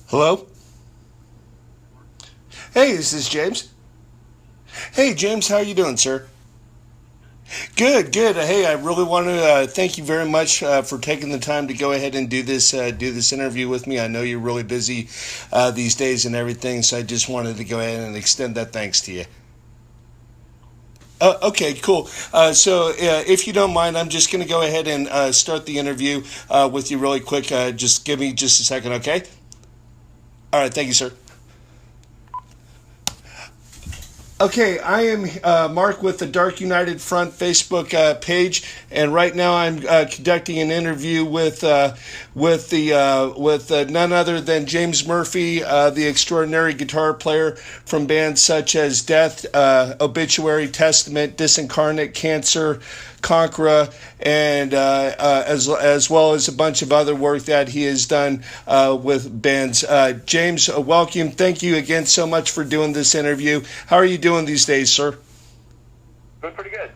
Hello? Hey, this is James. Hey, James, how are you doing, sir? Good, good. Hey, I really want to thank you very much for taking the time to go ahead and do this interview with me. I know you're really busy these days and everything, so I just wanted to go ahead and extend that thanks to you. Okay, cool. If you don't mind, I'm just going to go ahead and start the interview with you really quick. Just give me just a second, okay? All right, thank you, sir. Okay, I am Mark with the Dark United Front Facebook page, and right now I'm conducting an interview with none other than James Murphy, the extraordinary guitar player from bands such as Death, Obituary, Testament, Disincarnate, Cancer, Conquera, and as well as a bunch of other work that he has done with bands. James, welcome. Thank you again so much for doing this interview. How are you doing these days, sir? Doing pretty good.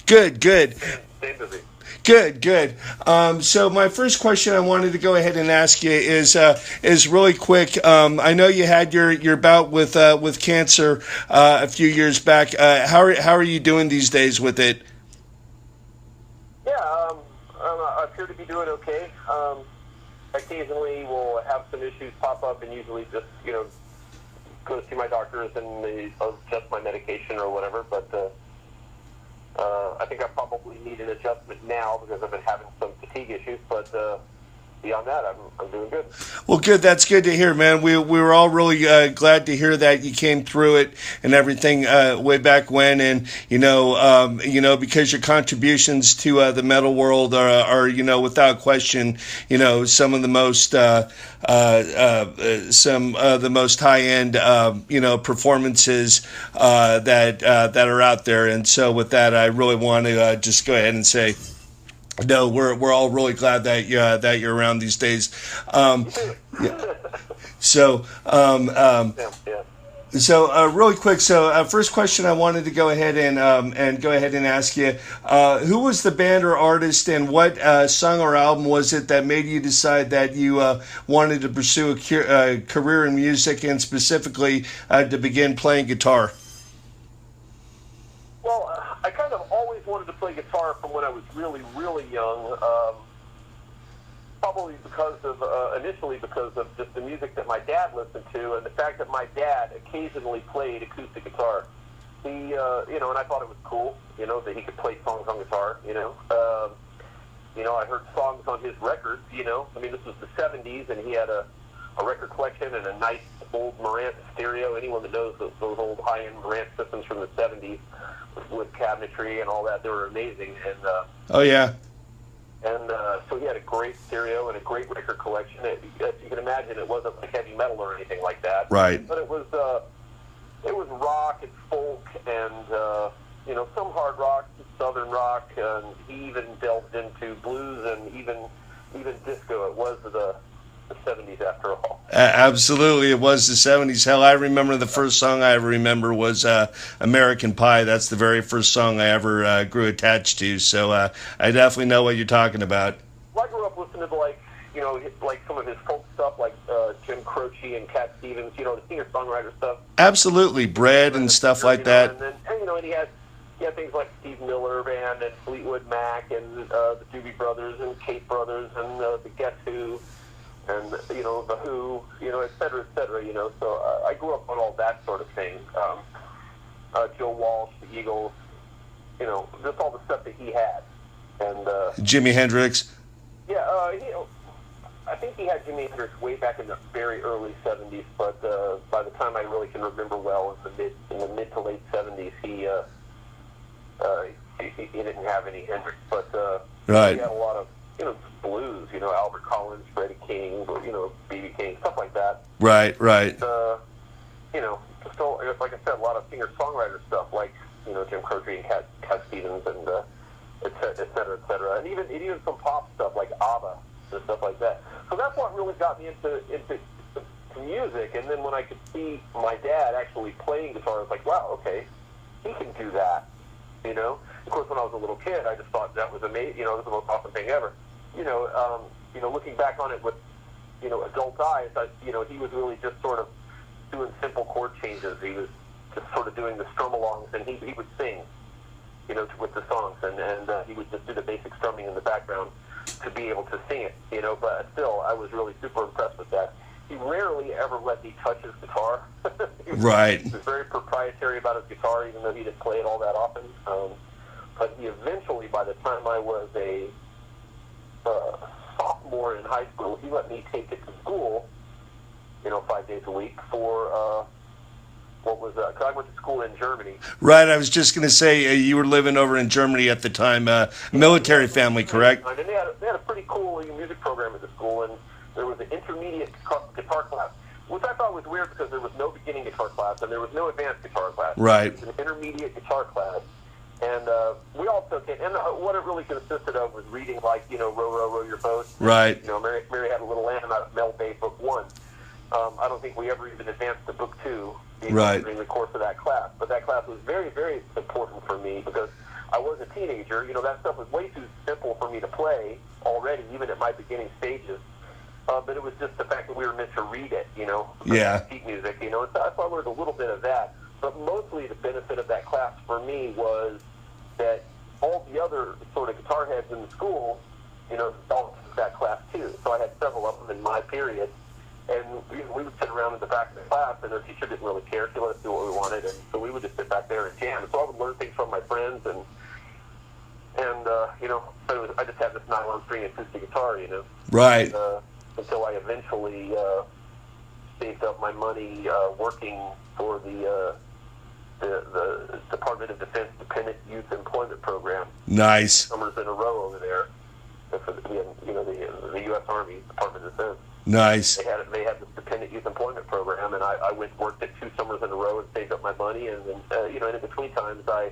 Good, good. Staying busy. Good, good. So my first question I wanted to go ahead and ask you is really quick. I know you had your bout with cancer a few years back. How are you doing these days with it? Yeah, I appear to be doing okay. Occasionally we'll have some issues pop up and usually just, go see my doctors and they adjust my medication or whatever. But I think I probably need an adjustment now because I've been having some fatigue issues. But beyond that, I'm doing good. Well, good. That's good to hear, man. We were all really glad to hear that you came through it and everything way back when, and because your contributions to the metal world are without question, some of the most the most high end performances that are out there. And so, with that, I really want to just go ahead and say. No, we're all really glad that you're around these days. Yeah. So, Yeah. Really quick. First question I wanted to go ahead and go ahead and ask you: who was the band or artist, and what song or album was it that made you decide that you wanted to pursue a career in music, and specifically to begin playing guitar? Well, I kind of always wanted to play guitar from when I was really, really young. Probably initially because of just the music that my dad listened to and the fact that my dad occasionally played acoustic guitar. He, and I thought it was cool, that he could play songs on guitar, I heard songs on his records, this was the 70s and he had a record collection and a nice old Marantz stereo. Anyone that knows those old high-end Marantz systems from the 70s with cabinetry and all that, they were amazing. And Oh yeah. So he had a great stereo and a great record collection. As you can imagine, it wasn't like heavy metal or anything like that. Right. But it was rock and folk and some hard rock, southern rock, and he even delved into blues and even disco. It was the 70s after all. Absolutely, it was the 70s. Hell, I remember the first song I ever remember was American Pie. That's the very first song I ever grew attached to. So I definitely know what you're talking about. Well, I grew up listening to like some of his folk stuff, like Jim Croce and Cat Stevens. The singer-songwriter stuff. Absolutely, Bread and stuff like that. And then and he had things like Steve Miller Band and Fleetwood Mac and the Doobie Brothers and Kate Brothers and the Guess Who. And, the Who, et cetera, et cetera, So I grew up on all that sort of thing. Joe Walsh, the Eagles, just all the stuff that he had. And Jimi Hendrix. Yeah, I think he had Jimi Hendrix way back in the very early 70s, but by the time I really can remember well, in the mid to late 70s, he didn't have any Hendrix, but right. He had a lot of blues, Albert Collins, Freddie King, B.B. King, stuff like that. Right. Just like I said, a lot of singer-songwriter stuff, like, Jim Croce and Cat Stevens and et cetera, et cetera. And even some pop stuff like ABBA and stuff like that. So that's what really got me into music. And then when I could see my dad actually playing guitar, I was like, wow, okay, he can do that, Of course, when I was a little kid, I just thought that was amazing, it was the most awesome thing ever. Looking back on it with adult eyes, he was really just sort of doing simple chord changes. He was just sort of doing the strum-alongs, and he would sing, with the songs, and he would just do the basic strumming in the background to be able to sing it, but still, I was really super impressed with that. He rarely ever let me touch his guitar. Right. He was very proprietary about his guitar, even though he didn't play it all that often. But he eventually, by the time I was a sophomore in high school, he let me take it to school, 5 days a week for, because I went to school in Germany. Right, I was just going to say you were living over in Germany at the time, military family, correct? And they had a pretty cool music program at the school, and there was an intermediate guitar class, which I thought was weird because there was no beginning guitar class and there was no advanced guitar class. Right. It was an intermediate guitar class, and we all took it. And what it really consisted of was reading, like, row, row, row your boat. Right. Mary Had a Little Lamb out of Mel Bay, book 1. I don't think we ever even advanced to book 2 during the course of that class. But that class was very, very important for me because I was a teenager. That stuff was way too simple for me to play already, even at my beginning stages. But it was just the fact that we were meant to read it, Yeah. sheet music, and so I learned a little bit of that. But mostly the benefit of that class for me was that all the other sort of guitar heads in the school, all took that class too. So I had several of them in my period. And we would sit around in the back of the class, and our teacher didn't really care. She let us do what we wanted, and so we would just sit back there and jam. And so I would learn things from my friends, and so I just had this nylon string acoustic guitar, Right. until I eventually saved up my money working for the Department of Defense Dependent Youth Employment Program. Nice. Summers in a row over there. The U.S. Army Department of Defense. Nice. They had this dependent youth employment program, and I worked it 2 summers in a row and saved up my money. And then, and in between times, I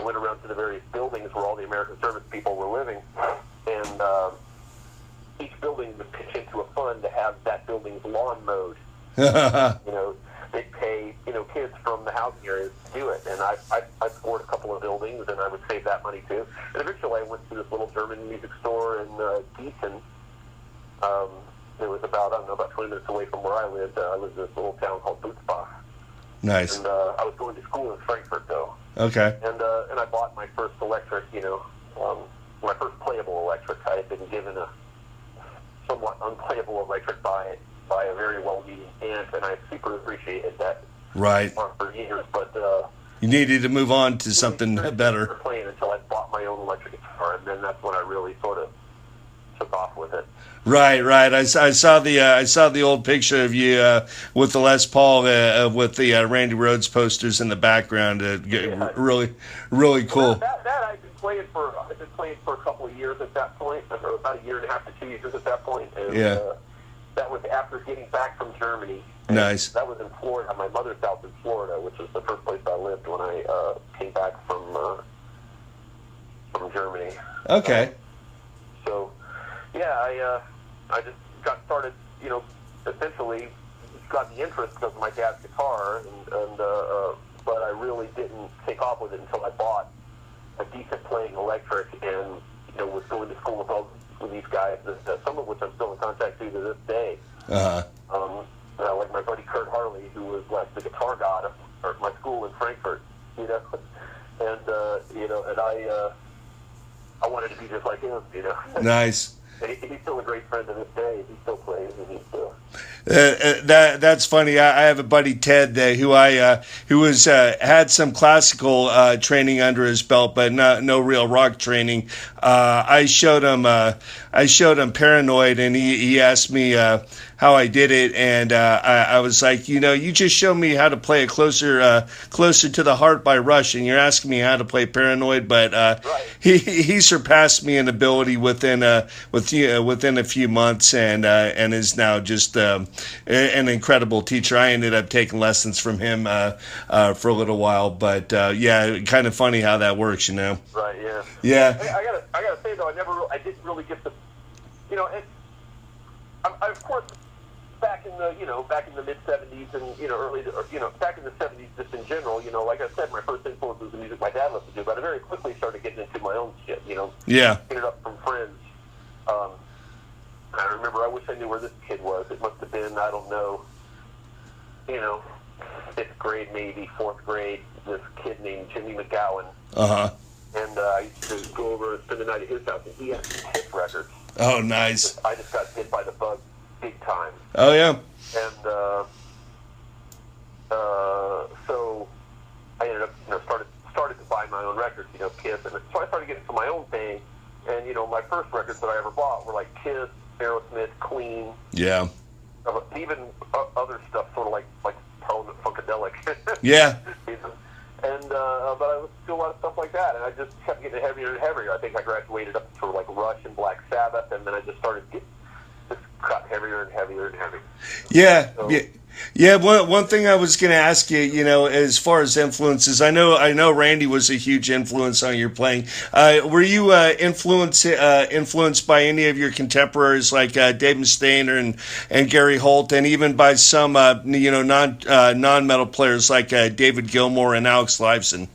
went around to the various buildings where all the American service people were living, and each building would pitch into a fund to have that building's lawn mowed. They'd pay kids from the housing areas to do it, and I scored a couple of buildings, and I would save that money too. And eventually, I went to this little German music store in Gießen. It was about 20 minutes away from where I lived. I lived in this little town called Butzbach. Nice. And I was going to school in Frankfurt, though. Okay. And I bought my first electric, my first playable electric. I had been given a somewhat unplayable electric by a very well-meaning aunt, and I super appreciated that. Right. For years, but you needed to move on to something better. Playing until I bought my own electric guitar, and then that's when I really sort of took off with it. Right. I saw the old picture of you with the Les Paul with the Randy Rhoads posters in the background. Really, really cool. Well, that I've been playing for a couple of years at that point, or about a year and a half to 2 years at that point. And, that was after getting back from Germany. And nice. That was in Florida, my mother's house in Florida, which was the first place I lived when I came back from Germany. Okay. So, yeah, I just got started, essentially got the interest because of my dad's guitar, but I really didn't take off with it until I bought a decent playing electric and, was going to school with these guys, some of which I'm still in contact to this day. Like my buddy Kurt Harley, who was like the guitar god of my school in Frankfurt, and I wanted to be just like him, Nice. He's still a great friend to this day. He still plays, and he's still. That's funny. I have a buddy Ted who had some classical training under his belt, but no real rock training. I showed him Paranoid, and he asked me how I did it, and I was like, you just showed me how to play it closer to the Heart by Rush, and you're asking me how to play Paranoid, but right. he surpassed me in ability within a few months, and is now just an incredible teacher. I ended up taking lessons from him for a little while, but kind of funny how that works, Right. Yeah. Yeah. I gotta say though, I didn't really get the, I of course. Back in the mid '70s and early, back in the '70s, just in general, like I said, my first influence was the music my dad listened to, but I very quickly started getting into my own shit, Yeah. Picking it up from friends, I remember, I wish I knew where this kid was. It must have been, I don't know, 5th grade, maybe 4th grade. This kid named Jimmy McGowan. Uh-huh. And I used to go over and spend the night at his house, and he had hit records. Oh, nice. I just got bit by the bug big time. Oh, yeah. And so I ended up, started to buy my own records, Kiss. And so I started getting to my own thing. And, my first records that I ever bought were like Kiss, Aerosmith, Queen. Yeah. Even other stuff, sort of like Parliament Funkadelic. Yeah. And but I listened to a lot of stuff like that, and I just kept getting heavier and heavier. I think I graduated up to like Rush and Black Sabbath, and then I just got heavier and heavier and heavier. Yeah. So, Yeah. Yeah, one thing I was going to ask you, as far as influences, I know Randy was a huge influence on your playing. Were you influenced by any of your contemporaries like Dave Mustaine and Gary Holt, and even by some non-metal players like David Gilmour and Alex Lifeson?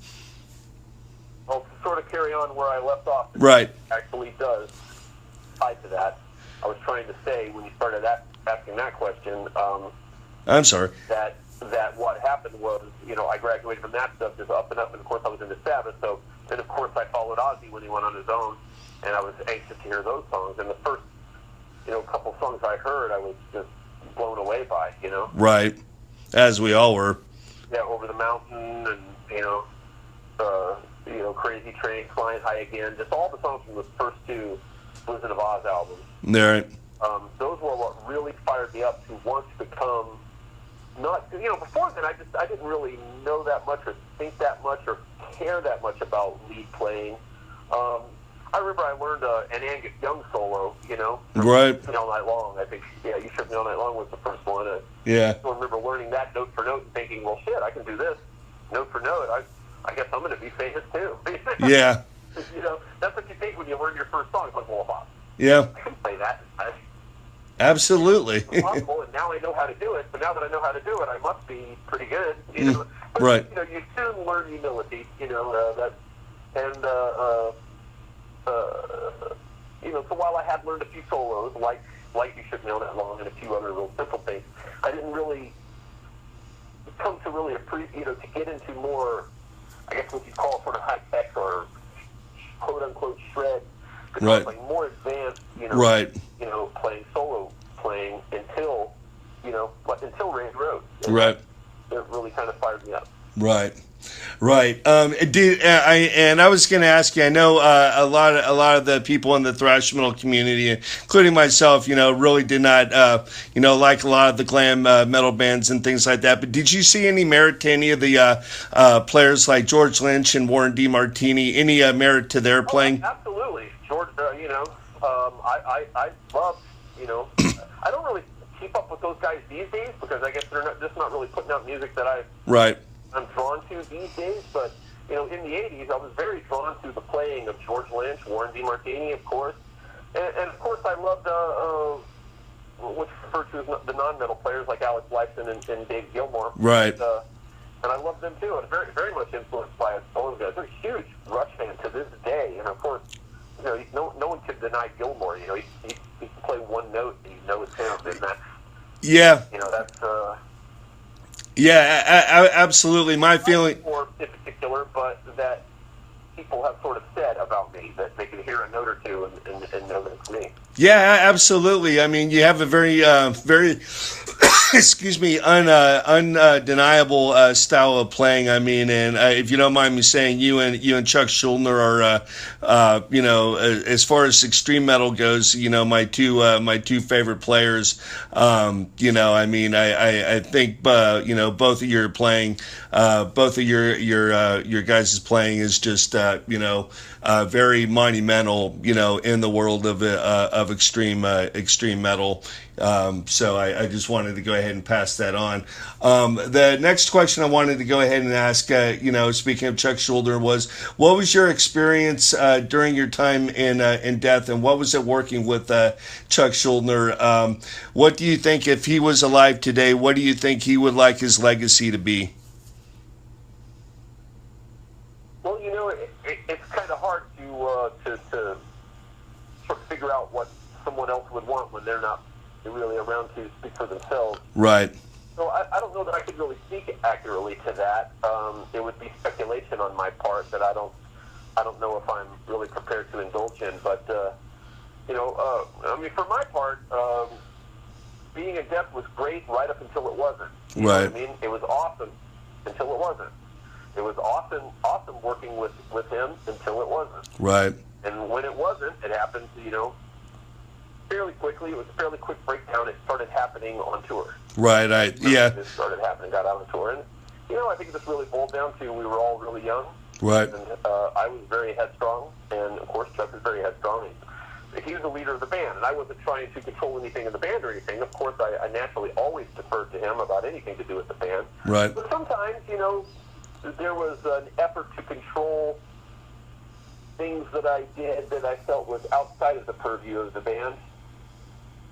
Well, to sort of carry on where I left off, right? Actually, does tie to that. I was trying to say when you started asking that question. I'm sorry. That what happened was, I graduated from that stuff just up and up, and of course I was into Sabbath. So then, of course, I followed Ozzy when he went on his own, and I was anxious to hear those songs. And the first, couple songs I heard, I was just blown away by. Right, as we all were. Yeah, Over the Mountain, and Crazy Train, Flying High Again, just all the songs from the first two Blizzard of Oz albums. Right. Those were what really fired me up to want to become. Not, before then, I didn't really know that much or think that much or care that much about lead playing. I remember I learned an Angus Young solo, right. All Night Long. I think, You Shook Me All Night Long was the first one. Yeah. I remember learning that note for note and thinking, well, shit, I can do this note for note. I guess I'm going to be famous too. Yeah. That's what you think when you learn your first song. It's like, well, yeah. I can play that. Absolutely. It's possible, and now I know how to do it. But now that I know how to do it, I must be pretty good. But, right. You soon learn humility. So while I had learned a few solos, like You Shook Me All Night Long, and a few other real simple things, I didn't really come to really appreciate, to get into more, I guess what you'd call sort of high tech or quote unquote shred. Right. Like more advanced, right. Playing solo playing until Randy Rhoads. Right. It really kind of fired me up. Right. Right. I was going to ask you. I know a lot of the people in the thrash metal community, including myself, really did not, like a lot of the glam metal bands and things like that. But did you see any merit to any of the players like George Lynch and Warren DeMartini? Any merit to their playing? Absolutely, George. I love. I don't really keep up with those guys these days because I guess they're not really putting out music that I'm drawn to these days, but in the 80s, I was very drawn to the playing of George Lynch, Warren DeMartini, of course, and of course I loved what's referred to as the non-metal players like Alex Lifeson and Dave Gilmour. Right. And I loved them too. I was very, very much influenced by those guys. They're a huge Rush fan to this day, and of course, no one could deny Gilmour. He can play one note and it's him, and that's that's. Yeah, absolutely. My feeling. Or in particular, but that people have sort of said about me that they can hear a note or two and know that it's me. Yeah, absolutely. I mean, you have a very, very, excuse me, undeniable style of playing. I mean, and if you don't mind me saying, you and Chuck Schuldiner are, as far as extreme metal goes, my two favorite players. I mean, I think, both of your playing, both of your guys' playing is just, very monumental, in the world of extreme metal. So I just wanted to go ahead and pass that on. The next question I wanted to go ahead and ask, speaking of Chuck Schuldiner, was what was your experience during your time in Death, and what was it working with Chuck Schuldiner? What do you think, if he was alive today, what do you think he would like his legacy to be? Well, it's kind of hard to sort of figure out what someone anyone else would want when they're not really around to speak for themselves. Right. So I don't know that I could really speak accurately to that. It would be speculation on my part that I don't know if I'm really prepared to indulge in. But I mean, for my part, being in Death was great right up until it wasn't. You know what I mean? It was awesome until it wasn't. It was awesome working with him until it wasn't. Right. And when it wasn't, it happened, fairly quickly. It was a fairly quick breakdown. It started happening on tour. Right. Yeah. It started happening, got out on tour. And, I think this really boiled down to we were all really young. Right. And I was very headstrong. And, of course, Chuck was very headstrong. And he was the leader of the band. And I wasn't trying to control anything in the band or anything. Of course, I naturally always deferred to him about anything to do with the band. Right. But sometimes, there was an effort to control things that I did that I felt was outside of the purview of the band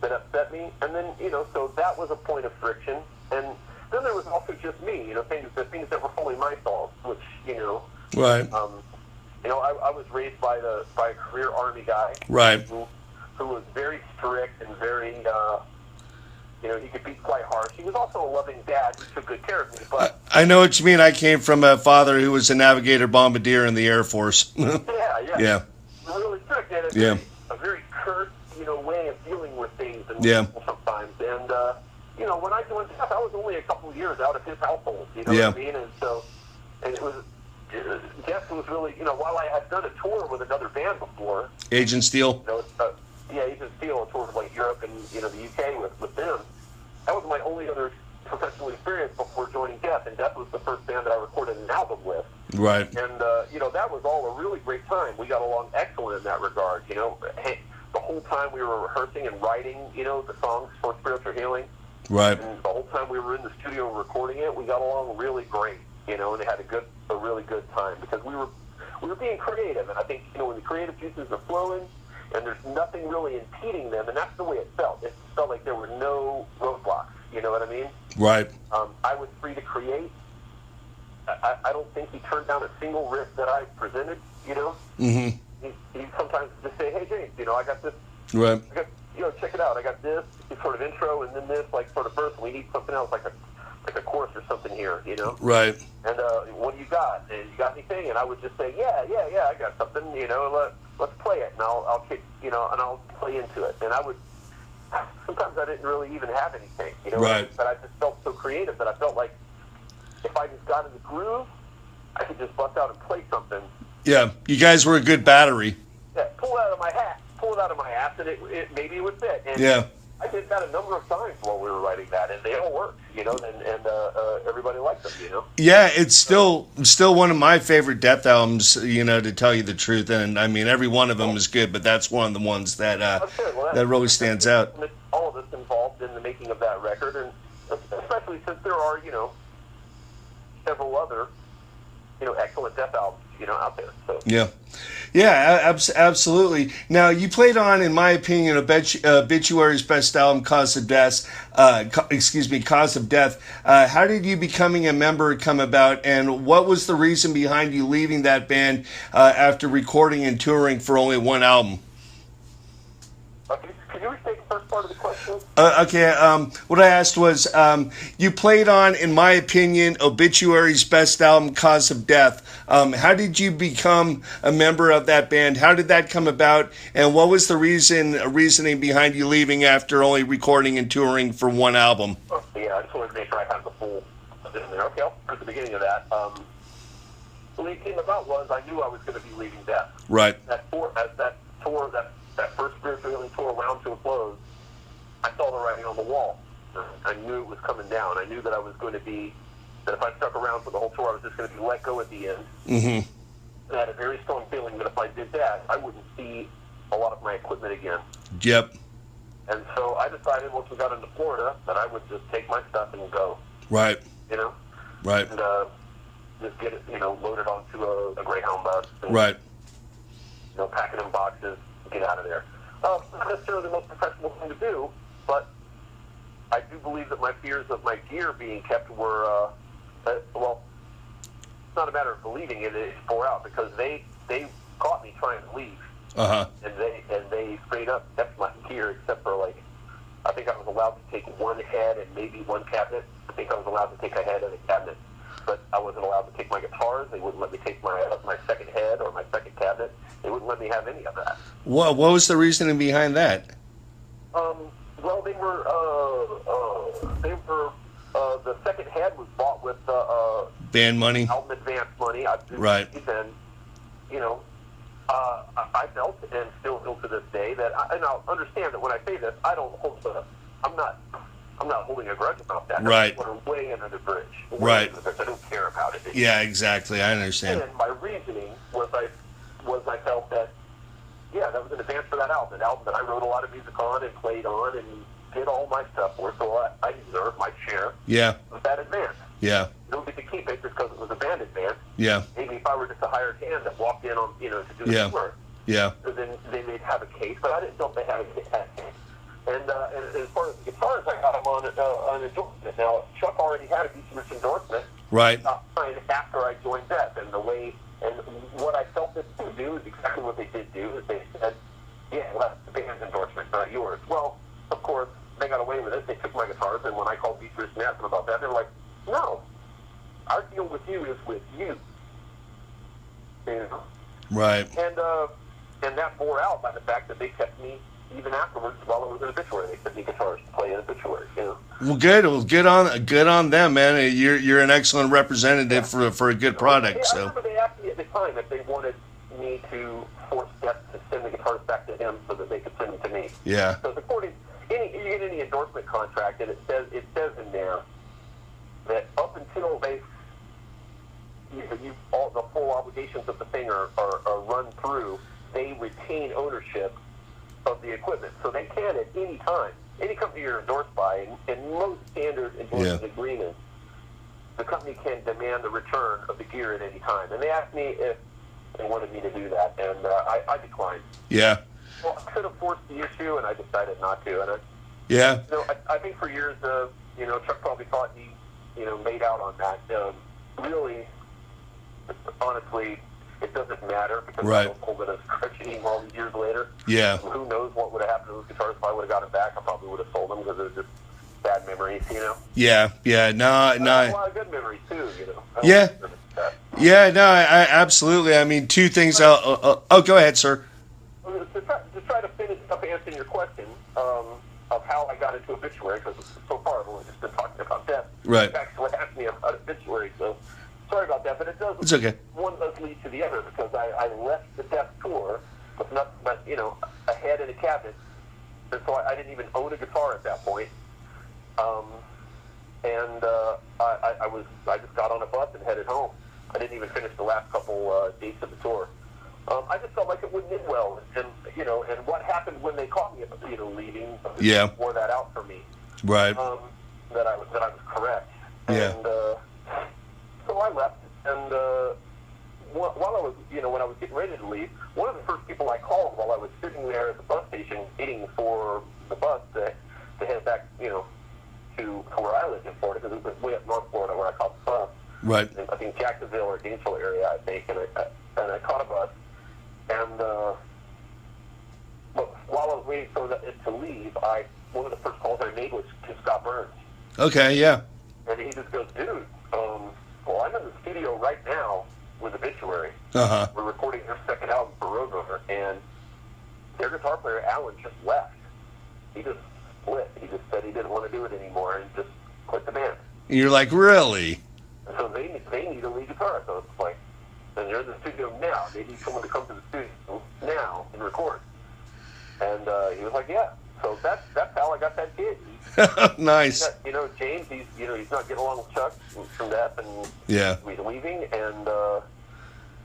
that upset me. And then, so that was a point of friction. And then there was also just me, things that were fully my fault, which, Right. I was raised by a career Army guy. Right. Who was very strict and very, he could be quite harsh. He was also a loving dad who took good care of me. But I know what you mean. I came from a father who was a navigator bombardier in the Air Force. Yeah. Really strict and a very curt, way of dealing with things and people sometimes. And when I joined Death, I was only a couple of years out of his household. You know what I mean? And so, it was. Death was really, while I had done a tour with another band before, Agent Steel. Agent Steel, a tour of like Europe and the UK with them. That was my only other professional experience before joining Death, and Death was the first band that I recorded an album with. Right. And that was all a really great time. We got along excellent in that regard. The whole time we were rehearsing and writing, the songs for Spiritual Healing. Right. And the whole time we were in the studio recording it, we got along really great. And they had a really good time because we were being creative, and I think when the creative juices are flowing, and there's nothing really impeding them, and that's the way it felt. It felt like there were no roadblocks. You know what I mean? Right. I was free to create. I don't think he turned down a single riff that I presented. Mm-hmm. He sometimes just say, "Hey James, I got this. Right. I got, check it out. I got this sort of intro, and then this sort of verse. We need something else like a chorus or something here, Right. And what do you got? And you got anything? And I would just say, yeah, I got something. Let's play it, and I'll kick, and I'll play into it. And I would. Sometimes I didn't really even have anything, Right. But I just felt so creative that I felt like if I just got in the groove, I could just bust out and play something. Yeah, you guys were a good battery. Yeah, pull it out of my hat, pull it out of my ass, and it maybe it would fit. And Yeah. I did that a number of times while we were writing that, and they all worked, and everybody liked them, Yeah, it's still one of my favorite Death albums, to tell you the truth. And I mean, every one of them is good, but that's one of the ones that that really stands out. All of us involved in the making of that record, and especially since there are, several other, excellent Death albums, out there. So. Yeah, absolutely. Now, you played on, in my opinion, Obituary's best album, Cause of Death. Cause of Death. How did you becoming a member come about, and what was the reason behind you leaving that band after recording and touring for only one album? Can you restate the first part of the question? What I asked was, you played on, in my opinion, Obituary's best album, Cause of Death. How did you become a member of that band? How did that come about? And what was the reasoning behind you leaving after only recording and touring for one album? I just wanted to make sure I had the full in there. Okay, I'll start at the beginning of that. The way it came about was I knew I was going to be leaving Death. Right. That first Spiritual Healing tour wound to a close, I saw the writing on the wall. I knew it was coming down. I knew that I was going to be, that if I stuck around for the whole tour, I was just going to be let go at the end. Mm-hmm. I had a very strong feeling that if I did that, I wouldn't see a lot of my equipment again. Yep. And so I decided once we got into Florida that I would just take my stuff and go. Right. Right. And just get it, loaded onto a Greyhound bus. And, right. Pack it in boxes, get out of there. Not necessarily the most professional thing to do, but I do believe that my fears of my gear being kept were, it's not a matter of believing it, it bore out because they caught me trying to leave. Uh-huh. and they straight up kept my gear except for like I think I was allowed to take one head and maybe one cabinet. I think I was allowed to take a head and a cabinet, but I wasn't allowed to take my guitars. They wouldn't let me take my second head or my second cabinet. They wouldn't let me have any of that. What was the reasoning behind that? Well, the second head was bought with Band money? album advance money. Right. And you know, I felt and still feel to this day that, and I'll understand that when I say this, I'm not holding a grudge about that. Right. We're way under the bridge. Right. Under the bridge. I don't care about it. Yeah, exactly. I understand. And my reasoning was I felt that, yeah, that was an advance for that album, an album that I wrote a lot of music on and played on and did all my stuff for, so I deserved my share Yeah. of that advance. Yeah. Don't get to keep it just because it was a band advance. Yeah. Maybe if I were just a hired hand that walked in on, to do Yeah. the tour, Yeah. then they may have a case, but I didn't know if they had a case. And as far as the guitars, I got them on an endorsement. Now, Chuck already had a Beach endorsement Right. after I joined Death, and what I felt this to do is exactly what they did do, is they said, yeah, well, that's the band's endorsement, not yours. Well, of course, they got away with it. They took my guitars, and when I called Beach and asked them about that, they were like, no, our deal with you is with you. You know? Right. And that bore out by the fact that they kept me even afterwards while I was in Obituary. They sent me guitars to play in Obituary. You know? Well, good. Well, good on them, man. You're an excellent representative for a good product. I So. remember they asked me at the time if they wanted me to force Death to send the guitars back to him so that they could send them to me. Yeah. So according you get any endorsement contract, and it says in there that up until all the full obligations of the thing are run through, they retain ownership of the equipment. So they can at any time, any company you're endorsed by, in most standard endorsement agreements, the company can demand the return of the gear at any time. And they asked me if they wanted me to do that, and I declined. Yeah. Well, I could have forced the issue, and I decided not to. And Yeah. I think for years, Chuck probably thought he, made out on that. Really, honestly, it doesn't matter because Right. I don't hold it as a grudge anymore all these years later. Yeah. Who knows what would have happened to those guitars if I would have got them back? I probably would have sold them because it was just bad memories, Yeah. Yeah. No. I have a lot of good memories too, Yeah. Yeah. No. I absolutely. I mean, two things. Go ahead, sir. To try to finish up answering your question of how I got into Obituary, because so far I've only just been talking about Death. Right. You actually asked me about Obituary, so sorry about that, but it does. It's okay. One does lead to the other because I left the Death tour with nothing but a head and a cabinet, and so I didn't even own a guitar at that point. I just got on a bus and headed home. I didn't even finish the last couple dates of the tour. I just felt like it wouldn't end well, and what happened when they caught me, leaving, Yeah. bore that out for me. Right. That I was correct. Yeah. And so I left, and while I was, when I was getting ready to leave, one of the first people I called while I was sitting there at the bus station waiting for the bus to head back, to where I lived in Florida, because it was way up North Florida where I caught the bus. Right. In, I think Jacksonville or Gainesville area, I think, and I caught a bus, and but while I was waiting for it to leave, one of the first calls I made was to Scott Burns. Okay. Yeah. And he just goes, dude, well, I'm in the studio right now with Obituary. Uh-huh. We're recording their second album for Roadrunner, and their guitar player, Alan, just left. He just split. He just said he didn't want to do it anymore and just quit the band. And you're like, really? And so they need a lead guitarist. So it's like, and they're in the studio now. They need someone to come to the studio now and record. And he was like, yeah. So that's how I got that gig. Nice. James, he's not getting along with Chuck from Death, and Yeah. he's leaving, and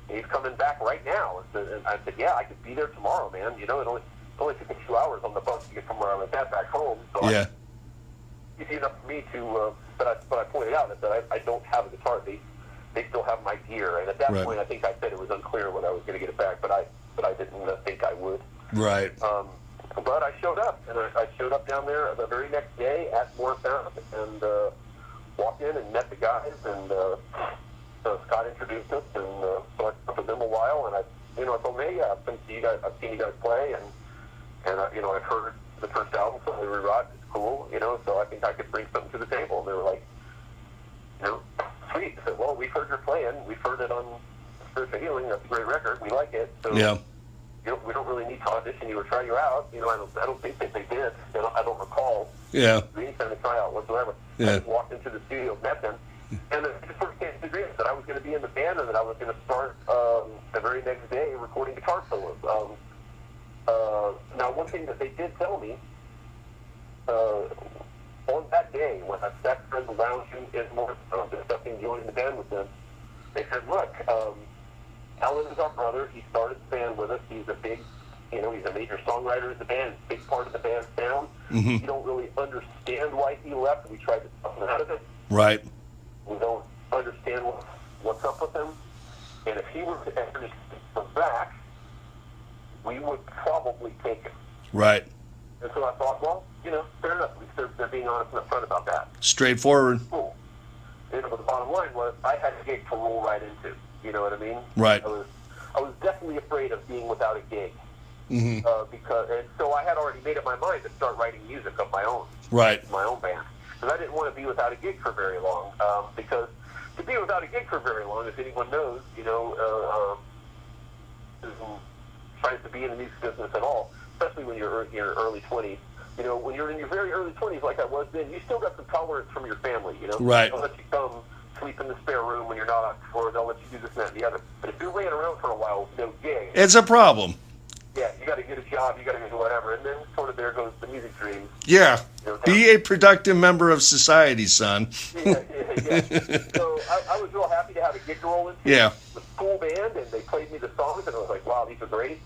he's coming back right now. And I said, yeah, I could be there tomorrow, man. It only took me 2 hours on the bus to get from where I was at back home. So Yeah. easy enough for me to, but I pointed out is that I don't have a guitar. They still have my gear, and at that Right. point, I think I said it was unclear when I was going to get it back, but I didn't think I would. Right. But I showed up, and I showed up down there the very next day at Morrisound, and walked in and met the guys, and Scott introduced us, and so I talked with them a while, and I told him, hey, I've seen you guys play, and I've heard the first album, so we Rot, it's cool, so I think I could bring something to the table. And they were like, sweet. I said, well, we've heard you're playing. We've heard it on Spiritual Healing. That's a great record. We like it. So Yeah. we don't really need to audition you or try you out. I don't think that they did. I don't recall Yeah. any kind of tryout whatsoever. Yeah. I just walked into the studio, met them, and the first came to agreement that I was going to be in the band and that I was going to start the very next day recording guitar solos. Now, one thing that they did tell me on that day when I sat in the lounge in Morris, discussing joining the band with them, they said, look, Alan is our brother. He started the band with us. He's a big, he's a major songwriter in the band, big part of the band's sound. Mm-hmm. You don't really understand why he left. We tried to talk him out of it. Right. We don't understand what's up with him. And if he were to ever come back, we would probably take him. Right. And so I thought, well, fair enough. At least they're being honest and upfront about that. Straightforward. Cool. But the bottom line was I had a gig to roll right into. You know what I mean? Right. I was definitely afraid of being without a gig. Mm-hmm. And so I had already made up my mind to start writing music of my own. Right. My own band. Because I didn't want to be without a gig for very long. Because to be without a gig for very long, as anyone knows, tries to be in the music business at all, especially when you're in your early 20s. When you're in your very early 20s, like I was then, you still got some tolerance from your family. Right. They'll let you come sleep in the spare room when you're not on tour. They'll let you do this, and that, and the other. But if you're laying around for a while with no gig, It's a problem. yeah, you got to get a job, you got to do whatever, and then sort of there goes the music dream. Yeah. Be a productive member of society, son. Yeah. So I was real happy to have a gig to roll into. Yeah. It was a cool band, and they played me the songs, and I was like, wow, these are great.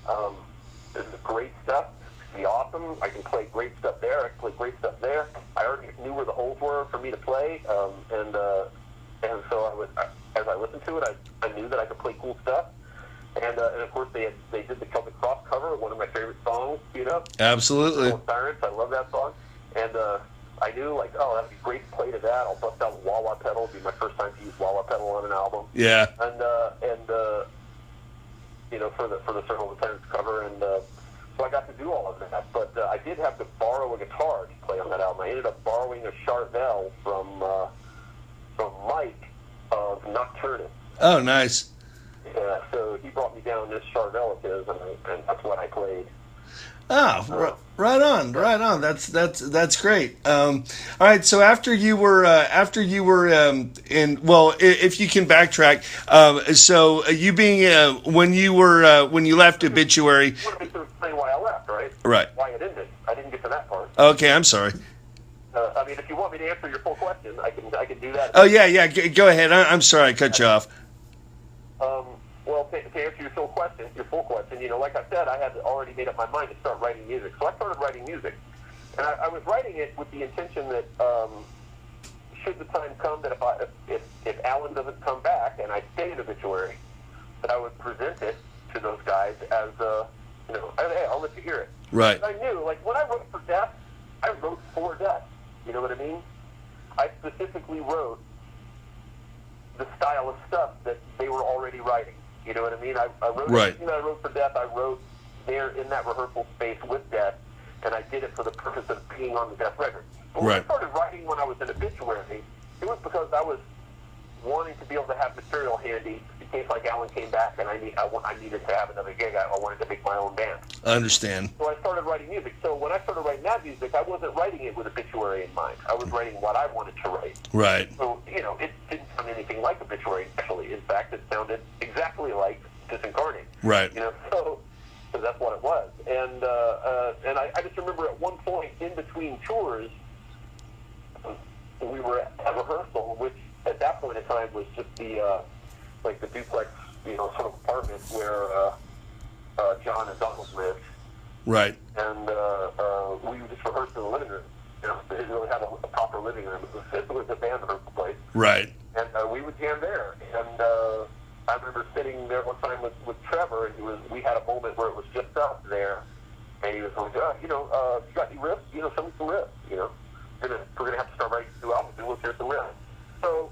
This is great stuff. It's be awesome. I can play great stuff there. I can play great stuff there. I already knew where the holes were for me to play, and so as I listened to it, I knew that I could play cool stuff. And of course, they did the Celtic Cross cover, one of my favorite songs, Absolutely. Sirens. I love that song. And I knew, like, oh, that would be great to play to that. I'll bust out wah wah pedal. It'd be my first time to use wah wah pedal on an album. Yeah. And for the Circle of the Sirens cover, and so I got to do all of that. But I did have to borrow a guitar to play on that album. I ended up borrowing a Charvel from Mike of Nocturnus. Oh, nice. So he brought me down this Charvel of his, and that's what I played. Oh, right on. That's great. All right. So after you were if you can backtrack, so you being when you left Obituary. I want to explain why I left, right? Right. Why it ended. I didn't get to that part. Okay, I'm sorry. I mean, if you want me to answer your full question, I can do that. Oh yeah. Go ahead. I'm sorry I cut you off. Well, to answer your full question, like I said, I had already made up my mind to start writing music. So I started writing music. And I was writing it with the intention that should the time come that if Alan doesn't come back and I stay in Obituary, that I would present it to those guys as, hey, I'll let you hear it. Right. I knew, like, when I wrote for Death, I wrote for Death. You know what I mean? I specifically wrote the style of stuff that they were already writing. You know what I mean? I wrote everything that I wrote for Death. I wrote there in that rehearsal space with Death, and I did it for the purpose of being on the Death record. But when I started writing when I was in Obituary, it was because I was wanting to be able to have material handy in case, like, Alan came back and I needed to have another gig. I wanted to make my own band. I understand. So I started writing music. So when I started writing that music, I wasn't writing it with Obituary in mind. I was writing what I wanted to write. Right. So, it didn't sound anything like Obituary, actually. In fact, it sounded exactly like Disincarnate. Right. So that's what it was. And I just remember at one point in between tours, we were at rehearsal, which at that point in time was just the duplex, sort of apartment where John and Donald lived. Right. And we just rehearsed in the living room. They didn't really have a proper living room. It was a band rehearsal place. Right. And we would jam there. And I remember sitting there one time with Trevor, and we had a moment where it was just us there. And he was like, you got any riffs? Show me some riffs, We're going to have to start writing new albums, and let's hear some riffs. So,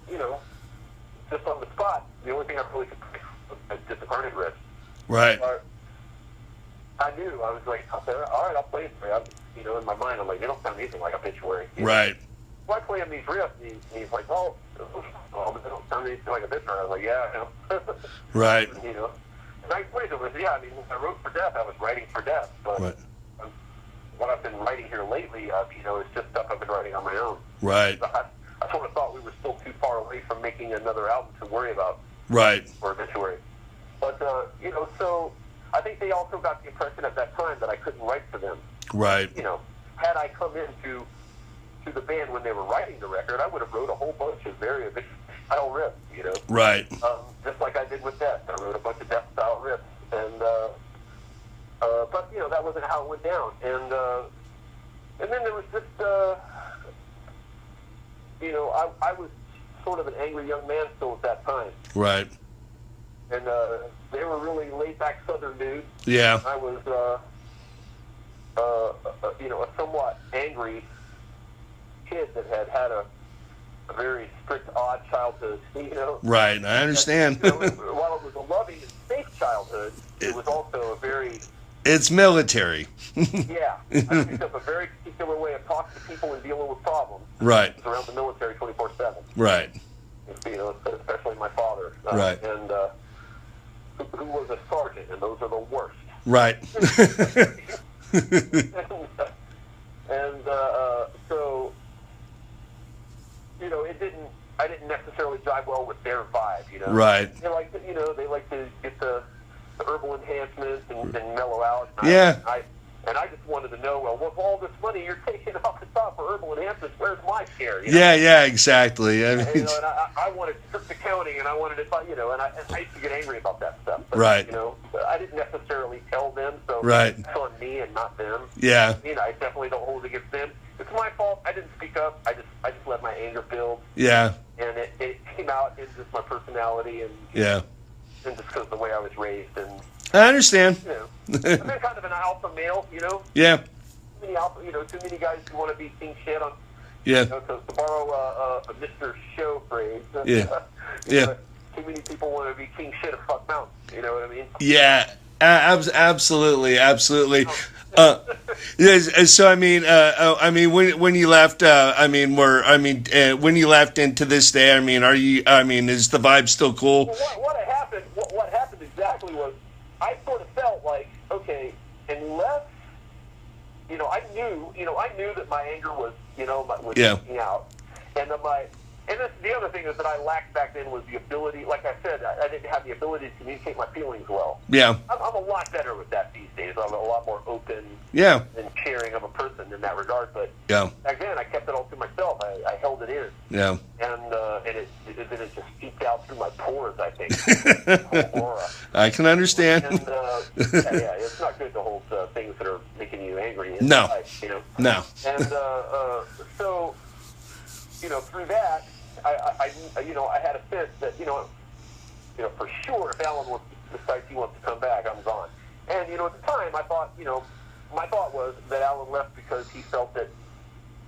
just on the spot, the only thing I really could pick was Disincarnate riffs. Right. I knew. I was like, I said, all right, I'll play it for you. You know, in my mind, I'm like, they don't sound anything like Obituary. Right. So I play him these riffs, and he's like, oh, but they don't sound anything like Obituary. I was like, yeah, I know. Right. You know, and I played it with, yeah, I mean, when I wrote for Death, I was writing for Death, but Right. what I've been writing here lately, you know, is just stuff I've been writing on my own. Right. I sort of thought we were still too far away from making another album to worry about Right. for Obituary. But, you know, so I think they also got the impression at that time that I couldn't write for them. Right. You know, had I come into the band when they were writing the record, I would have wrote a whole bunch of very Obituary-style riffs, you know. Right. Just like I did with Death. I wrote a bunch of Death-style riffs. And, but, you know, that wasn't how it went down. And then there was just, you know, I was sort of an angry young man still at that time. Right. And they were really laid-back Southern dudes. Yeah. I was, you know, a somewhat angry kid that had a very strict, odd childhood, you know. Right. I understand. You know, while it was a loving and safe childhood, it was also a very... It's military. Yeah. I picked up a very particular way of talking to people and dealing with problems. Right. It was around the military 24/7. Right. You know, especially my father. Right. And who was a sergeant, and those are the worst. Right. and so, you know, I didn't necessarily jive well with their vibe, you know. Right. They like to, you know, they like to get the herbal enhancements and mellow out. And Yeah. I just wanted to know, well, with all this money you're taking off the top for herbal enhancements, where's my share? You know? Yeah. Yeah. Exactly. I And, mean, you know, and I wanted strict accounting, and I wanted it, you know, and I used to get angry about that stuff. But, Right. You know, I didn't necessarily tell them, so Right. it's on me and not them. yeah. You know, I definitely don't hold it against them. It's my fault. I didn't speak up. I just let my anger build, Yeah. and it came out in just my personality and Yeah. just because of the way I was raised, and I understand. you know, I've been kind of an alpha male. You know, Yeah. too many alpha. You know, too many guys who want to be king shit on. Yeah. You know, to borrow a Mr. Show phrase. Yeah. You Yeah. know, too many people want to be king shit of fuck mountain. You know what I mean? Yeah. Absolutely. Absolutely. Yes. So I mean, when you left, when you left into this day, I mean, is the vibe still cool? Well, what happened exactly was I sort of felt like, okay, unless, you know, I knew that my anger was, you know, was Yeah. taking out, and the other thing is that I lacked back then was the ability, like I said, I didn't have the ability to communicate my feelings well. Yeah. I'm a lot better with that these days. I'm a lot more open Yeah. and caring of a person in that regard, but Yeah. back then I kept it all to myself. I held it in. Yeah. And it just seeped out through my pores, I think. Whole aura. I can understand. And yeah, it's not good to hold things that are making you angry. In No. life, you know. No. And so, you know, through that, I you know, I had a sense that you know, for sure, if Alan decides he wants to come back, I'm gone. And you know, at the time, I thought, you know, my thought was that Alan left because he felt that,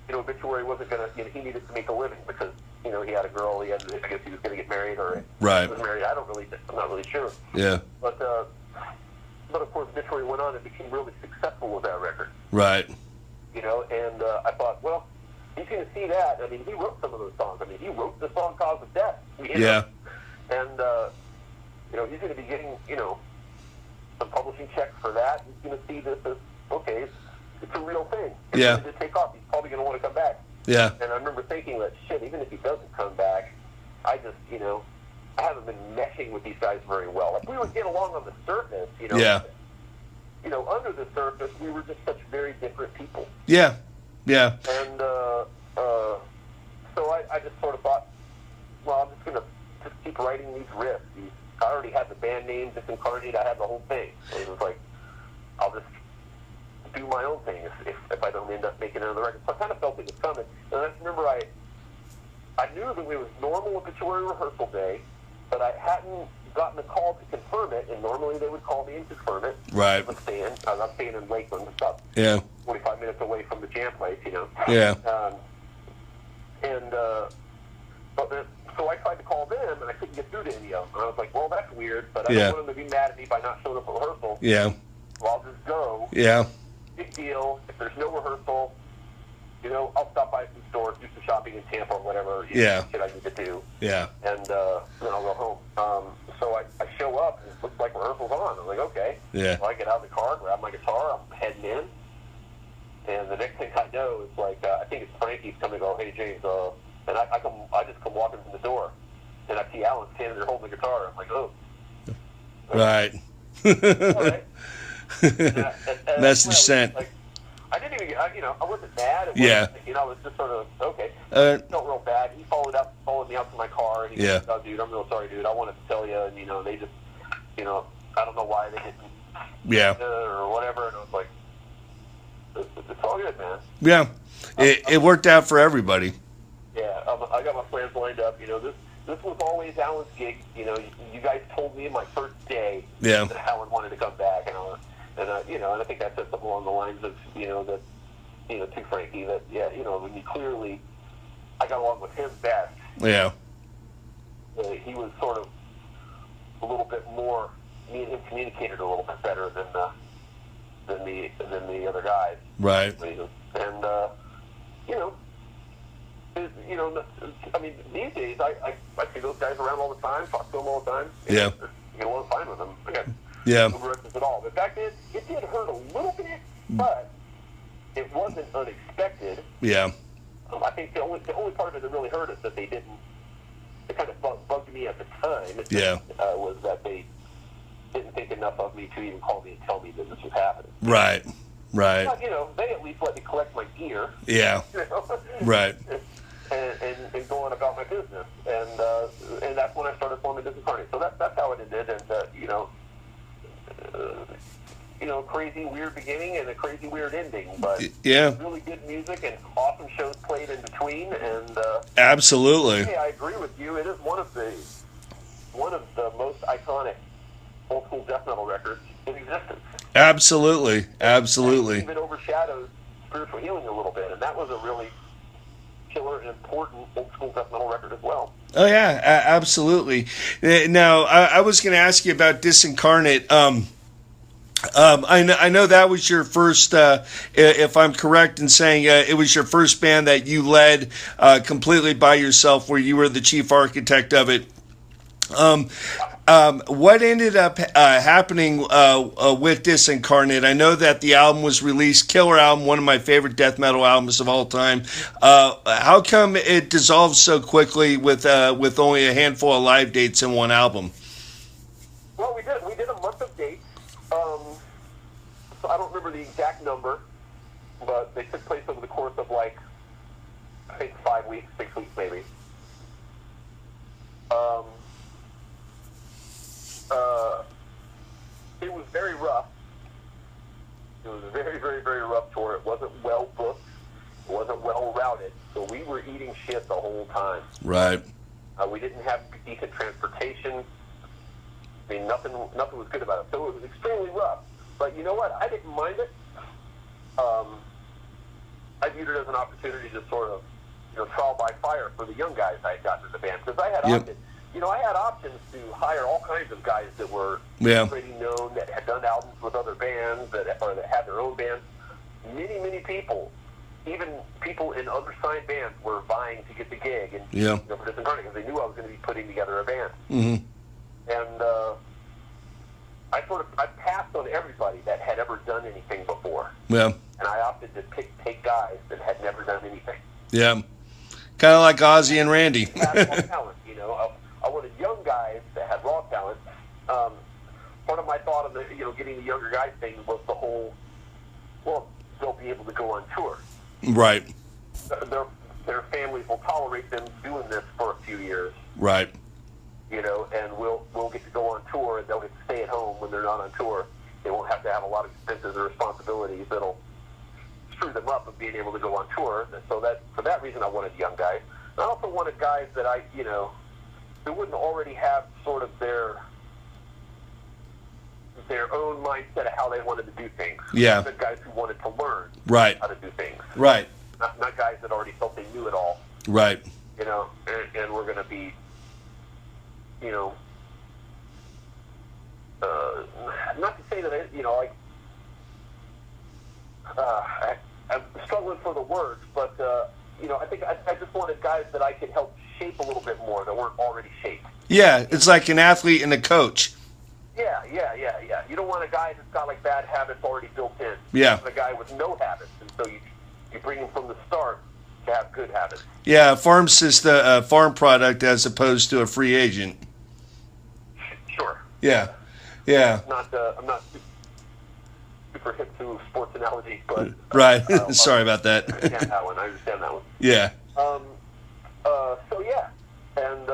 you know, Obituary wasn't gonna, you know, he needed to make a living because, you know, he had a girl. I guess he was gonna get married or Right. he was married. I'm not really sure. Yeah. But of course, Obituary went on and became really successful with that record. Right. You know, and I thought, well, he's going to see that. I mean, he wrote some of those songs. I mean, he wrote the song "Cause of Death." You know? Yeah. And you know, he's going to be getting, you know, some publishing checks for that. He's going to see this as okay. It's a real thing. It's Yeah. going to take off. He's probably going to want to come back. Yeah. And I remember thinking that shit. Even if he doesn't come back, I just, you know, I haven't been meshing with these guys very well. Like we would get along on the surface, you know. Yeah. You know, under the surface, we were just such very different people. Yeah. Yeah. And so I just sort of thought, well, I'm just going to just keep writing these riffs. I already had the band name, Disincarnate. I had the whole thing. So it was like, I'll just do my own thing if I don't end up making another record. So I kind of felt it was coming. And I remember I knew that it was normal Obituary rehearsal day, but I hadn't gotten a call to confirm it, and normally they would call me and confirm it. Right. I'm staying in Lakeland, it's about Yeah. 45 minutes away from the jam place, you know. Yeah. So I tried to call them, and I couldn't couldn't get through to any of them. And I was like, well, that's weird, but I Yeah. don't want them to be mad at me by not showing up at rehearsal. Yeah. So I'll just go. Yeah. Big deal. If there's no rehearsal, you know, I'll stop by some stores, do some shopping in Tampa or whatever. Yeah. Shit I need to do. Yeah. And then I'll go home. So I show up, and it looks like rehearsal's on. I'm like, okay. Yeah. So I get out of the car, grab my guitar, I'm heading in. And the next thing I know is like, I think it's Frankie's coming to go, hey, James, and I just come walking from the door. And I see Alan standing there holding the guitar. I'm like, oh. Right. All right. And Message sent. Like, I didn't even, I wasn't mad. It Yeah. wasn't, I was just sort of, okay. Uh, Felt real bad. He followed me out to my car, and he Yeah. said, oh, dude, I'm real sorry, dude. I wanted to tell you, and, they just, I don't know why they didn't Yeah. or whatever. And I was like, it's all good, man. Yeah. It worked out for everybody. Yeah, I got my plans lined up. This was always Alan's gig. You guys told me in my first day Yeah. that Alan wanted to come back, and I think I said something along the lines of, to Frankie that, when you clearly, I got along with him best. Yeah. He was sort of a little bit more. Me and him communicated a little bit better than the other guys. Right. And I mean, these days I see those guys around all the time, talk to them all the time. Yeah. Get along fine with them. I got Yeah. no grudges at all. But back then, it did hurt a little bit, but it wasn't unexpected. Yeah. I think the only part of it that really hurt us that they didn't. It kind of bugged me at the time. Yeah. Was that they didn't think enough of me to even call me and tell me that this was happening. Right. Right. But, they at least let me collect my gear. Yeah. Right. And go on about my business, and that's when I started forming Disincarnate. So that's how it ended, and crazy weird beginning and a crazy weird ending, but Yeah. really good music and awesome shows played in between, and Absolutely. hey, I agree with you. It is one of the most iconic old school death metal records in existence. Absolutely. Absolutely. It even overshadows Spiritual Healing a little bit, and that was a really killer and important old school death metal record as well. Oh yeah, absolutely. Now I was going to ask you about Disincarnate. I know that was your first, if I'm correct in saying it was your first band that you led completely by yourself, where you were the chief architect of it. What ended up happening with Disincarnate? I know that the album was released, killer album, one of my favorite death metal albums of all time. How come it dissolved so quickly with only a handful of live dates in one album? Well, we did a month of dates. So I don't remember the exact number, but they took place over the course of I think 5 weeks, 6 weeks maybe. It was very rough. It was a very, very, very rough tour. It wasn't well booked. It wasn't well routed. So we were eating shit the whole time. Right. We didn't have decent transportation. I mean, nothing was good about it. So it was extremely rough. But you know what? I didn't mind it. I viewed it as an opportunity to sort of, trial by fire for the young guys I had gotten in the band. Because I had options. I had options to hire all kinds of guys that were already known, that had done albums with other bands, that had their own bands. Many, many people, even people in other signed bands, were vying to get the gig and for Disincarnate, because they knew I was going to be putting together a band. Mm-hmm. And I passed on everybody that had ever done anything before. Yeah. And I opted to take guys that had never done anything. Yeah. Kind of like Ozzy and Randy. Had raw talent, I wanted young guys that had raw talent. Part of my thought of the, getting the younger guys thing was the whole, well, they'll be able to go on tour. Right. Their families will tolerate them doing this for a few years. Right. And we'll get to go on tour, and they'll get to stay at home when they're not on tour. They won't have to have a lot of expenses or responsibilities that'll screw them up of being able to go on tour. And so for that reason, I wanted young guys. I also wanted guys that they wouldn't already have sort of their own mindset of how they wanted to do things. Yeah. The guys who wanted to learn how to do things. Right. Not guys that already felt they knew it all. Right. And we're going to be, you know, not to say that I'm struggling for the words, but I think I just wanted guys that I could help shape a little bit more that weren't already shaped. Yeah, it's like an athlete and a coach. Yeah. You don't want a guy that's got like bad habits already built in. Yeah. You want a guy with no habits, and so you bring him from the start to have good habits. Yeah, a farm product as opposed to a free agent. Sure. Yeah. I'm not super hip to sports analogies, but right. Sorry about that. I understand that one. Yeah. So yeah, and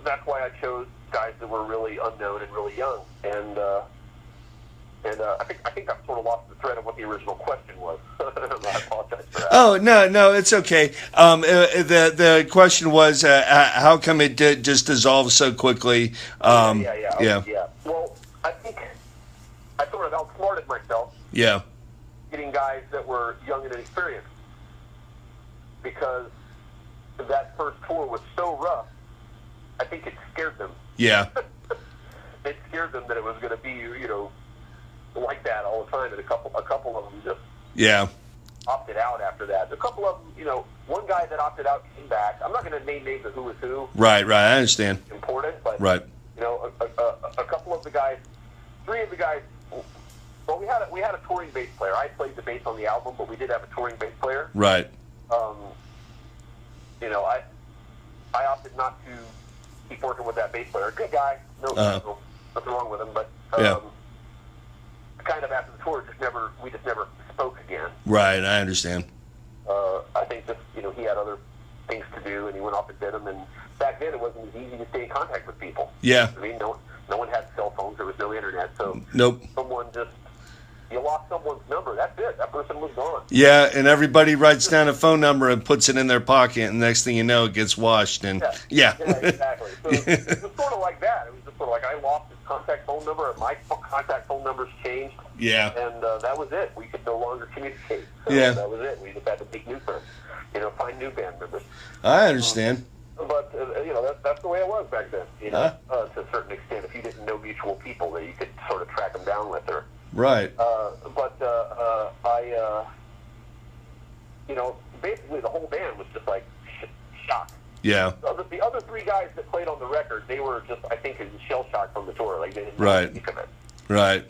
that's why I chose guys that were really unknown and really young, and I think I've sort of lost the thread of what the original question was. I apologize for that. Oh no, it's okay. The question was how come it just dissolved so quickly? Yeah. Well, I think I sort of outsmarted myself. Yeah. Getting guys that were young and inexperienced, because that first tour was so rough. I think it scared them. Yeah. It scared them that it was going to be, like that all the time. And a couple of them just opted out after that. A couple of them, one guy that opted out came back. I'm not going to name names of who was who. Right. I understand. Important, but right. A couple of the guys, three of the guys. Well, we had a touring bass player. I played the bass on the album, but we did have a touring bass player. Right. I opted not to keep working with that bass player. Good guy, nothing wrong with him, but kind of after the tour, we just never spoke again. Right, I understand. I think just he had other things to do, and he went off and did them. And back then, it wasn't as easy to stay in contact with people. Yeah. I mean, no one had cell phones. There was no internet, so nope. You lost someone's number. That's it. That person was gone. Yeah, and everybody writes down a phone number and puts it in their pocket, and next thing you know, it gets washed. And yeah, exactly. So it was sort of like that. It was just sort of like I lost his contact phone number, and my contact phone numbers changed. Yeah. And that was it. We could no longer communicate. Yeah. That was it. We just had to make new friends. Find new band members. I understand. But that's the way it was back then. To a certain extent, if you didn't know mutual people, that you could sort of track them down with her. Right. Basically the whole band was just like shocked. Yeah. The other three guys that played on the record, they were just, I think, shell shocked from the tour. Like they didn't know think of it. Right.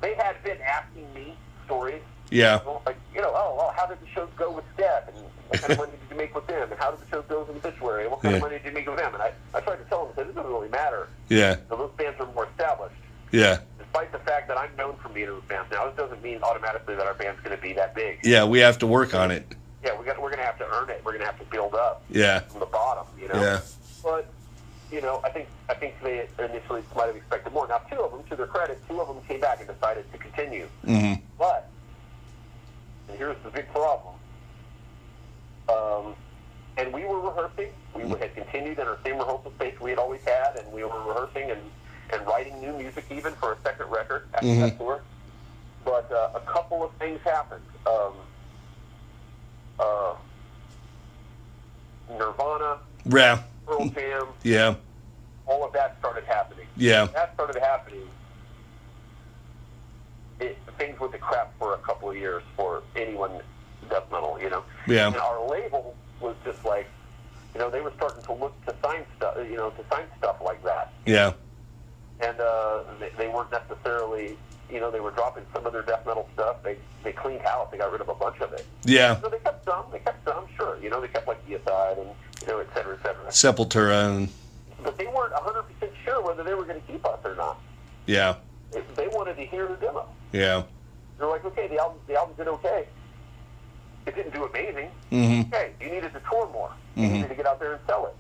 They had been asking me stories. Yeah. How did the shows go with Steph? And what kind of money did you make with them? And how did the shows go with Obituary? And what kind of money did you make with them? And I tried to tell them, I said, this doesn't really matter. Yeah. Those bands are more established. Yeah. Despite the fact that I'm known for being in those bands now, this doesn't mean automatically that our band's going to be that big. Yeah, we have to work on it. Yeah, we're going to have to earn it. We're going to have to build up. Yeah. From the bottom, Yeah. But I think they initially might have expected more. Now, two of them, to their credit, came back and decided to continue. Mm-hmm. But, and here's the big problem. And we were rehearsing. We had continued in our same rehearsal space we had always had, and we were rehearsing and writing new music even for a second record after that tour. But a couple of things happened. Nirvana, Yeah. Pearl Jam, Yeah. all of that started happening. Yeah. When that started happening. Things went to crap for a couple of years for anyone death metal, Yeah. And our label was just like, they were starting to look to sign stuff like that. Yeah. And they weren't necessarily, they were dropping some of their death metal stuff. They cleaned house. They got rid of a bunch of it. Yeah. So they kept some, sure. They kept like Deicide and, et cetera, et cetera. Sepultura. But they weren't 100% sure whether they were going to keep us or not. Yeah. They wanted to hear the demo. Yeah. They're like, okay, the album did okay. It didn't do amazing. Mm-hmm. Okay, you needed to tour more. You needed to get out there and sell it,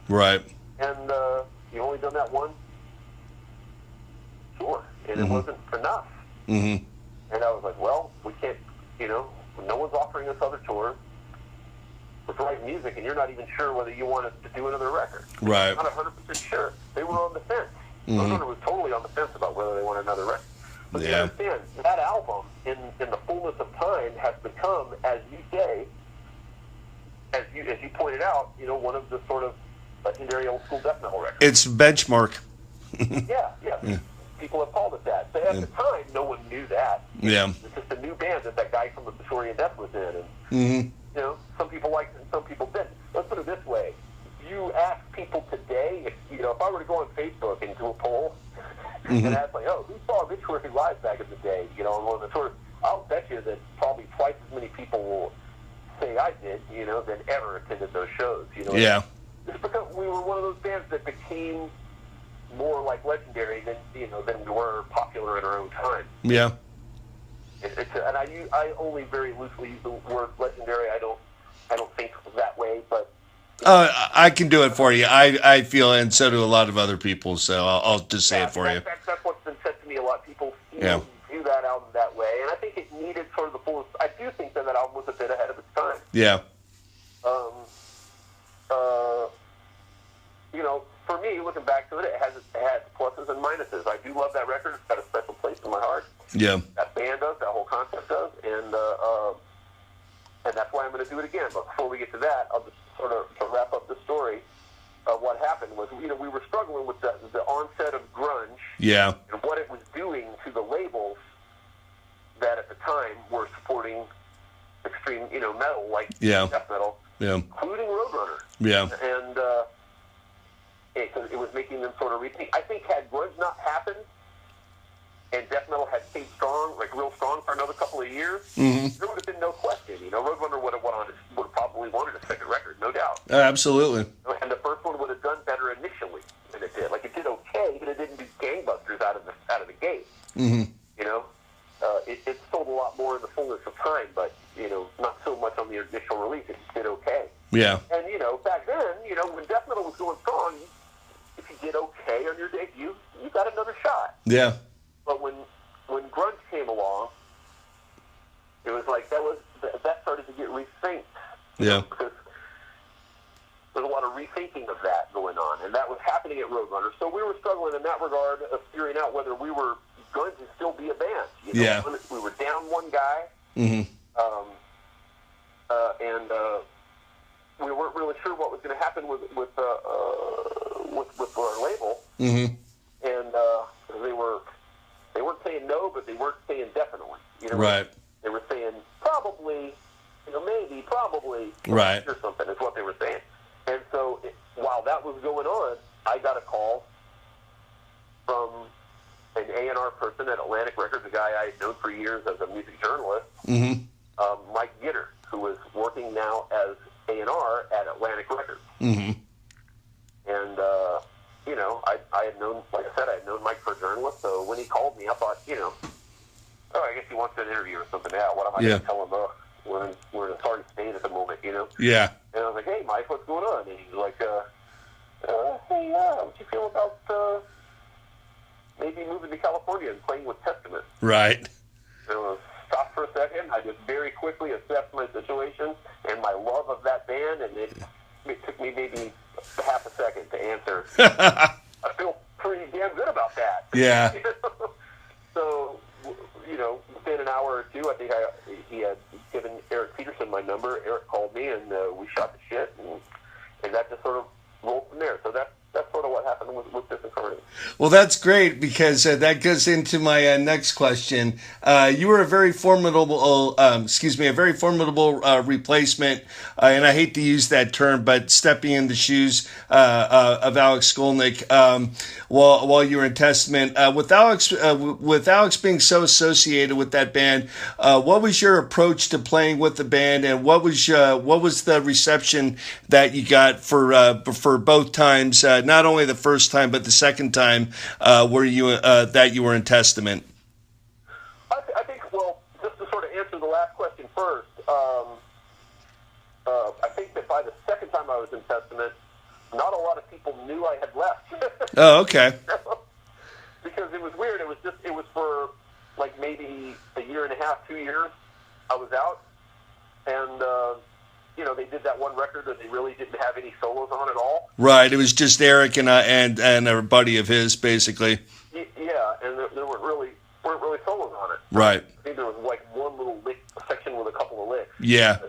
Right. And you only done that one tour, and it wasn't enough. Mm-hmm. And I was like, well, we can't, no one's offering us other tours. We're writing music, and you're not even sure whether you want us to do another record. Right. Not 100% sure. They were on the fence. Someone was totally on the fence about whether they wanted another record. But you understand, that album, in the fullness of time, has become, as you say, as pointed out, one of the sort of legendary old school death metal records. It's Benchmark. Yeah. People have called it that. But at the time, no one knew that. Yeah. It's just a new band that guy from Obituary Death was in. And, some people liked it and some people didn't. Let's put it this way. If you ask people today, if I were to go on Facebook and do a poll and ask, like, who saw Obituary live back in the day, on one of the tours, I'll bet you that probably twice as many people will say I did, than ever attended those shows. Yeah. It's because we were one of those bands that became more like legendary than we were popular in our own time. Yeah. And I only very loosely use the word legendary. I don't think that way, but I can do it for you. I feel, and so do a lot of other people. So I'll just say it for you. That's what's been said to me a lot. People Yeah. view that album that way, and I think it needed sort of the full. I do think that album was a bit ahead of its time. Yeah. For me, looking back to it, it has pluses and minuses. I do love that record. It's got a special place in my heart. Yeah. That band does, that whole concept does, and that's why I'm going to do it again. But before we get to that, I'll just sort of to wrap up the story. What happened was, we were struggling with the onset of grunge. Yeah. And what it was doing to the labels that at the time were supporting extreme, metal like death metal, including Roadrunner. Yeah. And it was making them sort of rethink. I think had grunge not happened and death metal had stayed strong, like real strong for another couple of years, there would have been no question. Roadrunner would have probably wanted a second record, no doubt. Absolutely. And the first one would have done better initially than it did. Like, it did okay, but it didn't do gangbusters out of the gate. It sold a lot more in the fullness of time, but not so much on the initial release. It did okay. Yeah. And back then, when death metal was going strong, if you did okay on your debut, you got another shot. Yeah. But when grunge came along, it was like that started to get rethinked. Yeah. Because there's a lot of rethinking of that going on, and that was happening at Roadrunner. So we were struggling in that regard of figuring out whether we were going to still be a band. Yeah. We were down one guy, Mm-hmm. and we weren't really sure what was going to happen with our label. Mm-hmm. And they weren't saying no, but they weren't saying definitely. Right. They were saying probably, maybe, probably, Right. or something is what they were saying. And so while that was going on, I got a call from an A&R person at Atlantic Records, a guy I had known for years as a music journalist, Mike Gitter, who was working now as A&R at Atlantic Records. Mm-hmm. And, I had known, like I said, I had known Mike for a journalist, so when he called me, I thought, I guess he wants an interview or something now. What am I going to tell him? We're in a sorry state at the moment, Yeah. And I was like, hey, Mike, what's going on? And he was like, hey, what you feel about maybe moving to California and playing with Testament? Right. And I stopped for a second. I just very quickly assessed my situation and my love of that band, and it took me maybe half a second to answer. I feel pretty damn good about that. Yeah. So, within an hour or two, I think he had given Eric Peterson my number. Eric called me, and we shot the shit, and that just sort of rolled from there. So that's sort of what happened with Disincarnate. Well, that's great because that goes into my next question. You were a very formidable, replacement, and I hate to use that term, but stepping in the shoes of Alex Skolnick while you were in Testament. With Alex being so associated with that band, what was your approach to playing with the band, and what was the reception that you got for both times? Not only the first time, but the second time that you were in Testament. I think, well, just to sort of answer the last question first, I think that by the second time I was in Testament, not a lot of people knew I had left. Oh, okay. Because it was weird. It was for like maybe a year and a half, 2 years I was out. And, they did that one record that they really didn't have any solos on at all. Right. It was just Eric and a buddy of his, basically. Yeah, and there weren't really solos on it. Right. I think there was like one little lick section with a couple of licks. Yeah.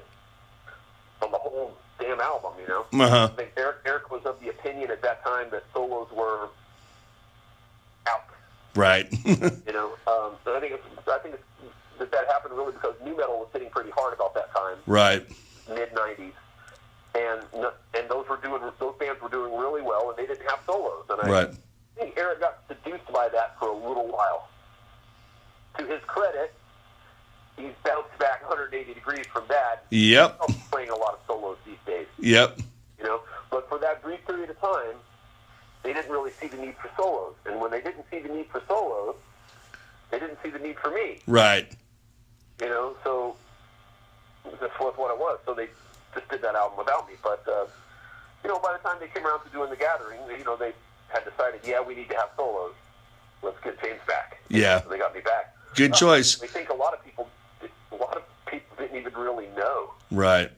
On the whole damn album, Uh-huh. I think Eric was of the opinion at that time that solos were out. Right. So I think that happened really because nu metal was hitting pretty hard about that time, Right. mid '90s, and those bands were doing really well, and they didn't have solos. And Right. I think Eric got seduced by that for a little while. To his credit, he's bounced back 180 degrees from that. Yep. He's playing a lot of solos these days. Yep. But for that brief period of time, they didn't really see the need for solos. And when they didn't see the need for solos, they didn't see the need for me. Right. So that's what it was. So they just did that album without me. But, by the time they came around to doing The Gathering, they had decided, we need to have solos. Let's get James back. Yeah. So they got me back. Good choice. I think a lot of people didn't even really know. Right.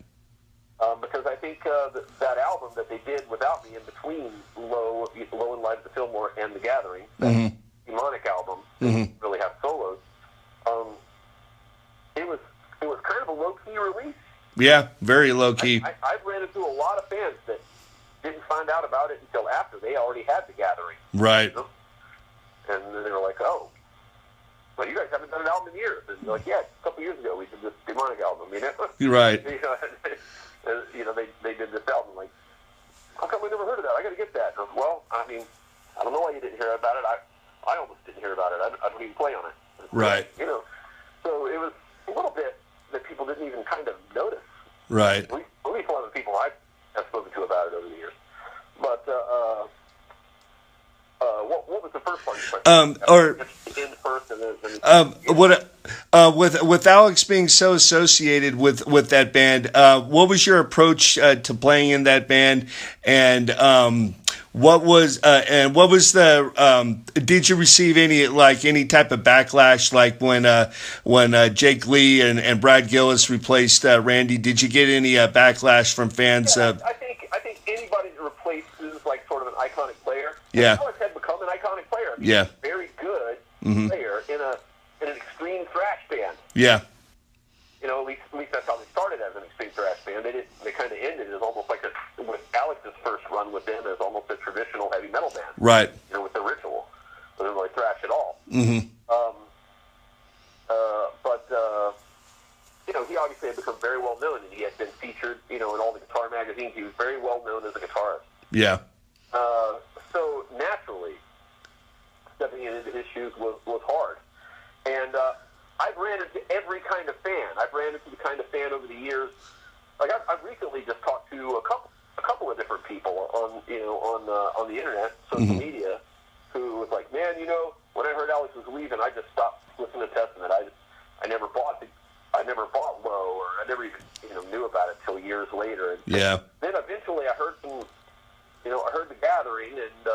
Because I think that album that they did without me in between Low and Live at the Fillmore and The Gathering, that demonic album, didn't really have solos. It was kind of a low-key release. Yeah, very low-key. I've ran into a lot of fans that didn't find out about it until after they already had The Gathering. Right. And then they were like, oh, well, you guys haven't done an album in years. And they're like, yeah, a couple years ago we did this demonic album, Right. They did this album. Like, how come we never heard of that? I got to get that. And I was, well, I don't know why you didn't hear about it. I almost didn't hear about it. I don't even play on it. Right. So it was a little bit that people didn't even kind of notice. Right. At least one of the people I have spoken to about it over the years. But what was the first part of your question? In first and then with Alex being so associated with that band, what was your approach to playing in that band, and what was the did you receive any type of backlash, like when Jake Lee and Brad Gillis replaced Randy? Did you get any backlash from fans? I think anybody that replaces like sort of an iconic player, Yeah. Alex had become an iconic player. Yeah. Very good player in an extreme thrash band. Yeah. At least that's how they started as an extreme thrash band. They kind of ended as almost like with Alex's first run with them as almost a traditional heavy metal band. Right. With the Ritual. It wasn't really thrash at all. Mm-hmm. He obviously had become very well known, and he had been featured, in all the guitar magazines. He was very well known as a guitarist. Yeah. So naturally, stepping into his shoes was hard. And I've ran into every kind of fan. I've ran into the kind of fan over the years. Like I've recently just talked to a couple of different people on the internet, social media, who was like, man, when I heard Alex was leaving, I just stopped listening to Testament. I never bought Low, or I never even knew about it till years later. And Yeah. then eventually I heard I heard The Gathering, and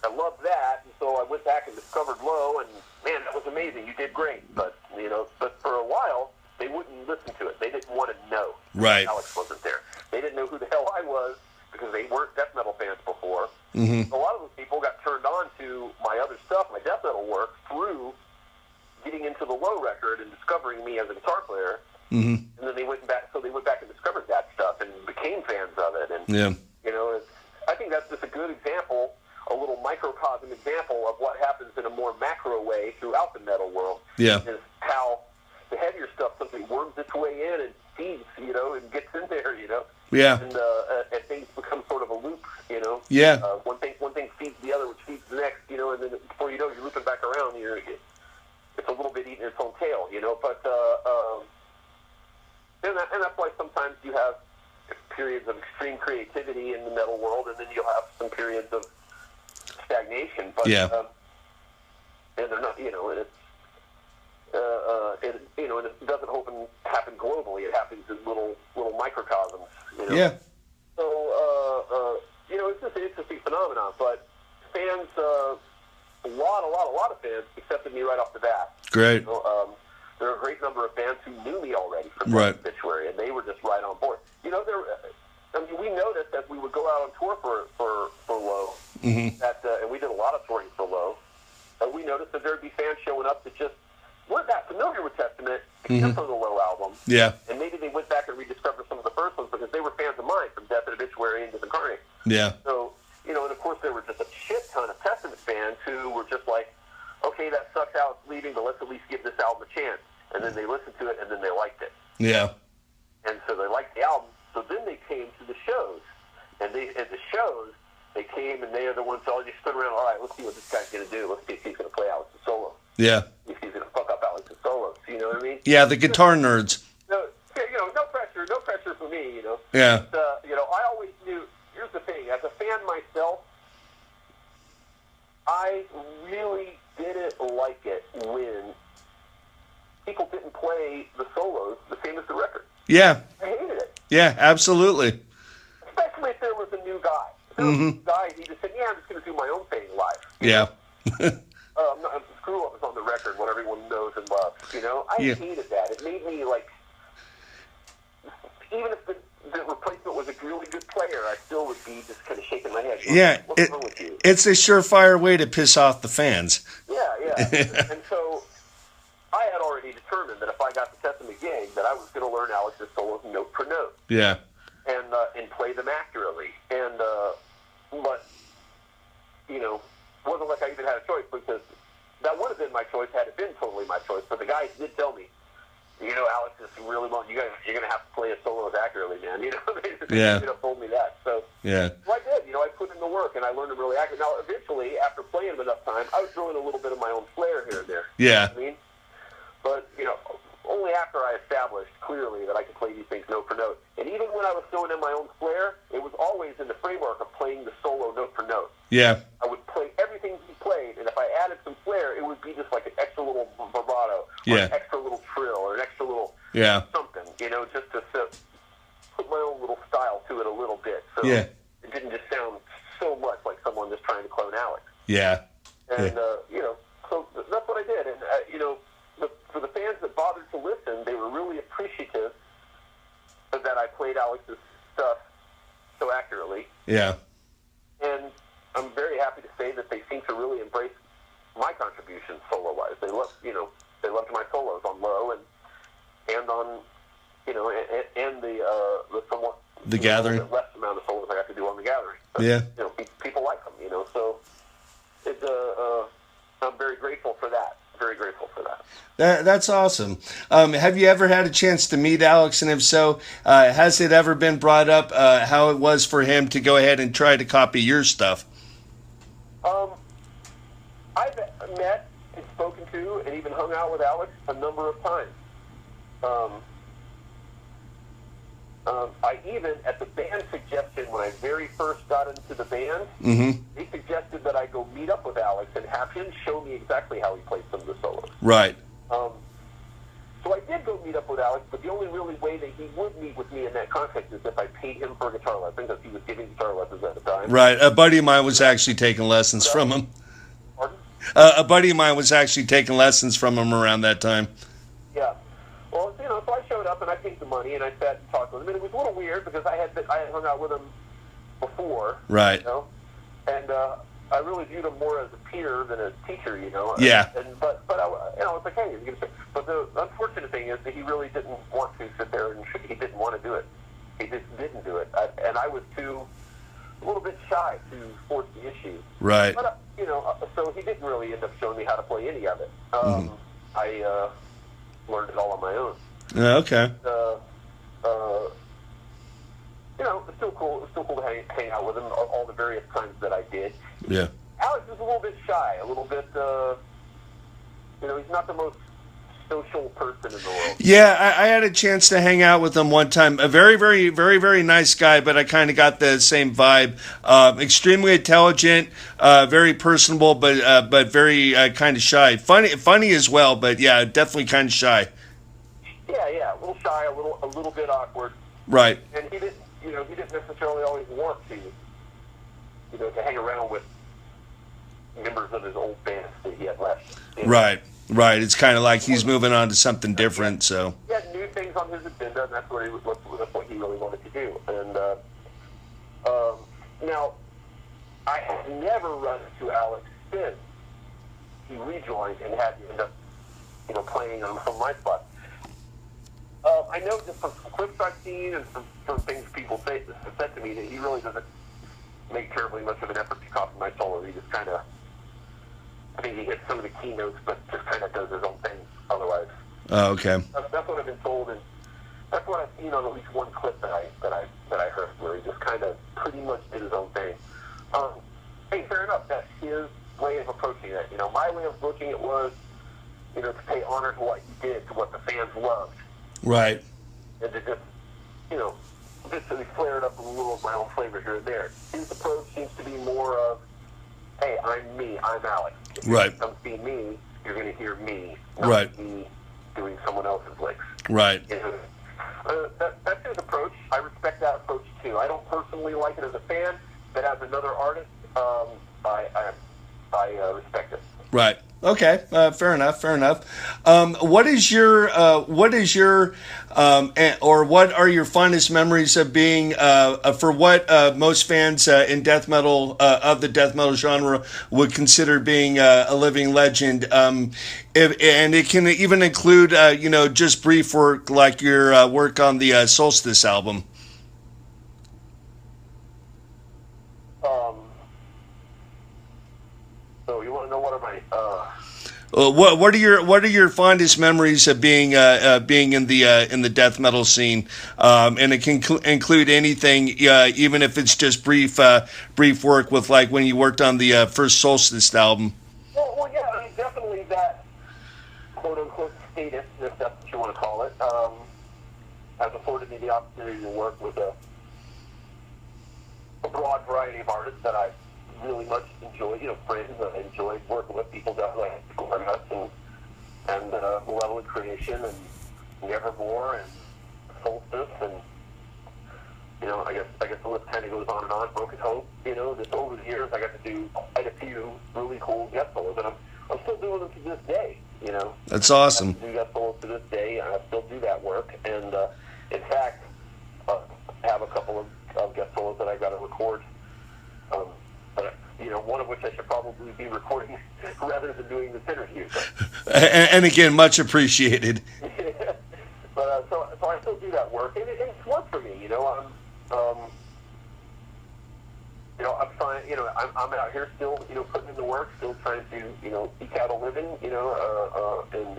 I loved that, and so I went back and discovered Low, and man, that was amazing. You did great, but for a while they wouldn't listen to it. They didn't want to know. Right. Alex wasn't there. They didn't know who the hell I was because they weren't death metal fans before. Mm-hmm. A lot of those people got turned on to my other stuff, my death metal work, through getting into the Low record and discovering me as a guitar player. Mm-hmm. And then they went back and discovered that stuff and became fans of it. And Yeah. I think that's just a good example, a little microcosm example of what happens in a more macro way throughout the metal world. Yeah. Is how the heavier stuff simply worms its way in and feeds, and gets in there, Yeah. and things become sort of a loop, Yeah. One thing feeds the other, which feeds the next, and then before you know, you're looping back around. It's a little bit eating its own tail, But and that's why sometimes you have periods of extreme creativity in the metal world, and then you'll have some periods of stagnation. But Yeah. and they're not, it doesn't often happen globally. It happens in little microcosms. Yeah. So it's just an interesting phenomenon. But fans, a lot of fans accepted me right off the bat. Great. There are a great number of fans who knew me already from Right. Obituary, and they were just right on board. We noticed as we would go out on tour for Low, that, and we did a lot of touring for Low, we noticed that there would be fans showing up that just weren't that familiar with Testament, except for the Low album. Yeah. And maybe they went back and rediscovered some of the first ones because they were fans of mine from Yeah. So, and of course there were just a shit ton of Testament fans who were just like, okay, that sucks, Alex leaving, but let's at least give this album a chance. And then they listened to it, and then they liked it. Yeah. And so they liked the album. So then they came to the shows. And at the shows, they came, and they are the ones that all just stood around, all right, let's see what this guy's going to do. Let's see if he's going to play Alex's solo. Yeah. If he's going to fuck up Alex's solos. You know what I mean? Yeah, the guitar nerds. No, no pressure for me, Yeah. But, I always knew, here's the thing, as a fan myself, I really didn't like it when people didn't play the solos the same as the record. Yeah. I hated it. Yeah, absolutely. Especially if there was a new guy. If there was a new guy, he just said, yeah, I'm just going to do my own thing live. Yeah. Screw what was on the record, what everyone knows and loves. I hated that. It made me like, even if the replacement was a really good player, I still would be just kind of shaking my head. Yeah, What's wrong with you? it's a surefire way to piss off the fans. Yeah. And so I had already determined that if I got the Testament gig, that I was going to learn Alex's solos note for note. Yeah. And play them accurately. And but it wasn't like I even had a choice, because that would have been my choice had it been totally my choice. But the guys did tell me, Alex is really well. You're gonna have to play his solos accurately, man. They told me that. So Yeah. I did. I put in the work and I learned them really accurately. Now, eventually, after playing them enough time, I was throwing a little bit of my own flair here and there. Yeah. You know what I mean? But only after I established clearly that I could play these things note for note. And even when I was throwing in my own flair, it was always in the framework of playing the solo note for note. Yeah. I would play everything he played, and if I added some flair, it would be just like an extra little vibrato, or Yeah. an extra little trill, or an extra little Yeah. something, just to put my own little style to it a little bit. So Yeah. it didn't just sound so much like someone just trying to clone Alex. Yeah. And, so that's what I did. And, for the fans that bothered to listen, they were really appreciative that I played Alex's stuff so accurately. Yeah. And I'm very happy to say that they seem to really embrace my contributions solo-wise. They loved my solos on Low and on, and the somewhat The Gathering. less amount of solos I got to do on The Gathering. But, Yeah. People like them, so it's I'm very grateful for that. Very grateful for that. That's awesome. Have you ever had a chance to meet Alex? And if so, has it ever been brought up how it was for him to go ahead and try to copy your stuff? I've met and spoken to and even hung out with Alex a number of times. I even, at the band suggestion, when I very first got into the band, he suggested that I go meet up with Alex and have him show me exactly how he plays some of the solos. Right. So I did go meet up with Alex, but the only really way that he would meet with me in that context is if I paid him for guitar lessons, because he was giving guitar lessons at the time. Right. A buddy of mine was actually taking lessons from him. Pardon? A buddy of mine was actually taking lessons from him around that time. Yeah. Well, so I showed up and I paid the money and I sat and talked with him, and it was a little weird because I had hung out with him before. Right. And I really viewed him more as a peer than a teacher, Yeah. But it's like, hey, but the unfortunate thing is that he really didn't want to sit there and he didn't want to do it. He just didn't do it, and I was a little bit shy to force the issue. Right. But so he didn't really end up showing me how to play any of it. I learned it all on my own. Okay. It's still cool. It's still cool to hang out with him. All the various times that I did. Yeah. Alex is a little bit shy. A little bit. He's not the most social person in the world. Yeah, I had a chance to hang out with him one time. A very, very, very, very nice guy, but I kind of got the same vibe. Extremely intelligent, very personable, but very kind of shy. Funny as well, but yeah, definitely kind of shy. Yeah, a little shy, a little bit awkward. Right. And he didn't necessarily always want to hang around with members of his old band that he had left. Right. It's kind of like he's moving on to something different. So he had new things on his agenda, and that's what he really wanted to do. And now, I have never run into Alex since he rejoined and had to end up, playing on my spot. I know just from clips I've seen and from things people said to me that he really doesn't make terribly much of an effort to copy my solo. He just kind of, I think he hits some of the keynotes, but just kind of does his own thing otherwise. Oh, okay. That's what I've been told, and that's what I've seen on at least one clip that I heard, where he just kind of pretty much did his own thing. Hey, fair enough. That's his way of approaching it. You know, my way of approaching it was, you know, to pay honor to what he did, to what the fans loved, Right. and to just, you know, just to flare it up a little of my own flavor here and there. His approach seems to be more of, hey, I'm me, I'm Alex. If Right. you come see me, you're going to hear me, not Right. me doing someone else's licks. Right. You know, that's his approach. I respect that approach too. I don't personally like it as a fan, but as another artist, I respect it. Right. Okay. Fair enough. Fair enough. What is your or what are your fondest memories of being for what most fans in death metal of the death metal genre would consider being a living legend? And it can even include you know, just brief work like your work on the Solstice album. So you want to know what are my What are your fondest memories of being in the death metal scene? And it can include anything, even if it's just brief work with, like when you worked on the first Solstice album. Well, yeah, I mean, definitely that quote unquote status, if that's what you want to call it, has afforded me the opportunity to work with a broad variety of artists that I really much enjoy, you know, friends. I enjoyed working with people that like Gorguts and Malevolent Creation and Nevermore and Solstice, and you know, I guess the list kind of goes on and on. Broken Hope, you know, just over the years I got to do quite a few really cool guest solos, and I'm still doing them to this day. You know, That's awesome. I do guest solos to this day, and I still do that work. And in fact, I have a couple of guest solos that I got to record. You know, one of which I should probably be recording rather than doing this interview. And again, much appreciated. But so I still do that work, and it's work for me. You know, I'm trying. You know, I'm out here still, you know, putting in the work, still trying to, you know, eke out a living. You know, and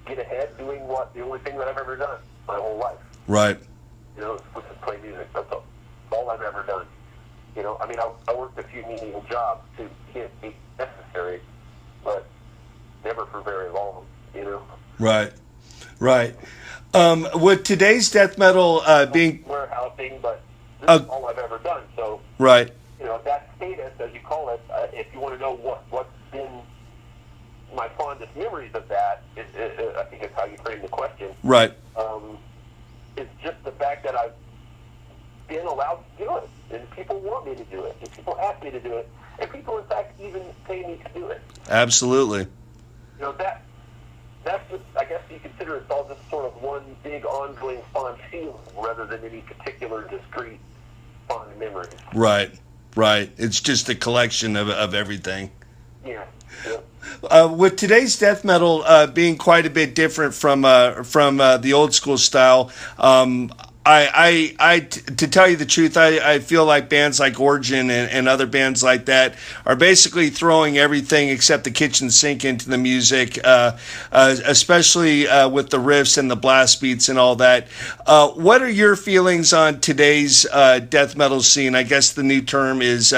get ahead doing the only thing that I've ever done my whole life. Right. You know, which is play music. That's all I've ever done. You know, I mean, I worked a few menial jobs to be necessary, but never for very long, you know. Right. Right. With today's death metal being warehousing, but this is all I've ever done. So, right. You know, that status, as you call it, if you want to know what's been my fondest memories of that, I think it's how you frame the question. Right. It's just the fact that I've been allowed to do it, and people want me to do it, and people ask me to do it, and people, in fact, even pay me to do it. Absolutely. You know, that's just, I guess you consider it all just sort of one big ongoing fond feeling rather than any particular discrete fond memories. Right. Right. It's just a collection of everything. Yeah. Yeah. With today's death metal being quite a bit different from the old school style, to tell you the truth, I feel like bands like Origin and other bands like that are basically throwing everything except the kitchen sink into the music, especially with the riffs and the blast beats and all that. What are your feelings on today's death metal scene? I guess the new term is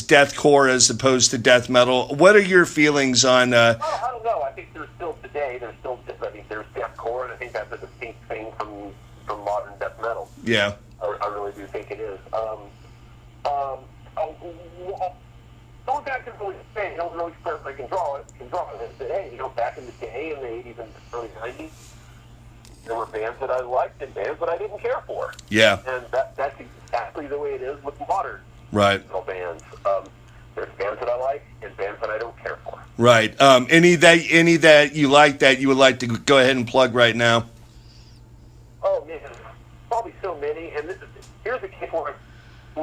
deathcore as opposed to death metal. What are your feelings on? I don't know. I think there's still there's deathcore, and I think that's a distinct thing from modern death metal. Yeah. I really do think it is. Going back to really say, I don't know which person I can draw it. And say, hey, you know, back in the day, in the 80s and early 90s, there were bands that I liked and bands that I didn't care for. Yeah. And that's exactly the way it is with modern metal bands. There's bands that I like and bands that I don't care for. Right. Any that you like that you would like to go ahead and plug right now? Oh man, probably so many. And here's a case where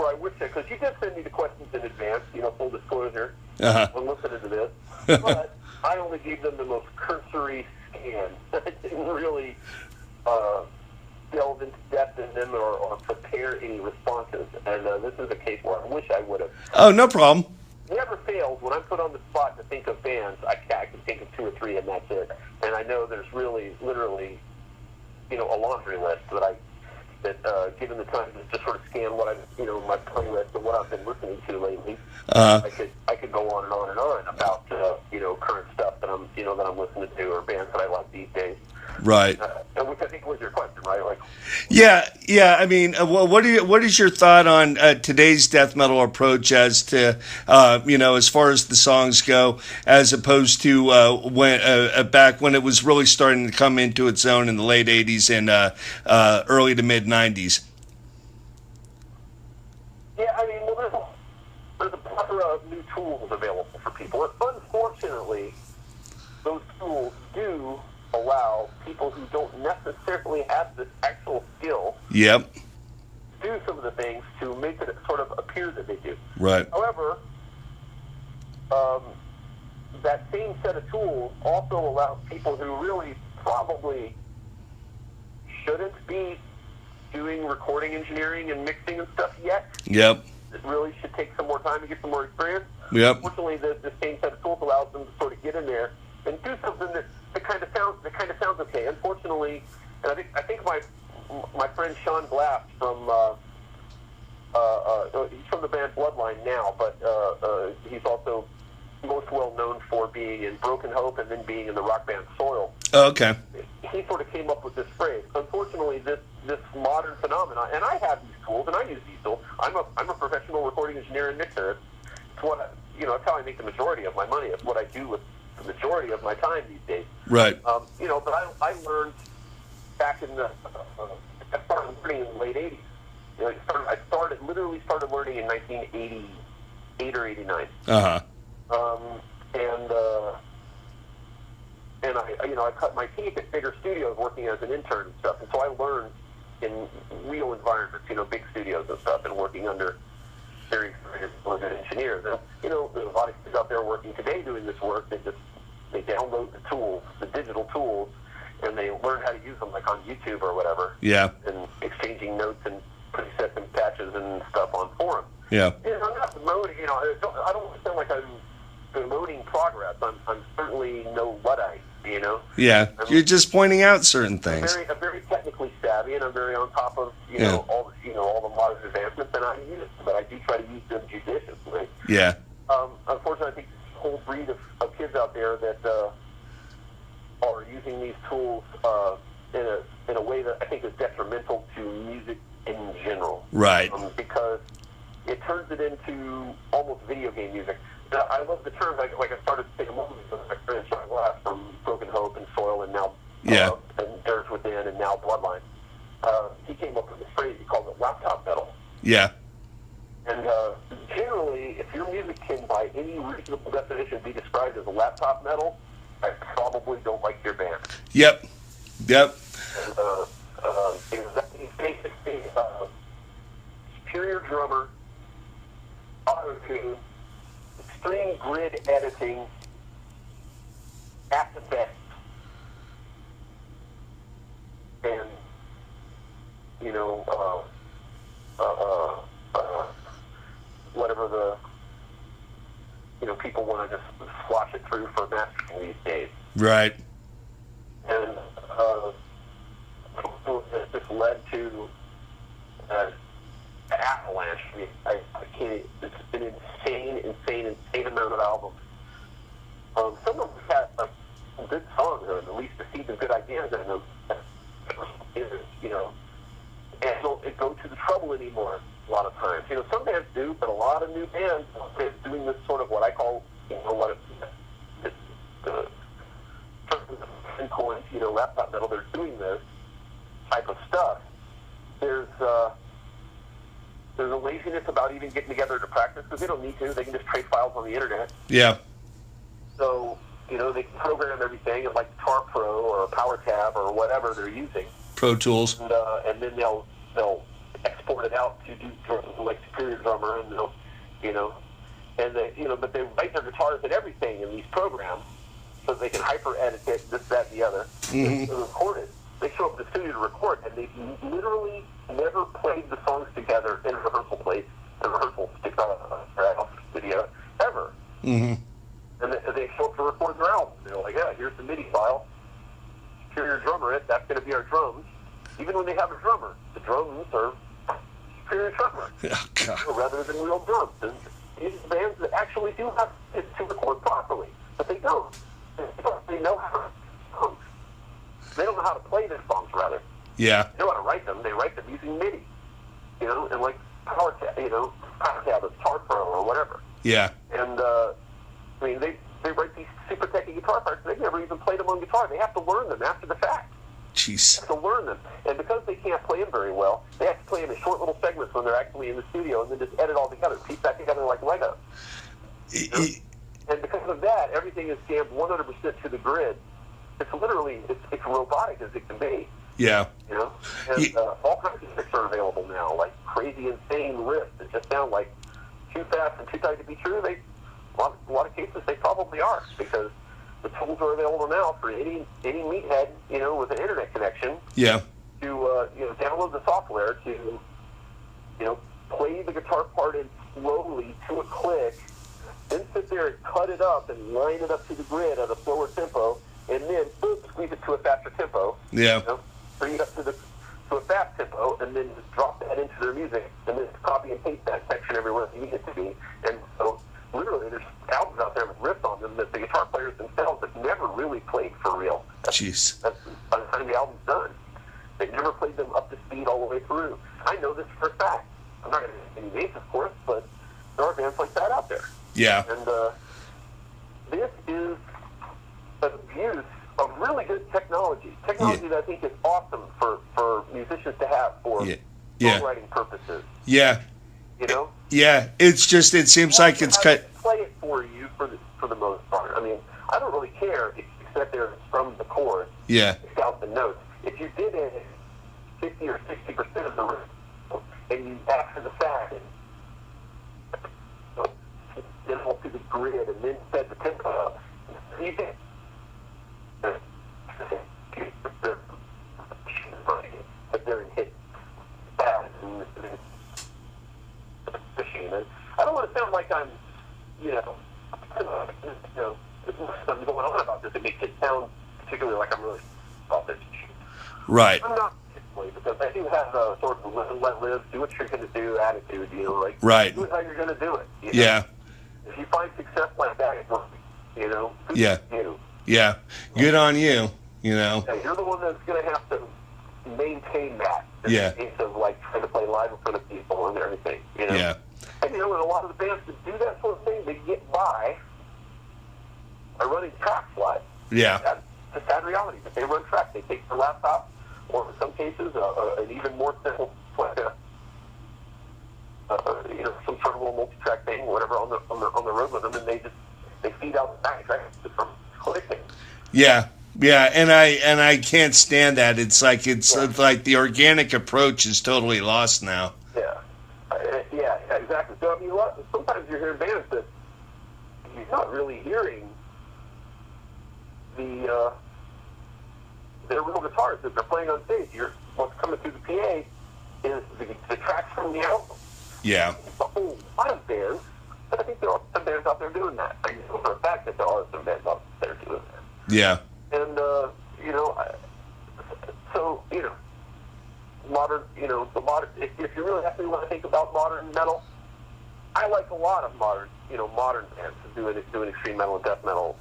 I wish that, because you did send me the questions in advance. You know, full disclosure. When listening to this, but I only gave them the most cursory scan. I didn't really delve into depth in them or prepare spare any responses, and this is a case where I wish I would have. Oh, no problem. Never fails when I'm put on the spot to think of bands. I can think of 2 or 3, and that's it. And I know there's really, literally, a laundry list that given the time to just sort of scan what my playlist and what I've been listening to lately. I could go on and on and on about current stuff that I'm listening to or bands that I like these days. Right. And which I think was your question, right? Like, yeah. I mean, what is your thought on today's death metal approach as to as far as the songs go, as opposed to when back when it was really starting to come into its own in the late '80s and early to mid '90s? Yeah, I mean, well, there's a plethora of new tools available for people. And unfortunately, those tools do allow people who don't necessarily have this actual skill Yep. do some of the things to make it sort of appear that they do. Right. However, that same set of tools also allows people who really probably shouldn't be doing recording engineering and mixing and stuff yet. Yep. It really should take some more time to get some more experience. Yep. Unfortunately, the same set of tools allows them to sort of get in there and do something that kind of sounds okay. Unfortunately, and I think my friend Sean Glass from he's from the band Bloodline now, but he's also most well known for being in Broken Hope and then being in the rock band Soil. Oh, okay. He sort of came up with this phrase. Unfortunately, this modern phenomenon, and I have these tools and I use these tools. I'm a professional recording engineer and mixer. It's what it's how I make the majority of my money. It's what I do with the majority of my time these days. Right. But I learned back in I started learning in the late '80s. I literally started learning in 1988 or '89. And I cut my teeth at bigger studios working as an intern and stuff, and so I learned in real environments, big studios and stuff, and working under very experienced good engineers. And there's a lot of kids out there working today doing this work. They download the tools, the digital tools, and they learn how to use them, like on YouTube or whatever. Yeah. And exchanging notes and presets and patches and stuff on forums. Yeah. I'm not demoting. I don't want to sound like I'm demoting progress. I'm certainly no Luddite. Yeah. You're just pointing out certain things. I'm very technically savvy, and I'm very on top of all the modern advancements, and I use it, but I do try to use them judiciously. Yeah. Unfortunately, I think this whole breed of kids out there that are using these tools in a way that I think is detrimental to music in general. Right. Because it turns it into almost video game music. Now, I love the term. Like I started to think a moment ago, my friend Sean Glass from Broken Hope and Soil, and now and Dirge Within, and now Bloodline. He came up with this phrase. He called it laptop metal. Yeah. And generally, if your music can, by any reasonable definition, be described as a laptop metal, I probably don't like your band. Yep. And, he's basically superior drummer, auto-tune, extreme grid editing, at the best, and whatever the people want to just slosh it through for mastering these days. Right. And it's just led to an avalanche. I can't. It's an insane amount of albums. Some of them have some good songs, or at least the seeds of good ideas in them. And don't go to the trouble anymore. A lot of times, some bands do, but a lot of new bands are doing this sort of what I call, laptop metal. They're doing this type of stuff. There's a laziness about even getting together to practice because they don't need to. They can just trade files on the internet. Yeah. So they can program everything in like Guitar Pro or PowerTab or whatever they're using. Pro Tools. And then they'll export it out to do like Superior Drummer, and but they write their guitars and everything in these programs so they can hyper edit it, this, that, and the other. Mm-hmm. To record it. They show up at the studio to record, and they literally never played the songs together in rehearsal place, studio, ever. Mm-hmm. And they show up to record their album. They're like, yeah, here's the MIDI file. Secure your drummer it. That's going to be our drums. Even when they have a drummer, the drums are superior drummer. Oh, God. Rather than real drums. And these bands that actually do have it to record properly, but they don't. They know how to songs. They don't know how to play their songs, rather. Yeah. They know how to write them. They write them using MIDI. And like Power Tablets, Guitar Pro, or whatever. Yeah. And, they write these super techy guitar parts. They've never even played them on guitar. They have to learn them after the fact. Jeez. They have to learn them. And because they can't play them very well, they have to play them in short little segments when they're actually in the studio and then just edit all together, piece that together like Lego. And because of that, everything is jammed 100% to the grid. It's literally, it's robotic as it can be. Yeah. And all kinds of tricks are available now, like crazy, insane riffs that just sound like too fast and too tight to be true. A lot of cases, they probably are, because the tools are available now for any meathead, with an internet connection. Yeah. To download the software to, play the guitar part in slowly to a click, then sit there and cut it up and line it up to the grid at a slower tempo, and then squeeze it to a faster tempo. Yeah. Bring it up to a fast tempo, and then just drop that into their music, and then copy and paste that section everywhere you need it to be. And so, literally, there's albums out there with riffs on them that the guitar players themselves have never really played for real. Jeez. That's by the time the album's done. They've never played them up to speed all the way through. I know this for a fact. I'm not going to name any names, of course, but there are bands like that out there. Yeah. And this is an abuse of really good technology. Technology that I think is awesome for musicians to have for songwriting purposes. Yeah. Yeah. It's just, it seems like it's cut. Play it for you for the most part. I mean, I don't really care if you sit there and strum the chords. Yeah. Out the notes. If you did it 50 or 60% of the riff, and you after the fact then all through the grid and then set the tempo up, you can but they're in hit fast and machine. And I don't want to sound like I'm there's something going on about this. It makes it sound particularly like I'm really about this issue. Right. I'm not, because I do have a sort of let live, do what you're going to do attitude, like right. Do it how you're going to do it. Yeah. If you find success like that, it's working, good yeah. for you. Yeah. Good on you, Yeah, you're the one that's going to have to maintain that. Yeah. Instead of like trying to play live in front of people and everything, Yeah. And and a lot of the bands that do that sort of thing, they get by running tracks live. Yeah. That's the sad reality. But they run tracks. They take their laptop, or in some cases, an even more simple, like some sort of little multi-track thing, whatever, on the road with them, and they feed out the backtracks from clicking. Yeah. Yeah, and I can't stand that. It's like like the organic approach is totally lost now. Yeah, exactly. So I mean, sometimes you're hearing bands that you're not really hearing their real guitars that they're playing on stage. What's coming through the PA is the tracks from the album. Yeah. A whole lot of bands. I think there are some bands out there doing that. I know for a fact that there are some bands out there doing that. Yeah. And so modern. The modern. If you really actually want to think about modern metal, I like a lot of modern bands doing extreme metal and death metal.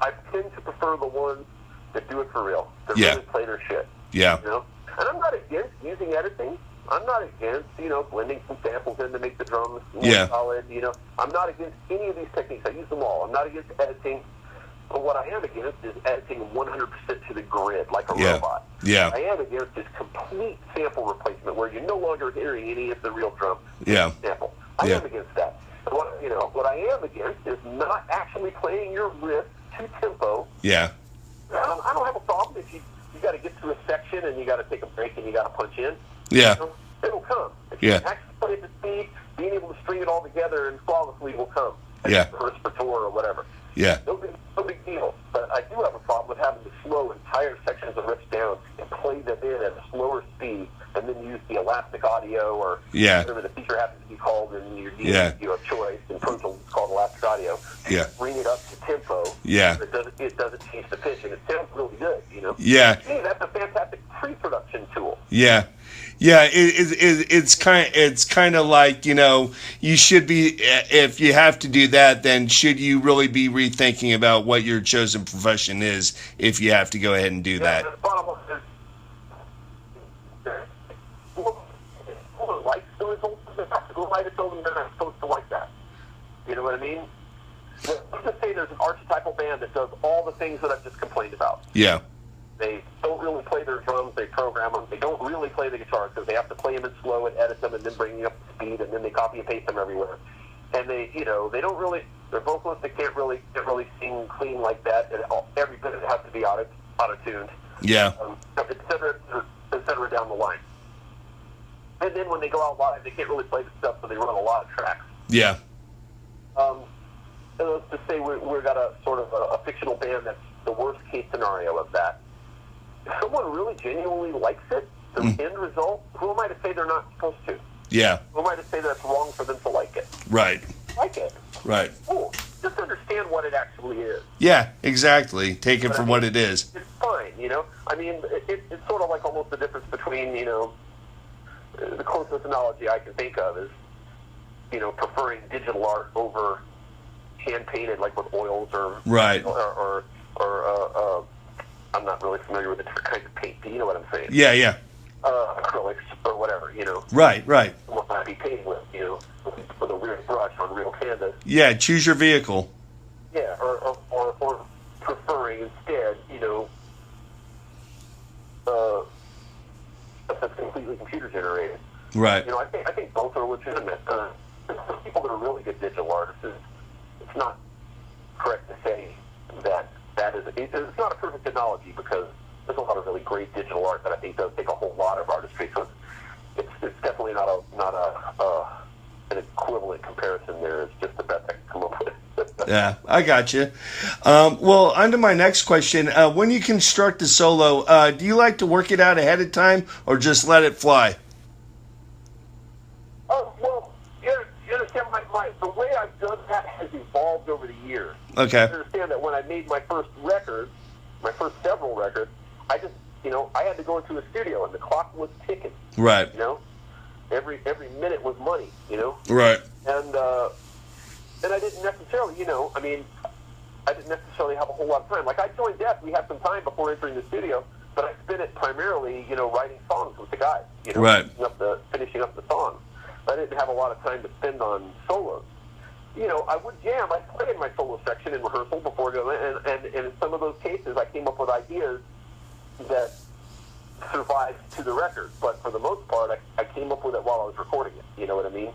I tend to prefer the ones that do it for real, that really play their shit. Yeah. And I'm not against using editing. I'm not against, blending some samples in to make the drums more solid. I'm not against any of these techniques. I use them all. I'm not against editing. But what I am against is editing 100% to the grid like a robot. Yeah. I am against this complete sample replacement where you're no longer hearing any of the real drum sample. I am against that. What I am against is not actually playing your riff to tempo. Yeah. I don't have a problem if you got to get through a section and you got to take a break and you got to punch in. Yeah. It'll come. If you actually play it to speed, being able to string it all together and flawlessly will come. First for tour or whatever. Yeah. No big deal. But I do have a problem with having to slow entire sections of riffs down and play them in at a slower speed, and then use the elastic audio or Yeah. whatever the feature happens to be called in your Yeah. DAW of choice. In Pro Tools, it's called elastic audio. Yeah. Bring it up to tempo. Yeah. It doesn't change the pitch, and it sounds really good. Yeah. Hey, that's a fantastic pre-production tool. Yeah. It's kind of like, you should be, if you have to do that, then should you really be rethinking about what your chosen profession is if you have to go ahead and do that? The bottom line is, who likes the results of the fact, who might have told them they're not supposed to like that? You know what I mean? Let's just say there's an archetypal band that does all the things that I've just complained about. Yeah. They don't really play their drums, they program them. They don't really play the guitar because they have to play them in slow and edit them and then bring them up to speed, and then they copy and paste them everywhere. And they don't really, their vocalists, they can't really sing clean like that. And every bit of it has to be auto-tuned. Yeah. Et cetera down the line. And then when they go out live, they can't really play the stuff, so they run a lot of tracks. Yeah. So let's just say we've got a sort of a fictional band that's the worst case scenario of that. If someone really genuinely likes it, the end result, who am I to say they're not supposed to? Yeah. Who am I to say that's wrong for them to like it? Right. Like it. Right. Cool. Just understand what it actually is. Yeah, exactly. Take it for what it is. It's fine, I mean, it's sort of like almost the difference between, the closest analogy I can think of is, preferring digital art over hand-painted, like with oils or... Right. Or I'm not really familiar with the different kinds of paint. Do you know what I'm saying? Yeah, yeah. Acrylics or whatever, Right, right. What might be painting with, with a real brush on real canvas. Yeah, choose your vehicle. Yeah, or preferring instead, stuff that's completely computer generated. Right. I think both are legitimate. For people that are really good digital artists, it's not correct to say that is. It's not a perfect analogy because there's a lot of really great digital art that I think does take a whole lot of artistry. So it's definitely not an equivalent comparison. There is just the best I can come up with. Yeah, I got you. Well, on to my next question. When you construct a solo, do you like to work it out ahead of time or just let it fly? Oh, well, you understand, the way I've done that has evolved over the years. Okay. You understand that when I made my first record, my first several records, I just, I had to go into a studio and the clock was ticking. Right. Every minute was money, Right. And I didn't necessarily, I didn't necessarily have a whole lot of time. Like, I joined Death, we had some time before entering the studio, but I spent it primarily, writing songs with the guys, Right. finishing up the songs. I didn't have a lot of time to spend on solos. I would jam. I'd play in my solo section in rehearsal before going, and in some of those cases, I came up with ideas that survived to the record. But for the most part, I came up with it while I was recording it. You know what I mean?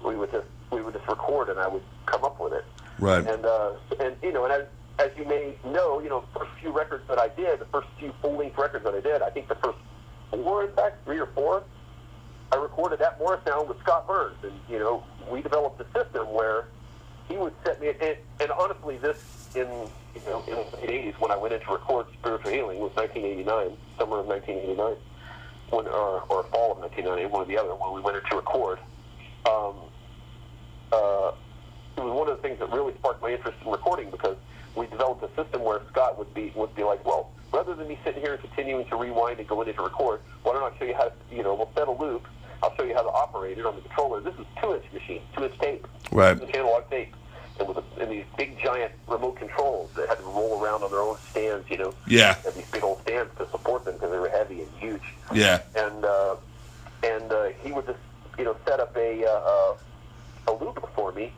We would just record, and I would come up with it. Right. And as you may know, the first few records that I did, the first few full-length records that I did, I think the first 4, in fact, 3 or 4, I recorded at Morrisound with Scott Burns, and we developed a system where he would set me. And honestly, this in the late '80s when I went in to record Spiritual Healing was 1989, summer of 1989, or fall of 1990, one or the other, when we went in to record. It was one of the things that really sparked my interest in recording because we developed a system where Scott would be like, well, rather than me sitting here and continuing to rewind and go in to record, why don't I show you how to, we'll set a loop. I'll show you how to operate it on the controller. This is 2-inch machine, 2-inch tape, Right. 2-inch analog tape, and these big giant remote controls that had to roll around on their own stands. Yeah. Had these big old stands to support them because they were heavy and huge. Yeah. And he would just set up a loop for me.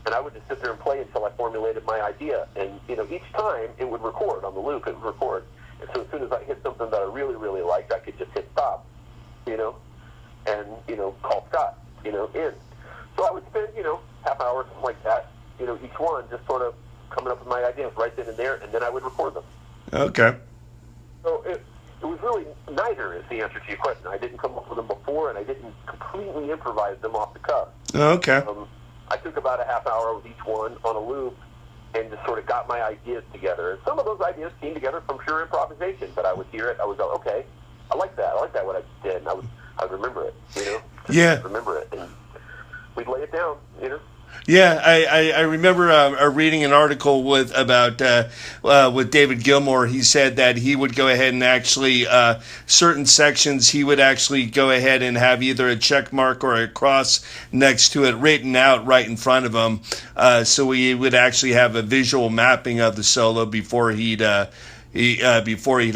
And I would just sit there and play until I formulated my idea. And, each time it would record on the loop. It would record. And so as soon as I hit something that I really, really liked, I could just hit stop, and, call Scott, in. So I would spend, half hour, something like that, each one just sort of coming up with my ideas right then and there, and then I would record them. Okay. So it was really neither is the answer to your question. I didn't come up with them before, and I didn't completely improvise them off the cuff. Okay. I took about a half hour with each one on a loop, and just sort of got my ideas together. And some of those ideas came together from pure improvisation, but I would hear it, I would go, okay, I like that what I just did, and I'd remember it, Yeah. remember it, and we'd lay it down, Yeah, I remember reading an article with David Gilmour. He said that he would go ahead and actually certain sections he would actually go ahead and have either a check mark or a cross next to it written out right in front of him, so he would actually have a visual mapping of the solo before he'd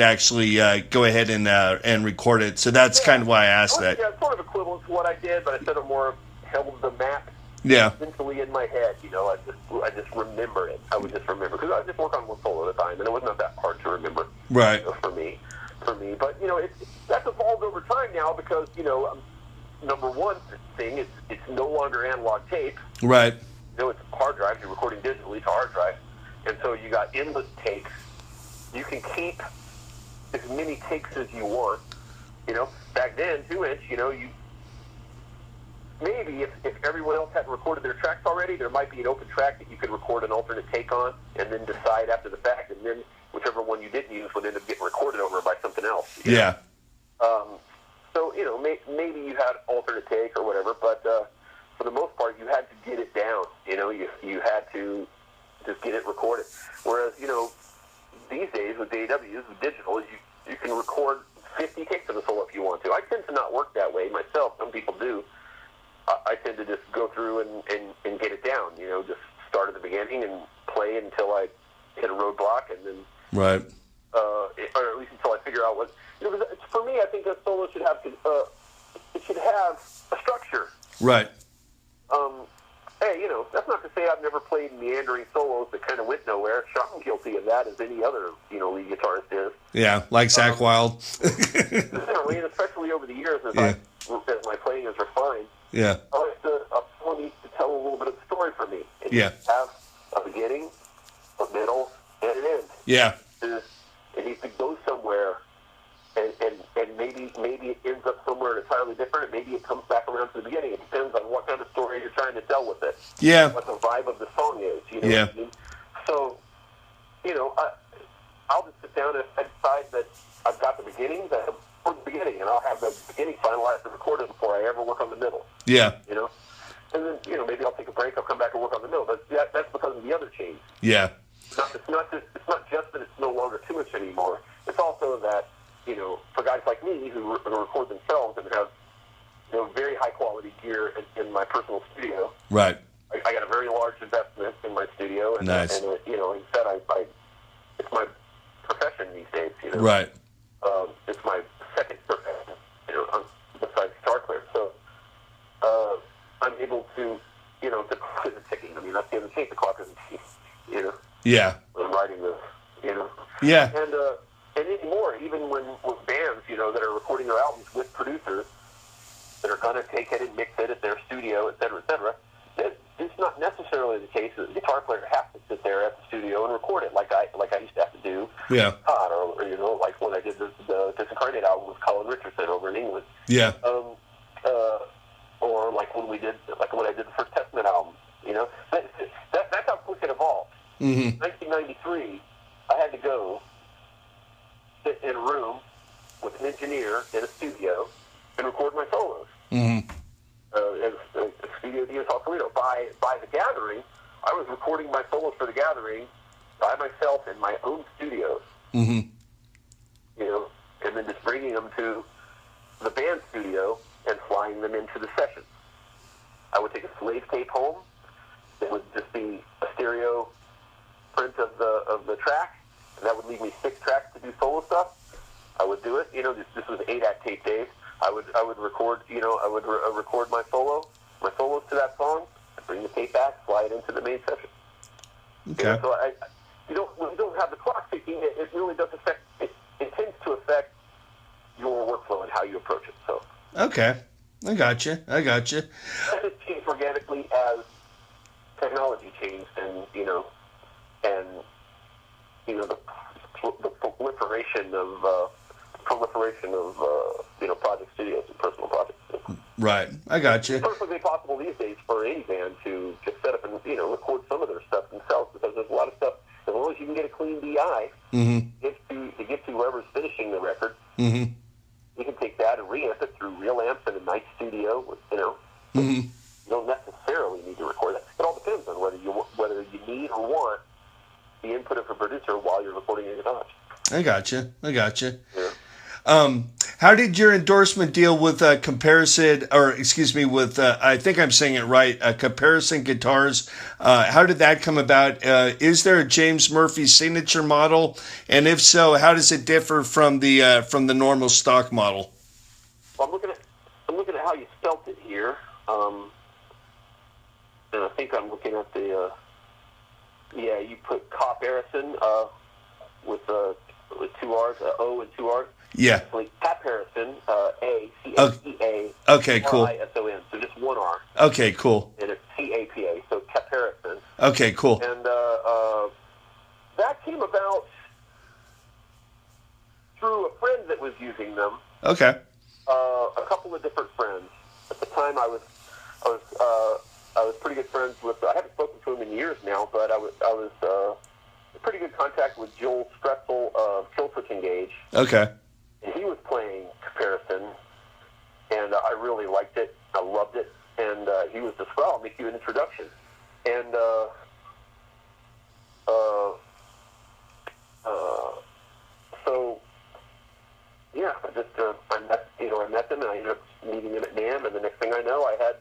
actually go ahead and record it. So that's kind of why I asked that. Yeah, it's sort of equivalent to what I did, but instead of more held the map. Yeah. Mentally in my head, I just remember it. I would just remember because I just work on one solo at a time, and it was not that hard to remember. Right. For me, but that's evolved over time now because number one thing is it's no longer analog tape. Right. It's hard drives. You're recording digitally to hard drive, and so you got endless takes. You can keep as many takes as you want. Back then, 2-inch. Maybe if everyone else hadn't recorded their tracks already, there might be an open track that you could record an alternate take on and then decide after the fact, and then whichever one you didn't use would end up getting recorded over by something else. Yeah. So, maybe you had alternate take or whatever, but for the most part, you had to get it down. You had to just get it recorded. Whereas, these days with DAWs, with digital, you can record 50 takes of a solo if you want to. I tend to not work that way myself. Some people do. I tend to just go through and get it down, just start at the beginning and play until I hit a roadblock, and then right, or at least until I figure out what. For me, I think a solo should have a structure. Right. Hey, that's not to say I've never played meandering solos that kind of went nowhere. I'm guilty of that, as any other lead guitarist is. Yeah, like Zakk Wylde. Certainly, and especially over the years as my playing has refined. Yeah. A solo needs to tell a little bit of the story for me. It needs to have a beginning, a middle, and an end. Yeah. It needs to go somewhere, and maybe it ends up somewhere entirely different. Maybe it comes back around to the beginning. It depends on what kind of story you're trying to tell with it. Yeah. What the vibe of the song is. What I mean? So, I'll just sit down and decide that I've got the beginnings. I have the beginning, and I'll have the beginning finalized and recorded before I ever work on the middle. Yeah. And then, maybe I'll take a break, I'll come back and work on the middle. But that's because of the other change. Yeah. It's not just that it's no longer 2-inch anymore. It's also that, for guys like me who record themselves and have, very high quality gear in my personal studio. Right. I got a very large investment in my studio. And, nice. And instead, it's my profession these days. Right. It's my second profession, besides guitar player. So I'm able to, the clock isn't ticking. I mean, that's the other thing. The clock isn't ticking, Yeah. When I'm writing this, Yeah. And anymore, even with bands, that are recording their albums with producers that are going to take it and mix it at their studio, et cetera, it's not necessarily the case that the guitar player has to sit there at the studio and record it like I used to have to do. Yeah. Or like when I did the Disincarnate album with Colin Richardson over in England. Yeah. Or like when I did the first Testament album. That's how quick it evolved. Mm-hmm. 1993, I had to go sit in a room with an engineer in a studio and record my solos. Mm-hmm. A studio in Sausalito. By The Gathering, I was recording my solos for The Gathering by myself in my own studio. Mm-hmm. And then just bringing them to the band studio and flying them into the sessions. I would take a slave tape home. It would just be a stereo print of the track, and that would leave me 6 tracks to do solo stuff. I would do it. This was 8-act tape days. I would record. Record my solos to that song. I'd bring the tape back, fly it into the main session. Okay. So when you don't have the clock ticking, it really does affect. It tends to affect your workflow and how you approach it. So. Okay. I got you. That has changed organically as technology changed, and the proliferation of project studios and personal projects. Right. I got It's you. perfectly possible these days for any band to just set up and record some of their stuff themselves, because there's a lot of stuff. As long as you can get a clean DI, to get to whoever's finishing the record, you can take that and reamp it through real amps in a nice studio. You don't necessarily need to record that. It all depends on whether you need or want the input of a producer while you're recording your guitars. I got you. Yeah. How did your endorsement deal with Comparison, or excuse me, with I think I'm saying it right, Comparison Guitars? How did that come about? Is there a James Murphy signature model, and if so, how does it differ from the normal stock model? Well, I'm looking at how you spelt it here, and I think I'm looking at the you put Comparison with two R's, O and two R's. Yeah. Like Cap Harrison, A-C-A-P-A, Okay, cool. R-I-S-O-N, so just one R. Okay, cool. And it's C-A-P-A, so Cap Harrison. Okay, cool. And that came about through a friend that was using them. Okay. A couple of different friends. At the time, I was pretty good friends with. I haven't spoken to him in years now, but I was in pretty good contact with Joel Stretzel of Killswitch Engage. Okay. And he was playing Comparison, and I really liked it. I loved it. And he was just, well, I'll make you an introduction. And so, yeah, I met them, and I ended up meeting them at NAMM, and the next thing I know, I had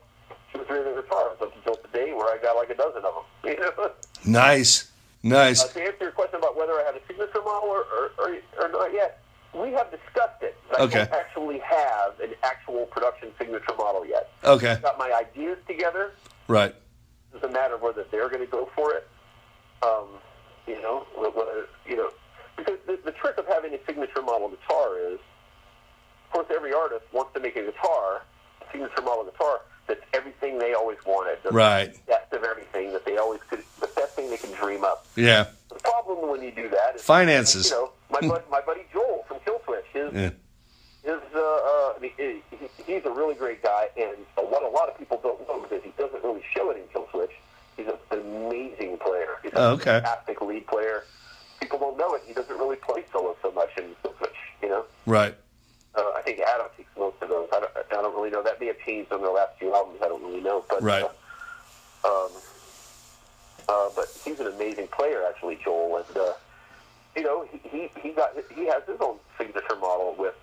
2 or 3 of their guitars up until today, where I got like a dozen of them. Nice. To answer your question about whether I have a signature model or not yet, we have discussed it. But I don't actually have an actual production signature model yet. Okay. I've got my ideas together. Right. It's a matter of whether they're going to go for it. Because the trick of having a signature model guitar is, of course, every artist wants to make a guitar, a signature model guitar, that's everything they always wanted. Right. The best of everything that they always could, the best thing they can dream up. Yeah. The problem when you do that is finances. My buddy Joel from Killswitch. He's a really great guy, and what a lot of people don't know, because he doesn't really show it in Killswitch, he's an amazing player. He's a fantastic lead player. People don't know it. He doesn't really play solo so much in Killswitch. Right. I think Adam takes most of those. I don't really know. That may have changed on their last few albums. I don't really know. But, right. But he's an amazing player, actually, Joel. And he has his own signature model with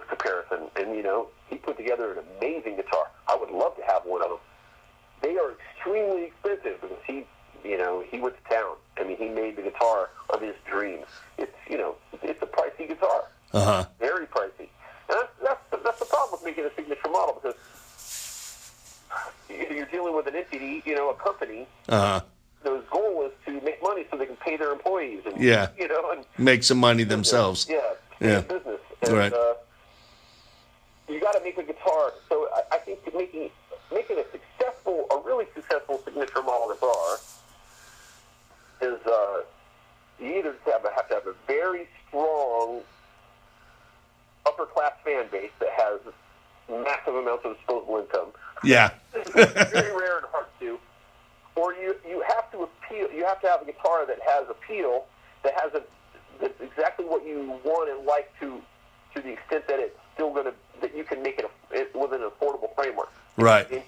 Comparison, and he put together an amazing guitar. I would love to have one of them. They are extremely expensive because he went to town. I mean, he made the guitar of his dreams. It's a pricey guitar. Very pricey. And that's the problem with making a signature model, because you're dealing with an entity, a company. Whose goal is to make money so they can pay their employees. And, and make some money themselves. Yeah. Business. And, right. You got to make a guitar. So I think making a really successful signature model guitar is you either have to have a very strong upper class fan base that has massive amounts of disposable income. Yeah. It's very rare and hard to do. Or you have to appeal. You have to have a guitar that has appeal, that's exactly what you want and like to the extent that it's still that you can make it within an affordable framework. Right.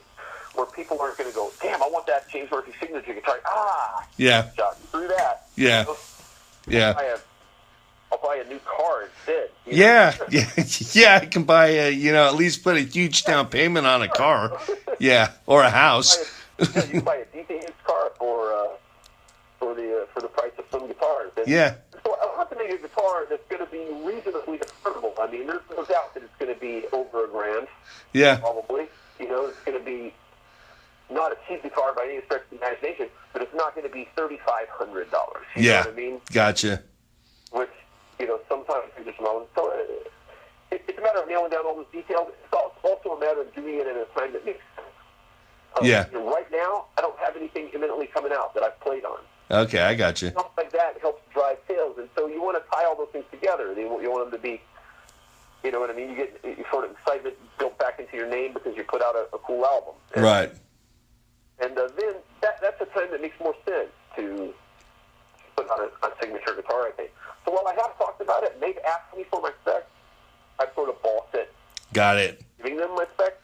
Where people aren't going to go, damn, I want that James Murphy signature guitar. Yeah. Shot through that. Yeah. Yeah. I'll buy a new car instead. Yeah. I can buy at least put a huge down payment on a car. Yeah, or a house. You can buy a decent used car for the price of some guitars. And yeah. So I want to make a guitar that's going to be reasonably affordable. I mean, there's no doubt that it's going to be over $1,000. Yeah. Probably. It's going to be not a cheap guitar by any stretch of the imagination, but it's not going to be $3,500. You know what I mean? Gotcha. Which, sometimes you just know. So it's a matter of nailing down all those details. It's also a matter of doing it in a time that makes sense. Right now, I don't have anything imminently coming out that I've played on. Okay, I got you. Stuff like that helps drive sales, and so you want to tie all those things together. You want them to be You know what I mean? You sort of excitement built back into your name because you put out a cool album. And, Right. And then that's the time that makes more sense to put out a signature guitar, I think. So while I have talked about it, and they've asked me for my specs, I've sort of balked at Got it. giving them my specs.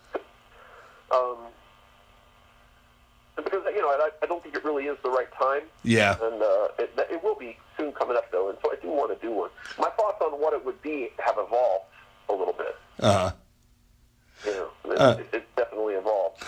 Because, you know, I don't think it really is the right time. Yeah. And it will be soon coming up, though, and so I do want to do one. My thoughts on what it would be have evolved a little bit. Uh-huh. You know, it's definitely evolved.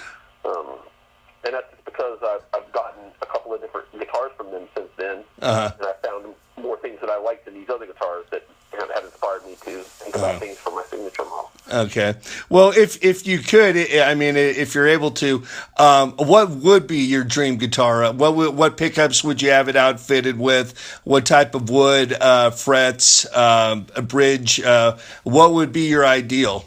And that's just because I've gotten a couple of different guitars from them since then, Uh-huh. and I found more things that I liked in these other guitars that have inspired me to think about things for my signature model. Okay. Well, if you could, I mean, if you're able to, what would be your dream guitar? What pickups would you have it outfitted with? What type of wood, frets, a bridge? What would be your ideal?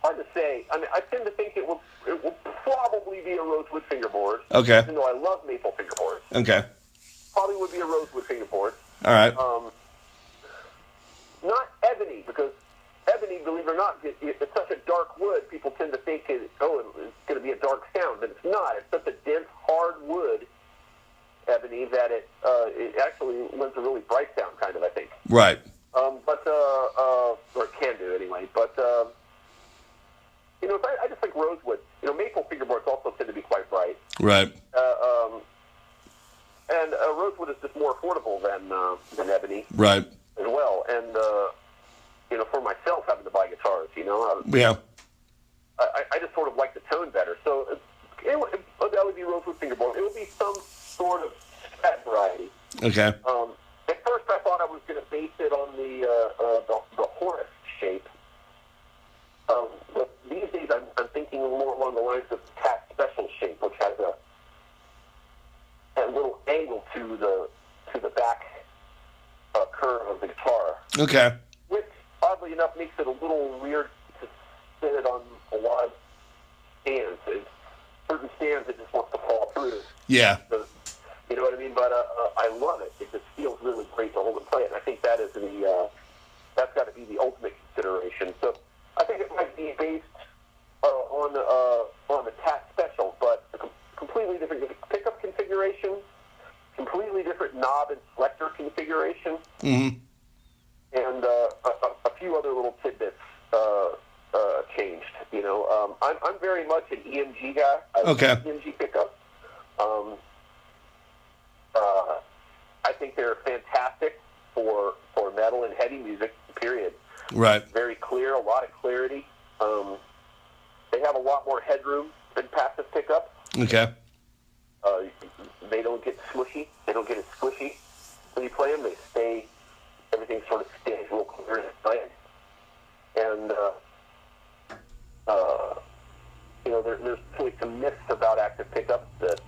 Hard to say. I mean, I tend to think it will probably be a rosewood fingerboard. Okay. Even though I love maple fingerboards. Okay. Probably would be a rosewood fingerboard. All right. Not ebony, because ebony, believe it or not, it's such a dark wood, people tend to think, it's going to be a dark sound, but it's not. It's such a dense, hard wood, ebony, that it actually lends a really bright sound, kind of, I think. Right. Or it can do, anyway. But, you know, I just think rosewood. You know, maple fingerboards also tend to be quite bright. Right. And rosewood is just more affordable than ebony. Right. As well. And, you know, for myself, having to buy guitars, you know, Yeah. I just sort of like the tone better. So that would be rosewood fingerboard. It would be some sort of strat variety. Okay. At first, I thought I was going to base it on the Horace shape. But these days, I'm thinking more along the lines of the Cat Special shape, which has a little angle to the back curve of the guitar. Okay. Which, oddly enough, makes it a little weird to sit it on a lot of stands. Certain stands, it just wants to fall through. Yeah. You know what I mean? But I love it. It just feels really great to hold and play it. And I think that is that's got to be the ultimate consideration. So I think it might be based on the TAT Special, but a completely different pickup configuration, completely different knob and selector configuration, Mm-hmm. and a few other little tidbits changed. You know, I'm very much an EMG guy. I Okay. love EMG pickups. I think they're fantastic for metal and heavy music, period. Right. Very clear, a lot of clarity. They have a lot more headroom than passive pickups. Okay. They don't get smushy. They don't get as squishy when you play them. They stay, everything sort of stays real clear and tight. And, you know, there's really some myths about active pickups that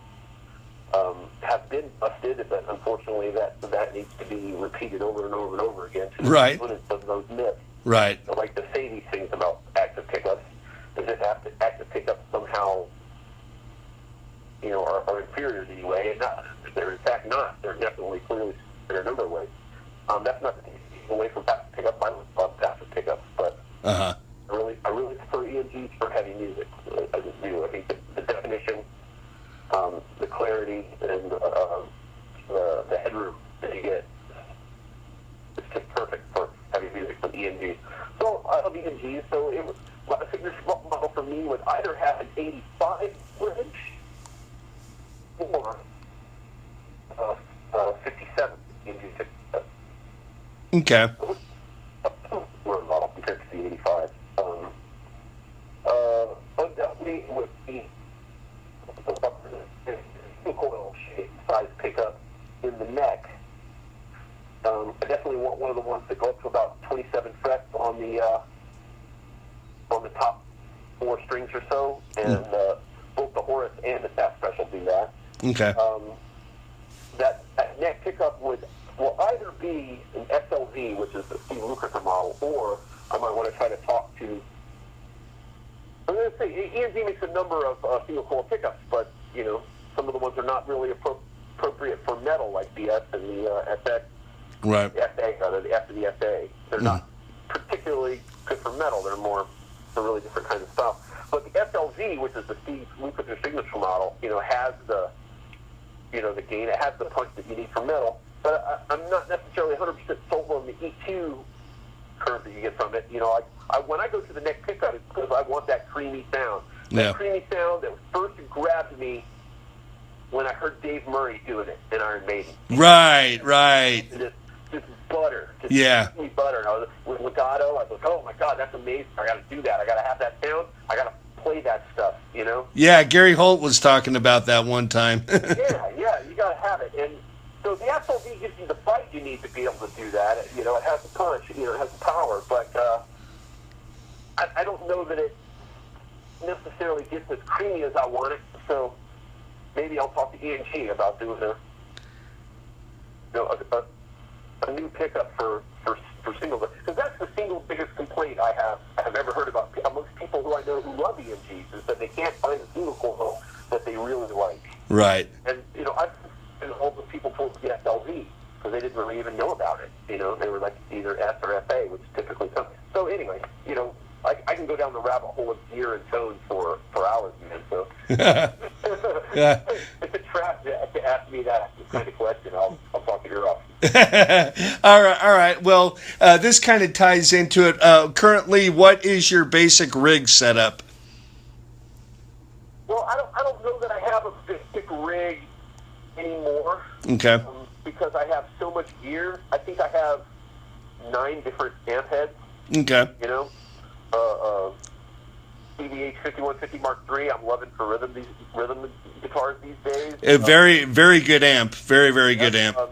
have been busted, but unfortunately that needs to be repeated over and over and over again. Right. Of those myths. Right. I like to say these things about active pickups. As if active pickups somehow, you know, are inferior in any way, and not. They're in fact not. They're definitely clearly superior in a number of ways. That's not to take away from passive pickups. I love passive pickups, but Uh-huh. I really prefer EMGs for heavy music. I just do. I think the definition, the clarity, and the headroom that you get, it's just perfect for heavy music with EMGs. So I love EMGs. So a signature model for me would either have an 85 bridge or 57 EMG 57. Okay. Model compared to the 85. Undoubtedly would be a coil shape size pickup in the neck. I definitely want one of the ones that go up to about 27 frets on the top 4 strings or so, and both the Horace and the Cat Special do that. Okay. That neck pickup will either be an SLV, which is the Steve Lukather model, or I might want to try to talk to. I'm going to say EMG makes a number of single coil pickups, but you know some of the ones are not really appropriate for metal, like the S and the FX, Right. the FA, rather, the F and the FA. They're not particularly good for metal. They're more for really different kinds of stuff. But the SLV, which is the Steve Lukather signature model, has the gain. It has the punch that you need for metal. But I'm not necessarily 100% sold on the EQ curve that you get from it. When I go to the neck pickup, it's because I want that creamy sound. That creamy sound that first grabbed me when I heard Dave Murray doing it in Iron Maiden. Right. Just butter. Sweet butter. And I was with Legato. I was like, oh my God, that's amazing. I got to do that. I got to have that sound. I got to play that stuff. Yeah, Gary Holt was talking about that one time. yeah, you got to have it. And so the SLV gives you the bite you need to be able to do that. It has the punch. It has the power. But I don't know that it necessarily gets as creamy as I want it. So maybe I'll talk to E&G about doing a new pickup for single, because that's the single biggest complaint I have ever heard about amongst people who I know who love EMGs, is that they can't find a single coil that they really like. Right. And I've been hold with people for the SLV because they didn't really even know about it. They were like either S or FA, which typically comes. So anyway, I can go down the rabbit hole of gear and tone for hours, man. So Yeah. It's a trap to ask me that kind of question. I'll talk to your office. All right. Well, this kind of ties into it. Currently, what is your basic rig setup? Well, I don't know that I have a basic rig anymore. Okay. Because I have so much gear. I think I have 9 different amp heads. Okay. EVH 5150 Mark III. I'm loving for rhythm guitars these days. A very, very good amp. Very, very good amp. And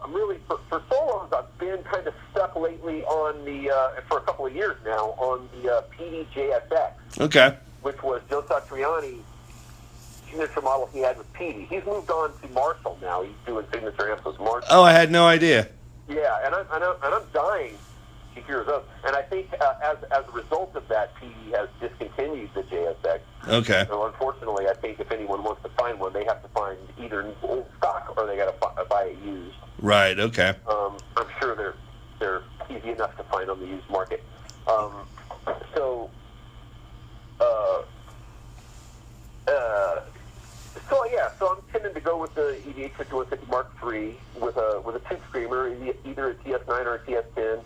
I'm really for solos. I've been kind of stuck lately on for a couple of years now on the PD JSX. Okay. Which was Joe Satriani's signature model he had with PD. He's moved on to Marshall now. He's doing signature amps with Marshall. Oh, I had no idea. Yeah, and I'm dying to hear those. And I think as a result of that, PD has discontinued the JSX. Okay. So unfortunately, I think if anyone wants to find one, they have to find either old stock or they got to buy it used. Right. Okay. I'm sure they're easy enough to find on the used market. So I'm tending to go with the EVH 5150 Mark III with a tube screamer, either a TS9 or a TS10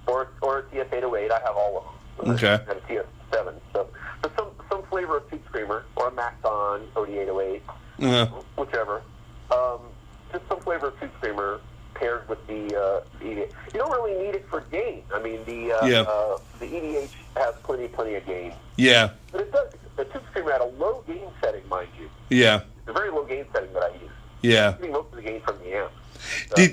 or a TS808. I have all of them. Okay. And a TS7. So some flavor of tube screamer or a Maxon OD808, whichever. Just some flavor of tube screamer paired with the EVH. You don't really need it for gain. I mean, the EVH has plenty of gain. Yeah. But it does. The tube screamer had a low gain setting, mind you. Yeah. It's a very low gain setting that I use. Yeah. I'm getting most of the gain from the amp. So,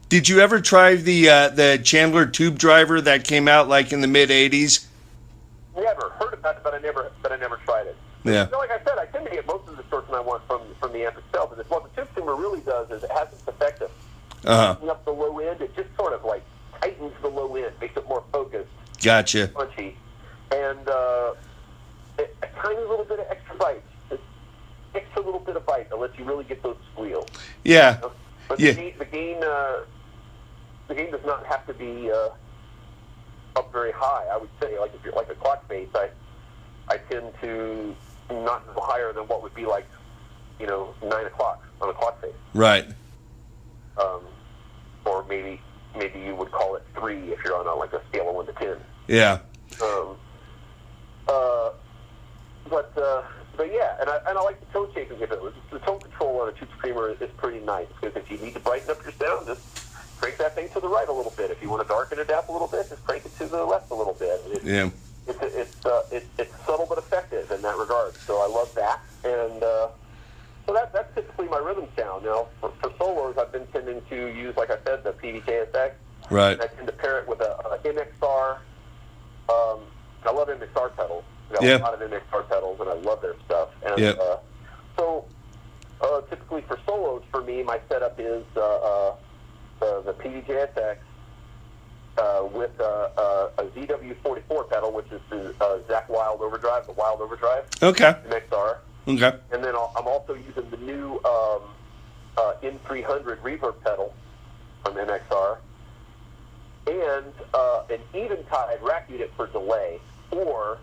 Did you ever try the Chandler tube driver that came out like in the mid '80s? Never heard about it, but I never tried it. Yeah. Like I said, I tend to get most of the distortion I want from the amp itself. And what the tube screamer really does is it has its effect of tightening up the low end. It just sort of like tightens the low end, makes it more focused. Gotcha. Punchy, and a tiny little bit of extra bite. Just extra little bit of bite that lets you really get those squeals. Yeah. But Yeah. the gain does not have to be up very high. I would say, like if you're like a clock face, I tend to not go higher than what would be like, 9 o'clock on a clock face. Right. Or maybe you would call it 3 if you're on a scale of 1 to 10. Yeah. But yeah, and I like the tone shaping of it. The tone control on a tube screamer is pretty nice, because if you need to brighten up your sound, just crank that thing to the right a little bit. If you want to darken it up a little bit, just crank it to the left a little bit. It's subtle but effective in that regard. So I love that, and so that's typically my rhythm sound. Now for solos, I've been tending to use, like I said, the PVJSX. Right. And I tend to pair it with a MXR. I love MXR pedals. Got Yeah. a lot of MXR pedals, and I love their stuff. And Yeah. typically for solos, for me, my setup is the PVJSX with a ZW44 pedal, which is the Zach Wild Overdrive, the Wild Overdrive Okay. MXR. Okay. And then I'm also using the new M300 reverb pedal from MXR, and an Eventide rack unit for delay, or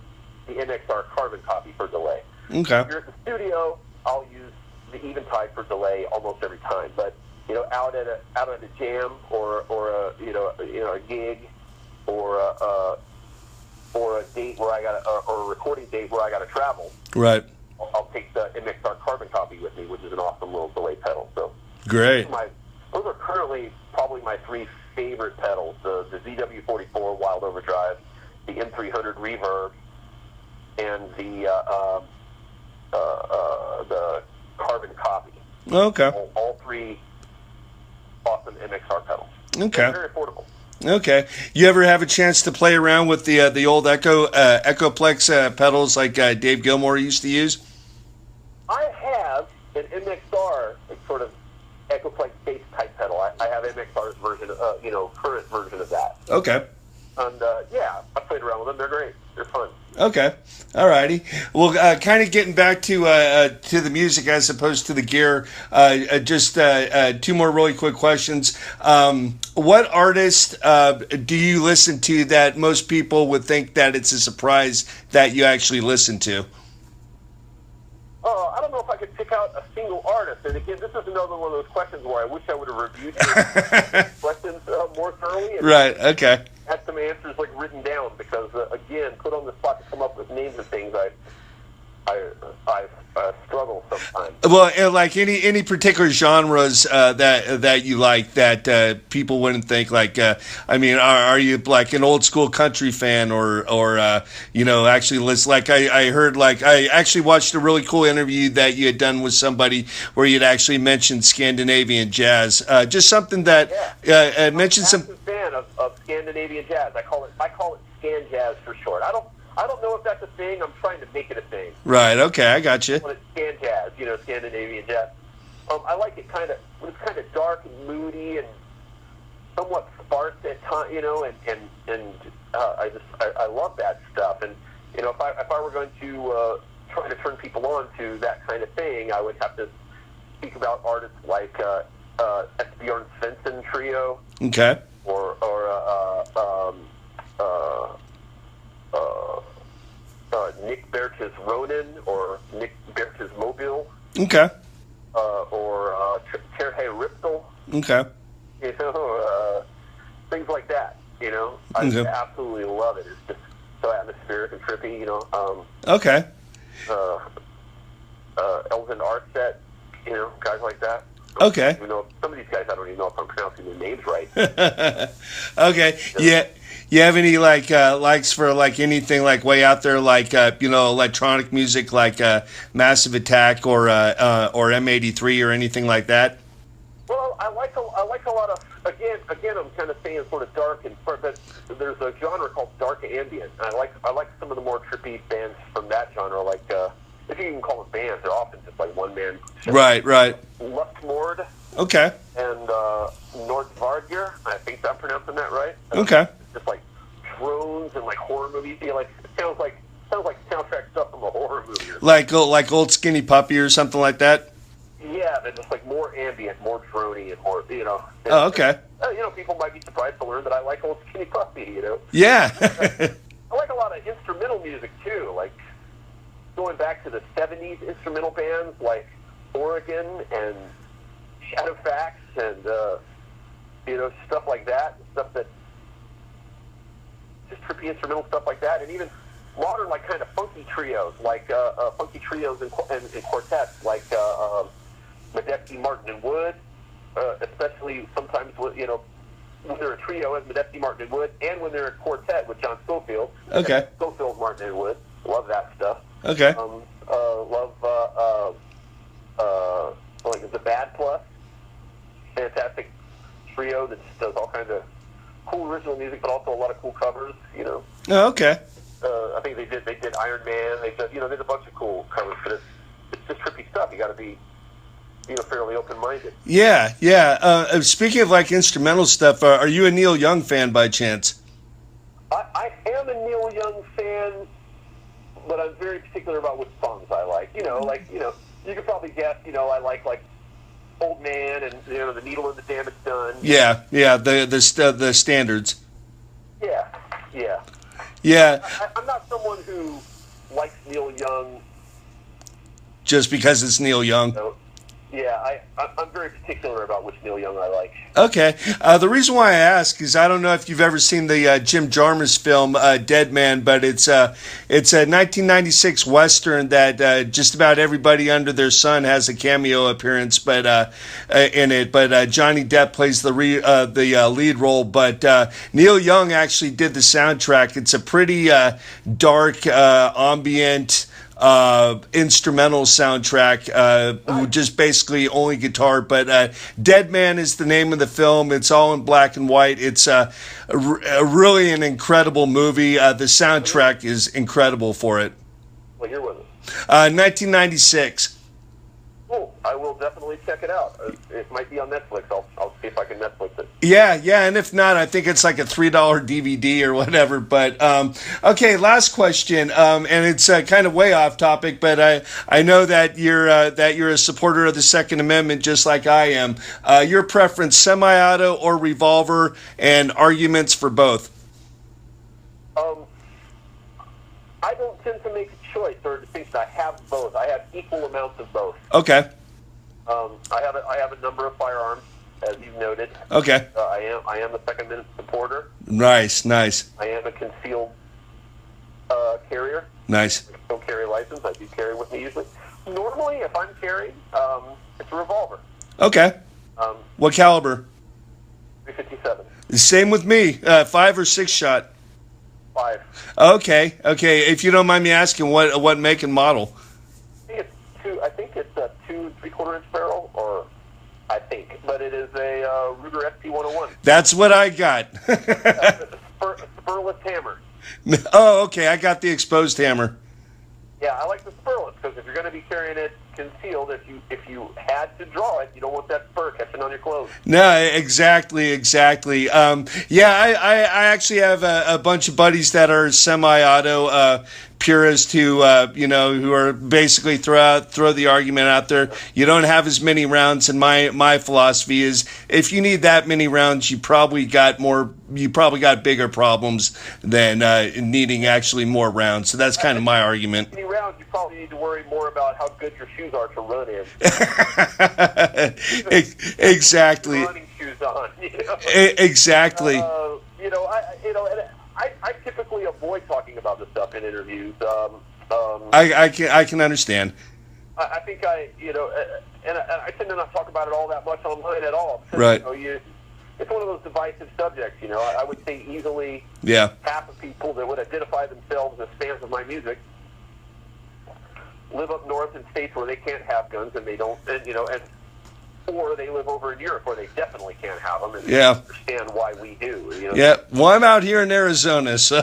the MXR carbon copy for delay. Okay. If you're at the studio, I'll use the Eventide for delay almost every time. But out at a jam or a gig or a date where I got or a recording date where I got to travel, Right. I'll take the MXR carbon copy with me, which is an awesome little delay pedal. So Great. those are currently probably my three favorite pedals: the ZW44 Wild Overdrive, the M300 Reverb, and the carbon copy. Okay. All three awesome MXR pedals. Okay. They're very affordable. Okay. You ever have a chance to play around with the old Echoplex pedals like Dave Gilmour used to use? I have an MXR sort of Echoplex bass type pedal. I have MXR's version, current version of that. Okay. And yeah, I played around with them. They're great. They're fun. Okay. All righty. Well, kind of getting back to the music as opposed to the gear. Just two more really quick questions. What artist do you listen to that most people would think that it's a surprise that you actually listen to? I don't know if I could pick out a single artist. And again, this is another one of those questions where I wish I would have reviewed your questions more thoroughly. And Right. Okay. had some answers written down because again, put on the spot to come up with names of things, I struggle sometimes. Well, like any particular genres that you like that people wouldn't think like. I mean, are you like an old school country fan or actually listen? Like I heard I actually watched a really cool interview that you had done with somebody where you'd actually mentioned Scandinavian jazz. Just something that mentioned some. I'm a fan of Scandinavian jazz. I call it Scan Jazz for short. I don't know if that's a thing. I'm trying to make it a thing. Right. Okay. I got you. When it's Scan Jazz, Scandinavian jazz. I like it when it's kind of dark and moody and somewhat sparse at times, and I love that stuff. And if I were going to try to turn people on to that kind of thing, I would have to speak about artists like Esbjorn Svensson Trio. Okay. Or Nick Bert's Ronin or Nick Bert's Mobile. Okay. Or Terje Ripsel. Okay. Things like that. I absolutely love it. It's just so atmospheric and trippy. Okay. Elvin Arset. Guys like that. Okay. Some of these guys, I don't even know if I'm pronouncing their names right. Okay. Yeah. You have any likes for anything way out there electronic music like Massive Attack or M83 or anything like that? Well, I like a lot of again I'm kind of saying sort of dark but there's a genre called dark ambient. And I like some of the more trippy bands from that genre, like if you can call them bands, they're often just one man. Right. Lustmord. Okay. And Nordvargir. I think I'm pronouncing that right. Okay. Just drones and horror movies. It sounds like soundtrack stuff from a horror movie. Like Old Skinny Puppy or something like that. Yeah, they're just more ambient, more droney, and more Oh, okay. People might be surprised to learn that I like Old Skinny Puppy. Yeah. I like a lot of instrumental music too, going back to the '70s instrumental bands like Oregon and Shadowfax and stuff like that, stuff that just trippy instrumental stuff like that, and even modern kind of funky trios and quartets like Medeski, Martin and Wood, especially sometimes when they're a trio as Medeski, Martin and Wood, and when they're a quartet with John Schofield. Okay. Schofield, Martin and Wood, love that stuff. Okay. Love the Bad Plus, fantastic trio that just does all kinds of cool original music, but also a lot of cool covers. Oh, okay. I think they did Iron Man. They did a bunch of cool covers, but it's just trippy stuff. You got to be fairly open-minded. Yeah. Speaking of instrumental stuff, are you a Neil Young fan by chance? I am a Neil Young fan but I'm very particular about which songs I like. You could probably guess. I like Old Man and The Needle and the Damage Done. Yeah, the standards. Yeah. Yeah, I'm not someone who likes Neil Young. just because it's Neil Young. Yeah, I'm very particular about which Neil Young I like. Okay. The reason why I ask is I don't know if you've ever seen the Jim Jarmusch film Dead Man, but it's a 1996 Western that just about everybody under their sun has a cameo appearance, but in it. But Johnny Depp plays the lead role. But Neil Young actually did the soundtrack. It's a pretty dark, ambient. Instrumental soundtrack, just basically only guitar. But Dead Man is the name of the film. It's all in black and white. It's really an incredible movie. The soundtrack is incredible for it. What year was it? 1996. Cool. I will definitely check it out. It might be on Netflix. I'll see if I can Netflix it. Yeah, and if not, I think it's like a $3 DVD or whatever. But okay, last question, and it's kind of way off topic, but I know that you're a supporter of the Second Amendment, just like I am. Your preference, semi-auto or revolver, and arguments for both. I don't tend to make a choice or a distinction. I have both. I have equal amounts of both. Okay. I have a number of firearms, as you've noted. Okay. I am a Second Amendment supporter. Nice. I am a concealed carrier. Nice. I don't carry a license. I do carry with me usually. Normally, if I'm carrying, it's a revolver. Okay. What caliber? .357. Same with me. 5 or 6 shot. 5. Okay. If you don't mind me asking, what make and model? I think it's a 2 3/4 inch barrel, but it is a Ruger SP-101. That's what I got. Spurless hammer. Oh, okay. I got the exposed hammer. Yeah, I like the spurless because if you're going to be carrying it concealed, if you had to draw it, you don't want that spur catching on your clothes. No, exactly. I actually have a bunch of buddies that are semi-auto purists who who are basically throw the argument out there. You don't have as many rounds, and my philosophy is if you need that many rounds, you probably got bigger problems than needing actually more rounds. So that's kind of my argument. Many rounds, you probably need to worry more about how good your shoes are to run in. Exactly. Running shoes on. Exactly. I typically avoid talking about this stuff in interviews. I can understand. I think I tend to not talk about it all that much online at all. Because, Right. It's one of those divisive subjects. I would say easily half of people that would identify themselves as fans of my music live up north in states where they can't have guns, and they don't, or they live over in Europe where they definitely can't have them, and they understand why we do. Yeah. Well, I'm out here in Arizona, so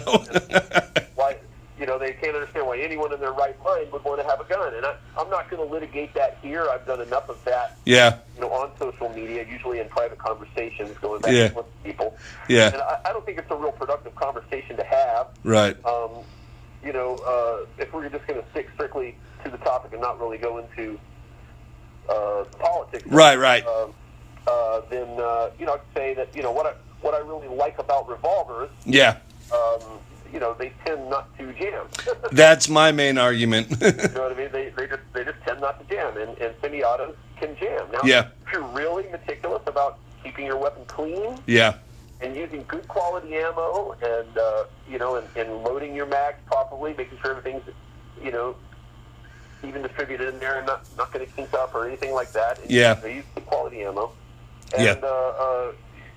why they can't understand why anyone in their right mind would want to have a gun, and I'm not going to litigate that here. I've done enough of that. Yeah. On social media, usually in private conversations, going back and forth with people. Yeah. And I don't think it's a real productive conversation to have. Right. If we're just going to stick strictly to the topic and not really go into politics. Right. Then I'd say that what I really like about revolvers. Yeah. They tend not to jam. That's my main argument. You know what I mean? They just tend not to jam, and semi-autos can jam. Now, if you're really meticulous about keeping your weapon clean, and using good quality ammo, and and loading your mags properly, making sure everything's even distributed in there and not going to kink up or anything like that. And you use good quality ammo, and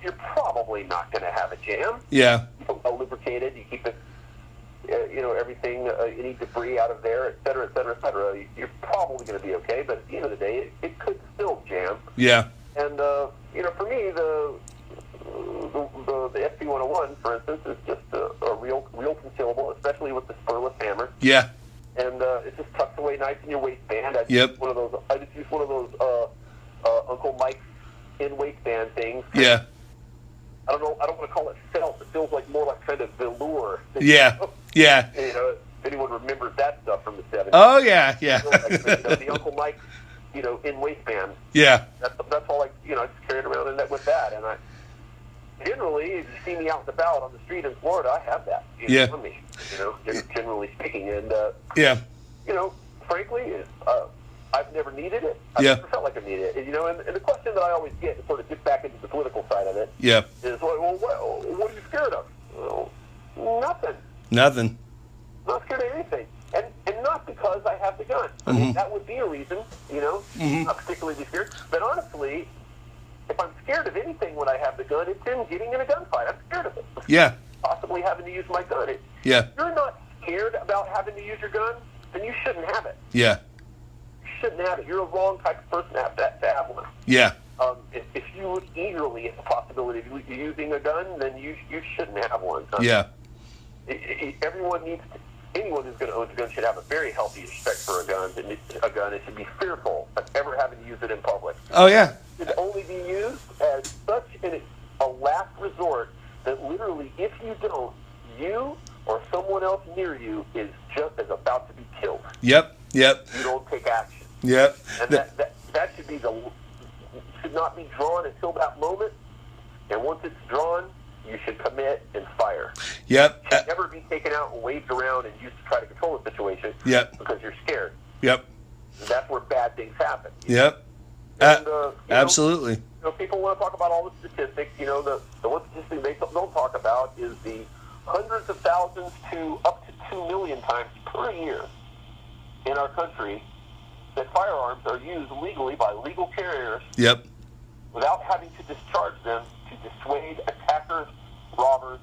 you're probably not going to have a jam. Yeah. Keep it well lubricated. You keep it. Everything, any debris out of there, et cetera, et cetera, et cetera. You're probably going to be okay, but at the end of the day, it could still jam. Yeah. And, for me, the SP-101, for instance, is just a real concealable, especially with the spurless hammer. Yeah. And it just tucks away nice in your waistband. I just use one of those Uncle Mike's in waistband things. Yeah. I don't know. I don't want to call it felt. It feels like more like kind of velour. Yeah. Yeah. if anyone remembers that stuff from the 70s. Oh, yeah, yeah. The Uncle Mike, in waistband. Yeah. That's all I just carried around in that with that. And I generally, if you see me out and about on the street in Florida, I have that on me, generally speaking. And, frankly, I've never needed it. I've never felt like I needed it. And the question that I always get, to sort of get back into the political side of it, is, well, what are you scared of? Well, nothing. Nothing. Not scared of anything. And not because I have the gun. I mean, that would be a reason, not particularly be scared. But honestly, if I'm scared of anything when I have the gun, it's in getting in a gunfight. I'm scared of it. Yeah. Possibly having to use my gun. If you're not scared about having to use your gun, then you shouldn't have it. Yeah. You shouldn't have it. You're a wrong type of person to have one. Yeah. If you look eagerly at the possibility of using a gun, then you shouldn't have one. Anyone who's going to own a gun should have a very healthy respect for a gun. It should be fearful of ever having to use it in public. Oh, yeah. It should only be used as such a last resort that literally, if you don't, you or someone else near you is about to be killed. Yep. You don't take action. Yep. And that should not be drawn until that moment. And once it's drawn, you should commit and fire. Yep. It should never be taken out and waved around and used to try to control the situation. Yep. Because you're scared. Yep. And that's where bad things happen. Yep. And, absolutely. People want to talk about all the statistics. The one statistic they don't talk about is the hundreds of thousands to up to 2 million times per year in our country that firearms are used legally by legal carriers. Yep. Without having to discharge them to dissuade attackers, robbers,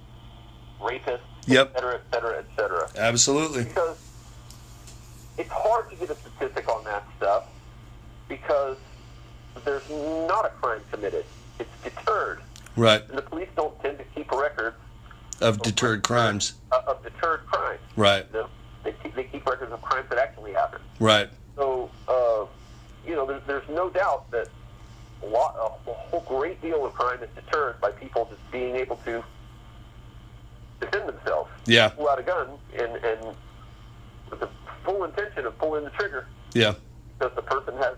rapists, yep. et cetera. Absolutely. Because it's hard to get a statistic on that stuff because there's not a crime committed. It's deterred. Right. And the police don't tend to keep a record of deterred crimes. Of deterred crimes. Right. They keep records of crimes that actually happen. Right. So, there's no doubt that a whole great deal of crime is deterred by people just being able to defend themselves. Yeah. Pull out a gun and with the full intention of pulling the trigger. Yeah. Because the person has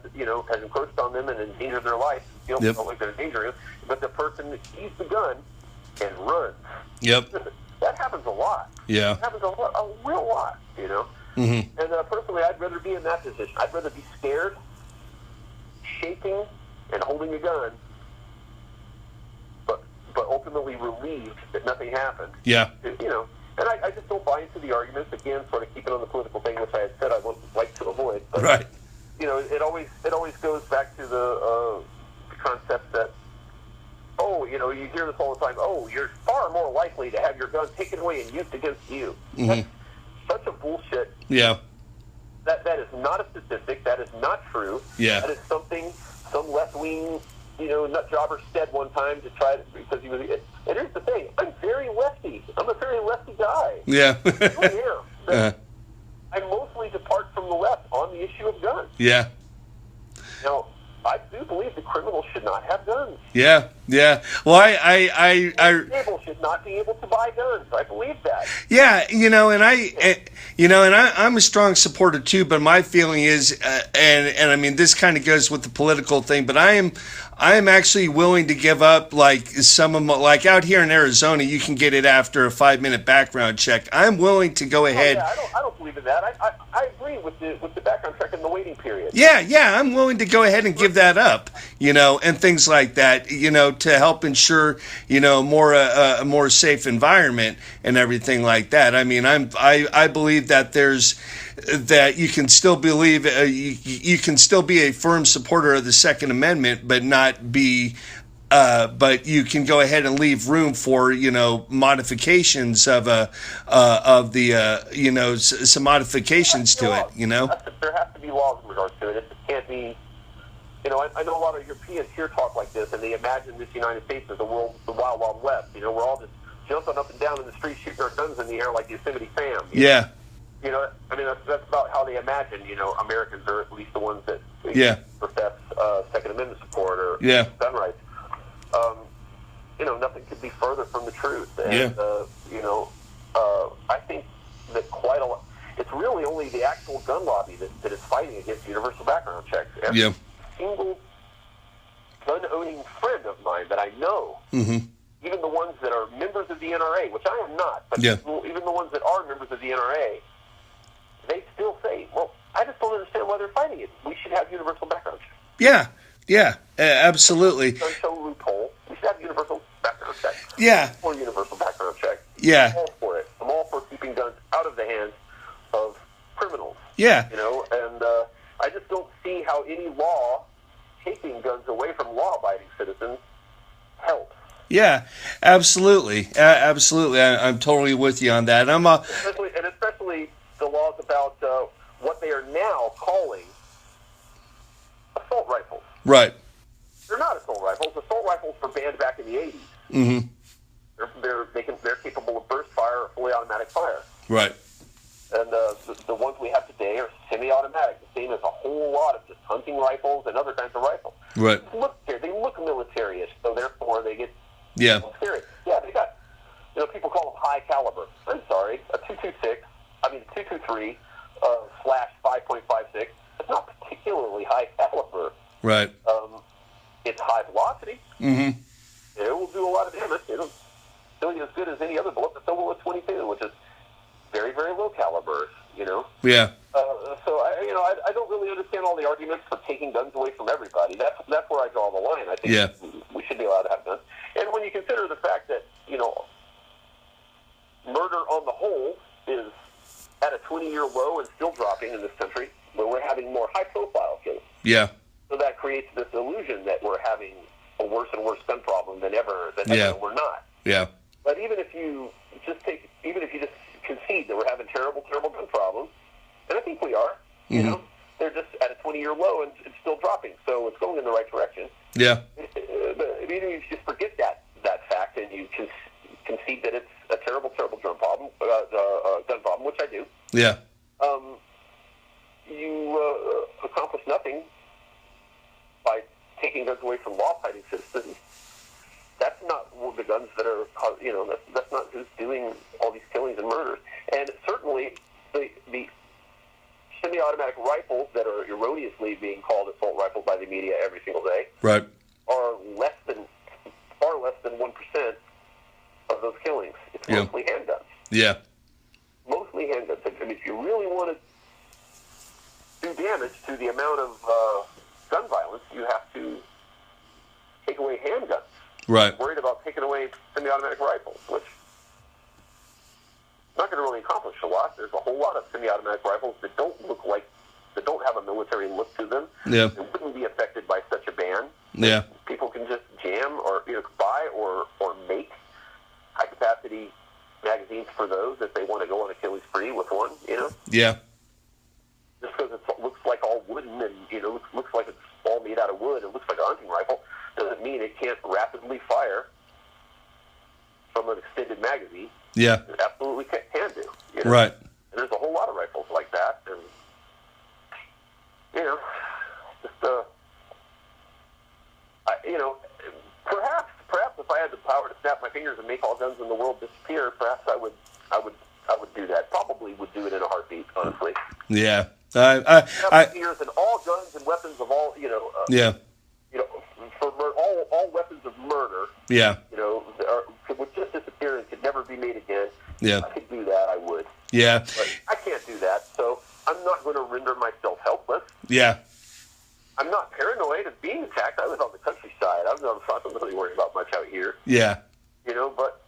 encroached on them and endangered their life. Feel like they're endangering, but the person sees the gun and runs. Yep. That happens a lot. Yeah. It happens a real lot, Mm-hmm. And personally, I'd rather be in that position. I'd rather be scared, shaking, and holding a gun, but ultimately relieved that nothing happened. Yeah. And I just don't buy into the arguments, again, sort of keeping on the political thing, which I had said I would like to avoid. But, right. It always goes back to the concept that, you hear this all the time, you're far more likely to have your gun taken away and used against you. Mm-hmm. That's such a bullshit. Yeah. That is not a statistic. That is not true. Yeah. That is something some left-wing, nut jobber said one time to try to, because he was. And here's the thing: I'm very lefty. I'm a very lefty guy. Yeah. I really am. I mostly depart from the left on the issue of guns. Yeah. Now, I do believe the criminals should not have guns. Yeah. Yeah. Well, I people should not be able to buy guns. I believe that. Yeah, I'm a strong supporter too. But my feeling is, and I mean, this kind of goes with the political thing. But I am actually willing to give up like some of my, like out here in Arizona, you can get it after a 5-minute background check. I'm willing to go ahead. I don't believe in that. I agree with the background check and the waiting period. Yeah, I'm willing to go ahead and give that up, and things like that, to help ensure, a more safe environment and everything like that. I mean, I believe that that you can still believe you can still be a firm supporter of the Second Amendment, but not be. But you can go ahead and leave room for modifications of some modifications to it. There has to be laws in regards to it. It can't be. I know a lot of Europeans here talk like this, and they imagine this United States as the Wild Wild West. We're all just jumping up and down in the street, shooting our guns in the air like Yosemite Sam. Yeah. I mean, that's about how they imagine, Americans are at least the ones that profess Second Amendment support or gun rights. Nothing could be further from the truth. And, I think that quite a lot. it's really only the actual gun lobby that is fighting against universal background checks. Every Yeah. single gun-owning friend of mine that I know, even the ones that are members of the NRA, which I am not, but Yeah. even the ones that are members of the NRA, they still say, well, I just don't understand why they're fighting it. We should have universal background checks. Yeah, absolutely. Gun show loophole. We should have universal background checks. Yeah. Or universal background checks. Yeah. I'm all for it. I'm all for keeping guns out of the hands of criminals. Yeah. You know, and I just don't see how any law taking guns away from law-abiding citizens helps. Yeah, absolutely. Absolutely. I'm totally with you on that. Especially the laws about what they are now calling assault rifles. Right. They're not assault rifles. Assault rifles were banned back in the 80s. Mm-hmm. They're capable of burst fire or fully automatic fire. Right. And the ones we have today are semi-automatic, the same as a whole lot of just hunting rifles and other kinds of rifles. Right. They look military-ish, so therefore they get scary. Yeah, they got, people call them high caliber. I'm sorry, a 223 slash 5.56. It's not particularly high caliber. Right. It's high velocity. Mm-hmm. It will do a lot of damage. It'll do as good as any other bullet, but so will a 22, which is very, very low caliber, Yeah. So I don't really understand all the arguments for taking guns away from everybody. That's where I draw the line. I think we should be allowed to have guns. And when you consider the fact that, murder on the whole is at a 20-year low and still dropping in this country, where we're having more high-profile cases. Yeah. So that creates this illusion that we're having a worse and worse gun problem than ever we're not. Yeah. But even if you just concede that we're having terrible, terrible gun problems, and I think we are, they're just at a 20-year low and it's still dropping, so it's going in the right direction. Yeah. But even if you just forget that fact and you concede that it's a terrible, terrible gun problem, which I do. Yeah. You accomplish nothing by taking guns away from law-abiding citizens. That's not the guns that are, that's not who's doing all these killings and murders. And certainly the semi-automatic rifles that are erroneously being called assault rifles by the media every single day Right. are far less than 1% of those killings. It's mostly handguns. Yeah. Mostly handguns. I mean, if you really want to do damage to the amount of gun violence, you have to take away handguns. Right. I'm worried about taking away semi-automatic rifles, which is not going to really accomplish a lot. There's a whole lot of semi-automatic rifles that don't have a military look to them. Yeah. They wouldn't be affected by such a ban. Yeah. People can just jam or buy or make high-capacity magazines for those if they want to go on a killing spree with one. Yeah. Just because it looks like all wooden and looks like it's all made out of wood, it looks like a hunting rifle, doesn't mean it can't rapidly fire from an extended magazine. Yeah. It absolutely can do. Right. And there's a whole lot of rifles like that, and perhaps if I had the power to snap my fingers and make all guns in the world disappear, perhaps I would do that. Probably would do it in a heartbeat, honestly. Yeah. Years and all guns and weapons of all Yeah. For all weapons of murder. Yeah. Would just disappear and could never be made again. Yeah. I could do that. I would. Yeah. But I can't do that, so I'm not going to render myself helpless. Yeah. I'm not paranoid of being attacked. I live on the countryside. I'm not really worried about much out here. Yeah. But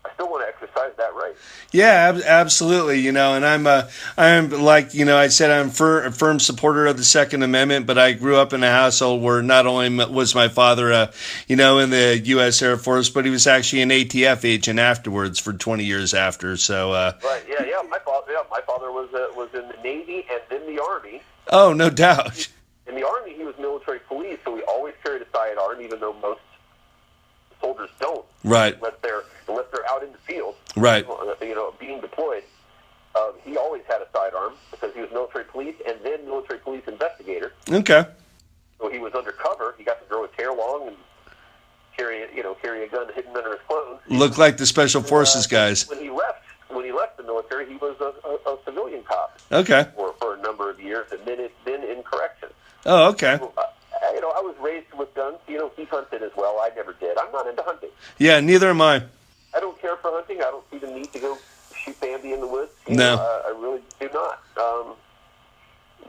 I still want to exercise that right. Yeah, absolutely. And I'm like, I said, I'm a firm supporter of the Second Amendment, but I grew up in a household where not only was my father, in the U.S. Air Force, but he was actually an ATF agent afterwards for 20 years after. So, right. Yeah. My father was in the Navy and then the Army. Oh, no doubt. In the Army, he was military police, so he always carried a sidearm, even though most soldiers don't. Right. Unless they're out in the field. Right. Being deployed. He always had a sidearm because he was military police and then military police investigator. Okay. So he was undercover. He got to grow his hair long and carry a gun hidden under his clothes. Look like the Special Forces guys. When he left when he left the military, he was a civilian cop Okay. for a number of years, and then it's been in corrections. Oh, okay. So, I was raised with guns. He hunted as well. I never did. I'm not into hunting. Yeah, neither am I. I don't care for hunting. I don't see the need to go shoot Bambi in the woods. No. I really do not.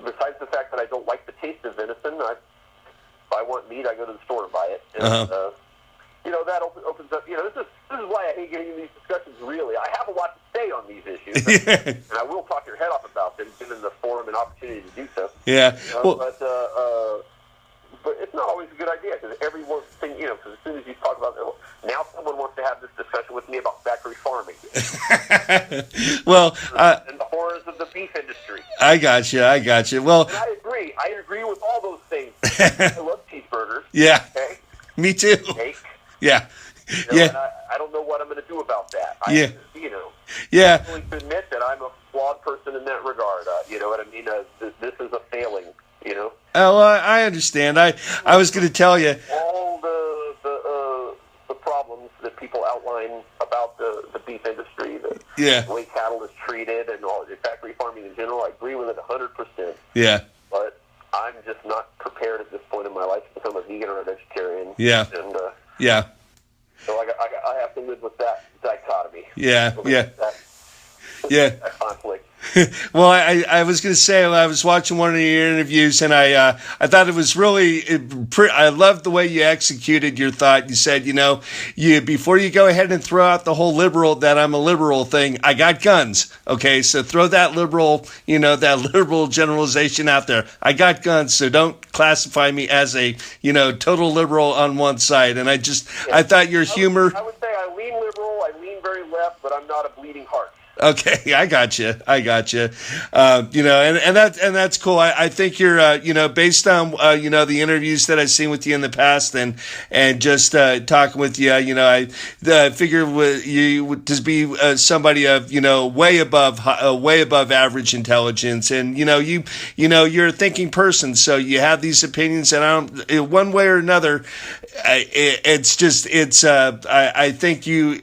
Besides the fact that I don't like the taste of venison, if I want meat, I go to the store and buy it. And, that opens up. This is why I hate getting in these discussions. Really, I have a lot to say on these issues, and I will talk your head off about them, given the forum and opportunity to do so. Yeah. But it's not always a good idea, because everyone thing, because as soon as you talk about now, someone wants to have this discussion with me about factory farming. Well, and the horrors of the beef industry. I got you. Well, and I agree with all those things. I love cheeseburgers. Yeah. Okay. Me too. Steak. Yeah. And I don't know what I'm going to do about that. Yeah. I'm willing to admit that I'm a flawed person in that regard. You know what I mean? This is a failing. Oh, well, I understand. I was going to tell you all the problems that people outline about the beef industry, the way cattle is treated, and all the factory farming in general. I agree with it 100%. Yeah. But I'm just not prepared at this point in my life to become a vegan or a vegetarian. Yeah. And yeah. so I have to live with that dichotomy. Yeah. That conflict. Well, I was going to say, I was watching one of your interviews, and I thought it was really, I loved the way you executed your thought. You said, before you go ahead and throw out the whole liberal, that I'm a liberal thing, I got guns. Okay, so throw that liberal generalization out there. I got guns, so don't classify me as a, total liberal on one side. And I thought your humor. I would say I lean liberal, I lean very left, but I'm not a bleeding heart. Okay, I got you. And that's cool. I think you're, based on, the interviews that I've seen with you in the past and just talking with you, I figure you would just be somebody of, way above average intelligence, and you're a thinking person, so you have these opinions, and one way or another, I think you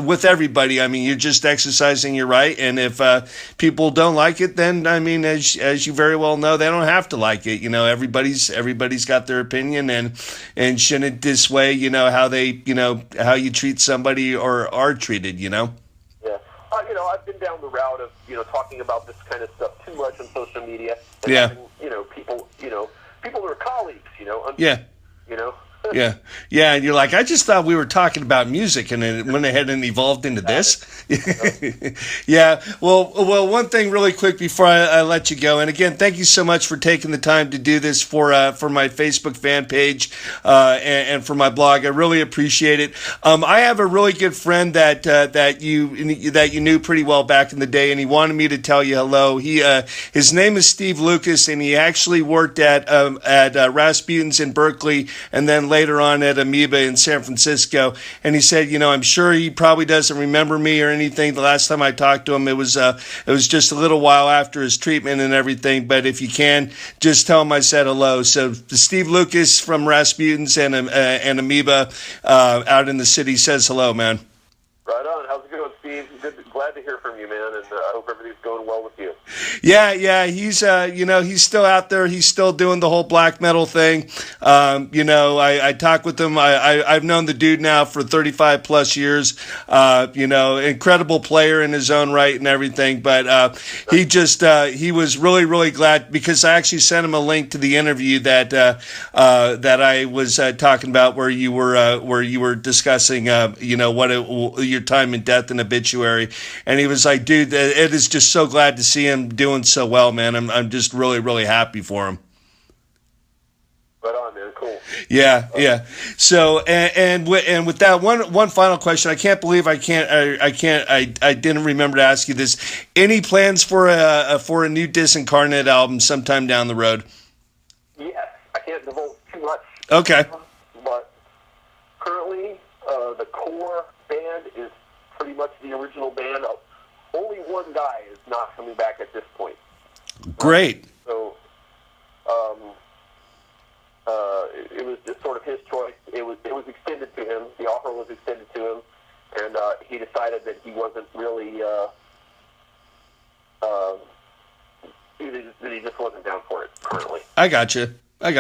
with everybody. I mean, you're just exercising your right, and if people don't like it, then as you very well know, they don't have to like it. Everybody's got their opinion, and shouldn't dissuade how you treat somebody or are treated. Yeah. I've been down the route of talking about this kind of stuff too much on social media. And having, people who are colleagues. Yeah. Yeah, and you're like, I just thought we were talking about music, and it went ahead and evolved into this. Yeah, well, one thing really quick before I let you go, and again, thank you so much for taking the time to do this for my Facebook fan page and for my blog. I really appreciate it. I have a really good friend that you knew pretty well back in the day, and he wanted me to tell you hello. His name is Steve Lucas, and he actually worked at Rasputin's in Berkeley, and then later on at Amoeba in San Francisco. And he said, I'm sure he probably doesn't remember me or anything. The last time I talked to him, it was just a little while after his treatment and everything. But if you can, just tell him I said hello. So Steve Lucas from Rasputin's and Amoeba out in the city says hello, man. Right on. How's it going, Steve? Glad to hear from you, man, and I hope everything's going well with you. Yeah, he's he's still out there. He's still doing the whole black metal thing. I talk with him. I've known the dude now for 35 plus years. Incredible player in his own right and everything. But he was really, really glad, because I actually sent him a link to the interview that I was talking about, where you were discussing your time in Death and Obituary, and he was like, dude, it is just so glad to see him doing so well, man. I'm just really, really happy for him. Right on, man. Cool. Yeah. So, and with that, one final question. I can't believe I didn't remember to ask you this. Any plans for a new Disincarnate album sometime down the road? Yes, I can't divulge too much. Okay. But currently, the core band is pretty much the original band. Only one guy is not coming back at this point. Great. So, it was just sort of his choice. It was extended to him. The offer was extended to him, and he decided that he wasn't really, that he just wasn't down for it currently. I gotcha. And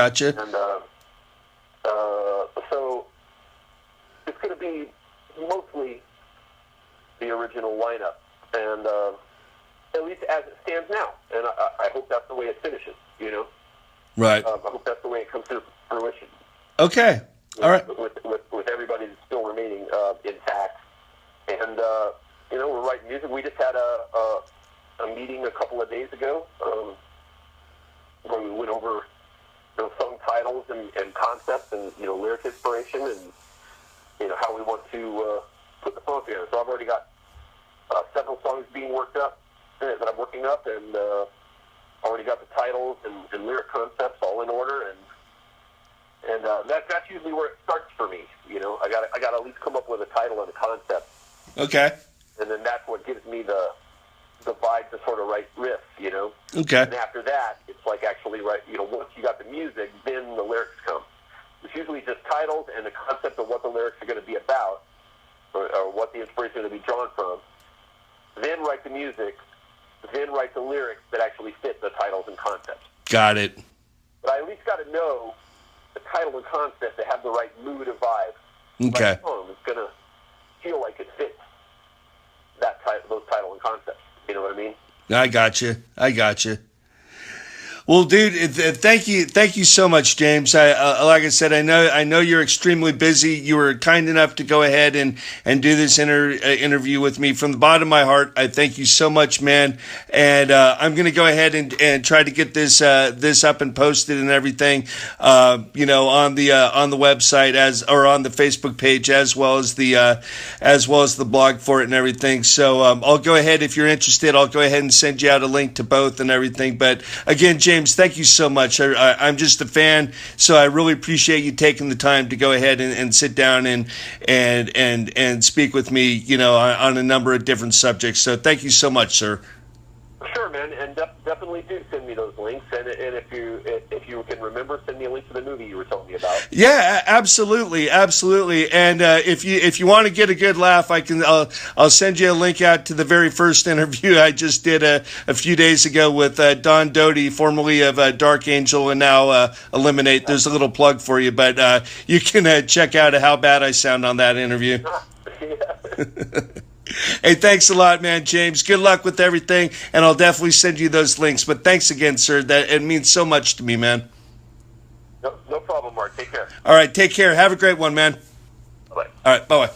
so it's going to be mostly the original lineup, and at least as it stands now. And I hope that's the way it finishes. You know, Right. I hope that's the way it comes to fruition. Okay. All right. With everybody that's still remaining intact, and you know, we're writing music. We just had a meeting a couple of days ago where we went over song titles and concepts and lyric inspiration and how we want to put the song together. So I've already got several songs being worked up that I'm working up, and already got the titles and lyric concepts all in order, and that's usually where it starts for me. I got to at least come up with a title and a concept. Okay. And then that's what gives me the vibe to sort of write riffs, Okay. And after that, it's like actually once you got the music, then the lyrics come. It's usually just titles and the concept of what the lyrics are going to be about, or what the inspiration is going to be drawn from. Then write the music, then write the lyrics that actually fit the titles and concepts. Got it. But I at least got to know the title and concept to have the right mood and vibe. Okay. Right song is going to feel like it fits those title and concepts. You know what I mean? I got you. Well, dude, thank you so much, James. Like I said, I know you're extremely busy. You were kind enough to go ahead and do this interview with me. From the bottom of my heart, I thank you so much, man. And I'm going to go ahead and try to get this up and posted and everything, on the website or on the Facebook page as well as the blog for it and everything. So I'll go ahead, if you're interested, I'll go ahead and send you out a link to both and everything. But again, James, thank you so much. I'm just a fan, so I really appreciate you taking the time to go ahead and sit down and speak with me, on a number of different subjects. So thank you so much, sir. Sure, man, and definitely do send me those links. And if you can remember, send me a link to the movie you were telling me about. Yeah, absolutely. And if you want to get a good laugh, I'll send you a link out to the very first interview I just did a few days ago with Don Doty, formerly of Dark Angel and now Eliminate. There's a little plug for you, but you can check out how bad I sound on that interview. Yeah. Hey, thanks a lot, man, James. Good luck with everything, and I'll definitely send you those links. But thanks again, sir. It means so much to me, man. No problem, Mark. Take care. All right, take care. Have a great one, man. Bye-bye. All right, bye-bye.